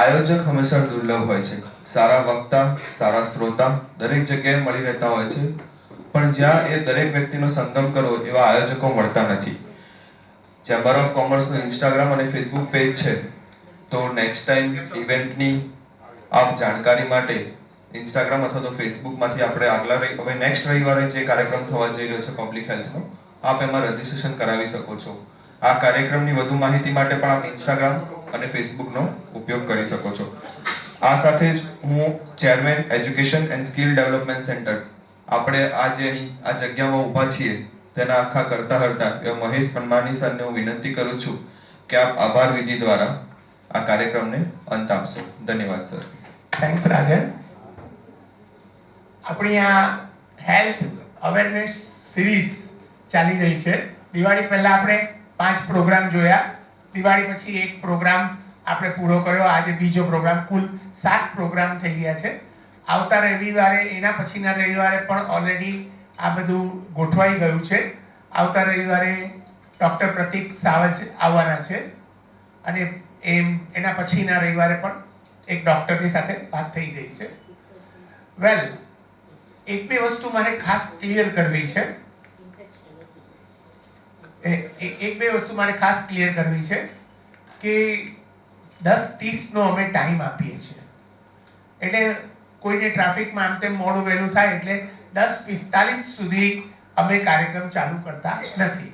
આયોજક હંમેશા દુર્લભ હોય છે. સારા વક્તા, સારા શ્રોતા દરેક જગ્યાએ મળી રહેતા હોય છે, પણ જ્યાં એ દરેક વ્યક્તિનો સંગમ કરો એવા આયોજકો મળતા નથી. ચેમ્બર ઓફ કોમર્સનું ઇન્સ્ટાગ્રામ અને ફેસબુક પેજ છે, તો નેક્સ્ટ ટાઈમ ઇવેન્ટની આપ જાણકારી માટે ઇન્સ્ટાગ્રામ અથવા તો ફેસબુકમાંથી આપણે હવે નેક્સ્ટ રવિવારે જે કાર્યક્રમ થવા જઈ રહ્યો છે પબ્લિક હેલ્થનો, આપ એમાં રજીસ્ટ્રેશન કરાવી શકો છો. આ કાર્યક્રમની વધુ માહિતી માટે પણ આપ ઇન્સ્ટાગ્રામ અને ફેસબુકનો ઉપયોગ કરી શકો છો. આ સાથે જ હું chairman education and skill development centre, આપણે આજે અહીં આ જગ્યામાં ઊભા છીએ તેના આખા કરતા હરતા એવા મહેશ પન્માની સરને હું વિનંતી કરું છું કે આપ આભાર વિધિ દ્વારા આ કાર્યક્રમને અંત આપશો. ધન્યવાદ સર. થેન્ક્સ રાજન. આપણી આ હેલ્થ અવેરનેસ સિરીઝ ચાલી રહી છે. દિવાળી પહેલા આપણે 5 પ્રોગ્રામ જોયા, દિવાળી પછી એક પ્રોગ્રામ આપણે પૂરો કર્યો, આજે બીજો પ્રોગ્રામ, કુલ 7 પ્રોગ્રામ થઈ ગયા છે. આવતા રવિવારે, એના પછીના રવિવારે પણ ઓલરેડી આ બધું ગોઠવાઈ ગયું છે. આવતા રવિવારે ડૉક્ટર પ્રતિક સાવજ આવવાના છે અને એના પછીના રવિવારે પણ એક ડૉક્ટરની સાથે વાત થઈ ગઈ છે. વેલ, એક બે વસ્તુ મારે ખાસ ક્લિયર કરવી છે. કે 10:30 નો અમે ટાઈમ આપીએ છીએ, એટલે કોઈને ટ્રાફિકમાં આમ તેમ મોડું વહેલું થાય એટલે 10:45 સુધી અમે કાર્યક્રમ ચાલુ કરતા નથી.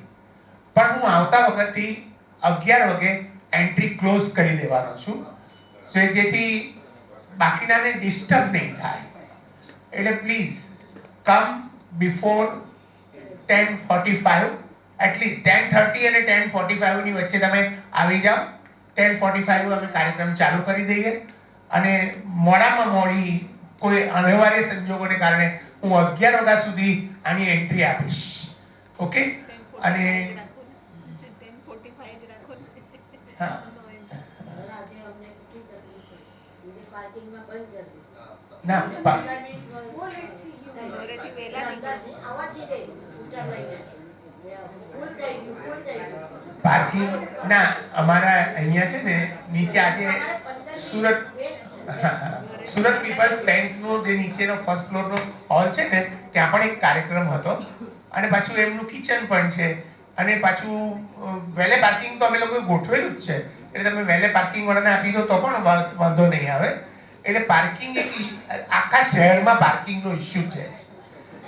પણ હું આવતા વખતથી 11 વાગે એન્ટ્રી ક્લોઝ કરી દેવાનો છું, જેથી બાકીનાને ડિસ્ટર્બ નહીં થાય. એટલે પ્લીઝ કમ બિફોર 10:45, એટલીસ્ટ 10:30 અને 10:45 ની વચ્ચે તમે આવી જાઓ. 10:45 અમે કાર્યક્રમ ચાલુ કરી દઈએ અને મોડામાં મોડી કોઈ અનિવાર્ય સંજોગોને કારણે હું 11 વાગ્યા સુધી આની એન્ટ્રી આપીશ. ઓકે? અને હા, ના પાર્કિંગ ના, અમારા અહીંયા છે ને નીચે આજે સુરત પીપલ્સ બેંકનો જે નીચેનો ફર્સ્ટ ફ્લોરનો હોલ છે ને, ત્યાં પણ એક કાર્યક્રમ હતો અને પાછું એમનું કિચન પણ છે અને પાછું વેલે પાર્કિંગ તો અમે લોકોએ ગોઠવેલું જ છે, એટલે તમે વેલે પાર્કિંગ વાળાને આપી દો તો પણ વાંધો નહીં આવે. એટલે પાર્કિંગ એક આખા શહેરમાં પાર્કિંગનો ઇસ્યુ છે.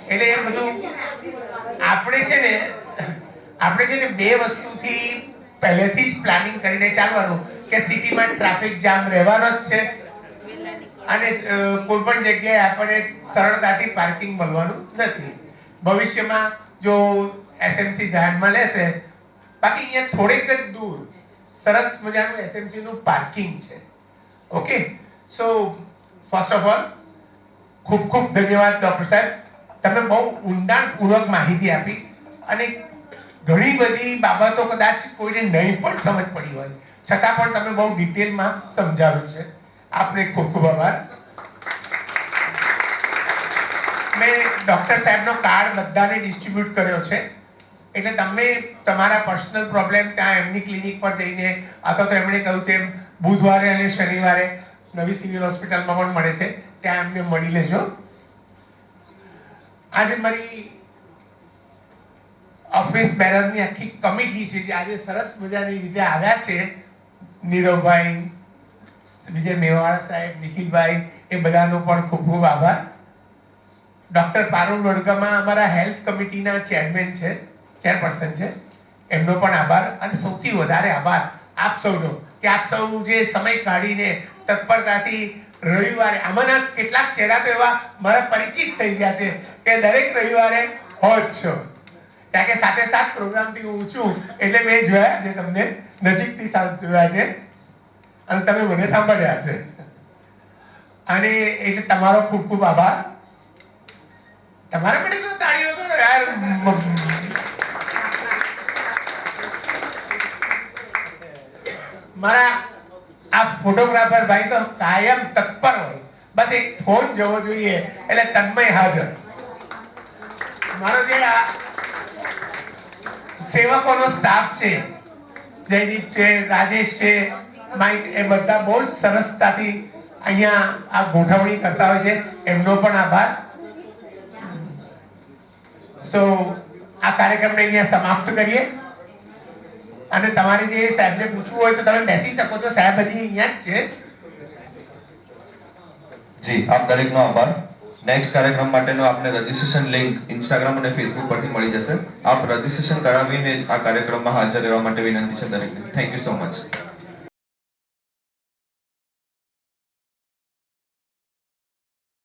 એટલે એ બધું આપણે છે ને બે વસ્તુથી પહેલેથી જ પ્લાનિંગ કરીને ચાલવાનું કે સિટીમાં ટ્રાફિક જામ રહેવાનો જ છે અને કોઈ પણ જગ્યાએ આપણને સરળતાથી પાર્કિંગ મળવાનું નથી. ભવિષ્યમાં જો એસએમસી ધ્યાનમાં લેશે, બાકી અહીંયા થોડેક જ દૂર સરસ મજાનું એસએમસીનું પાર્કિંગ છે. Okay? So first of all ખૂબ ખૂબ ધન્યવાદ ડૉક્ટર સાહેબ, તમે બહુ ઊંડાણપૂર્વક માહિતી આપી અને ઘણી બધી બાબતો કદાચ કોઈને નહીં પણ સમજ પડી હોય છતાં પણ તમે બહુ ડિટેલમાં સમજાવ્યું છે. આપને ખૂબ ખૂબ આભાર. મેં ડૉક્ટર સાહેબનો કાર્ડ બધાને ડિસ્ટ્રીબ્યુટ કર્યો છે, એટલે તમે તમારા પર્સનલ પ્રોબ્લેમ ત્યાં એમની ક્લિનિક પર જઈને અથવા તો એમણે કહ્યું તેમ બુધવારે અને શનિવારે નવી સિવિલ હોસ્પિટલમાં પણ મળે છે, ત્યાં એમને મળી લેજો. આજે મારી ઓફિસ બેરરની આખી કમિટી છે જે આજે સરસ મજાની રીતે આવ્યા છે, નીરવભાઈ, વિજય મેવાડા સાહેબ, નિખિલભાઈ, એ બધાનો પણ ખૂબ ખૂબ આભાર. ડૉક્ટર પારુલ વડગામા અમારા હેલ્થ કમિટીના ચેરપર્સન છે, એમનો પણ આભાર. અને સૌથી વધારે આભાર આપ સૌનો કે આપ સૌ જે સમય કાઢીને તત્પરતાથી રવિવારે, આમાંના કેટલાક ચહેરા તો એવા મારા પરિચિત થઈ ગયા છે કે દરેક રવિવારે હોય જ છો, કારણ કે 7 પ્રોગ્રામથી હું છું એટલે મેં જોયા છે, તમને નજીકથી જોયા છે અને તમે મને સાંભળ્યા છે. અને એટલે તમારો ખૂબ ખૂબ આભાર. તમારા માટે તો તાળીઓ કરો યાર. મારા આ ફોટોગ્રાફર ભાઈ તો કાયમ તત્પર હોય, બસ એક ફોન જોવો જોઈએ એટલે તન્મય હાજર. મારો જે આ સેવકોનો સ્ટાફ છે, જયદીપ છે, રાજેશ છે, માઇક, એ બધા બહુ જ સરસતાથી અહીંયા આ ગોઠવણી કરતા હોય છે, એમનો પણ આભાર. સો આ કાર્યક્રમને અહીંયા સમાપ્ત કરીએ અને તમારે જે સાહેબને પૂછવું હોય તો તમે બેસી શકો છો, સાહેબ હજી અહીંયા જ છે. જી, આપ દરેકનો આભાર. નેક્સ્ટ કાર્યક્રમ માટેનો આપને રજીસ્ટ્રેશન લિંક ઇન્સ્ટાગ્રામ અને ફેસબુક પરથી મળી જશે. આપ રજીસ્ટ્રેશન કરાવીને જ આ કાર્યક્રમમાં હાજર રહેવા માટે વિનંતી છે દરેકને. Thank you so much.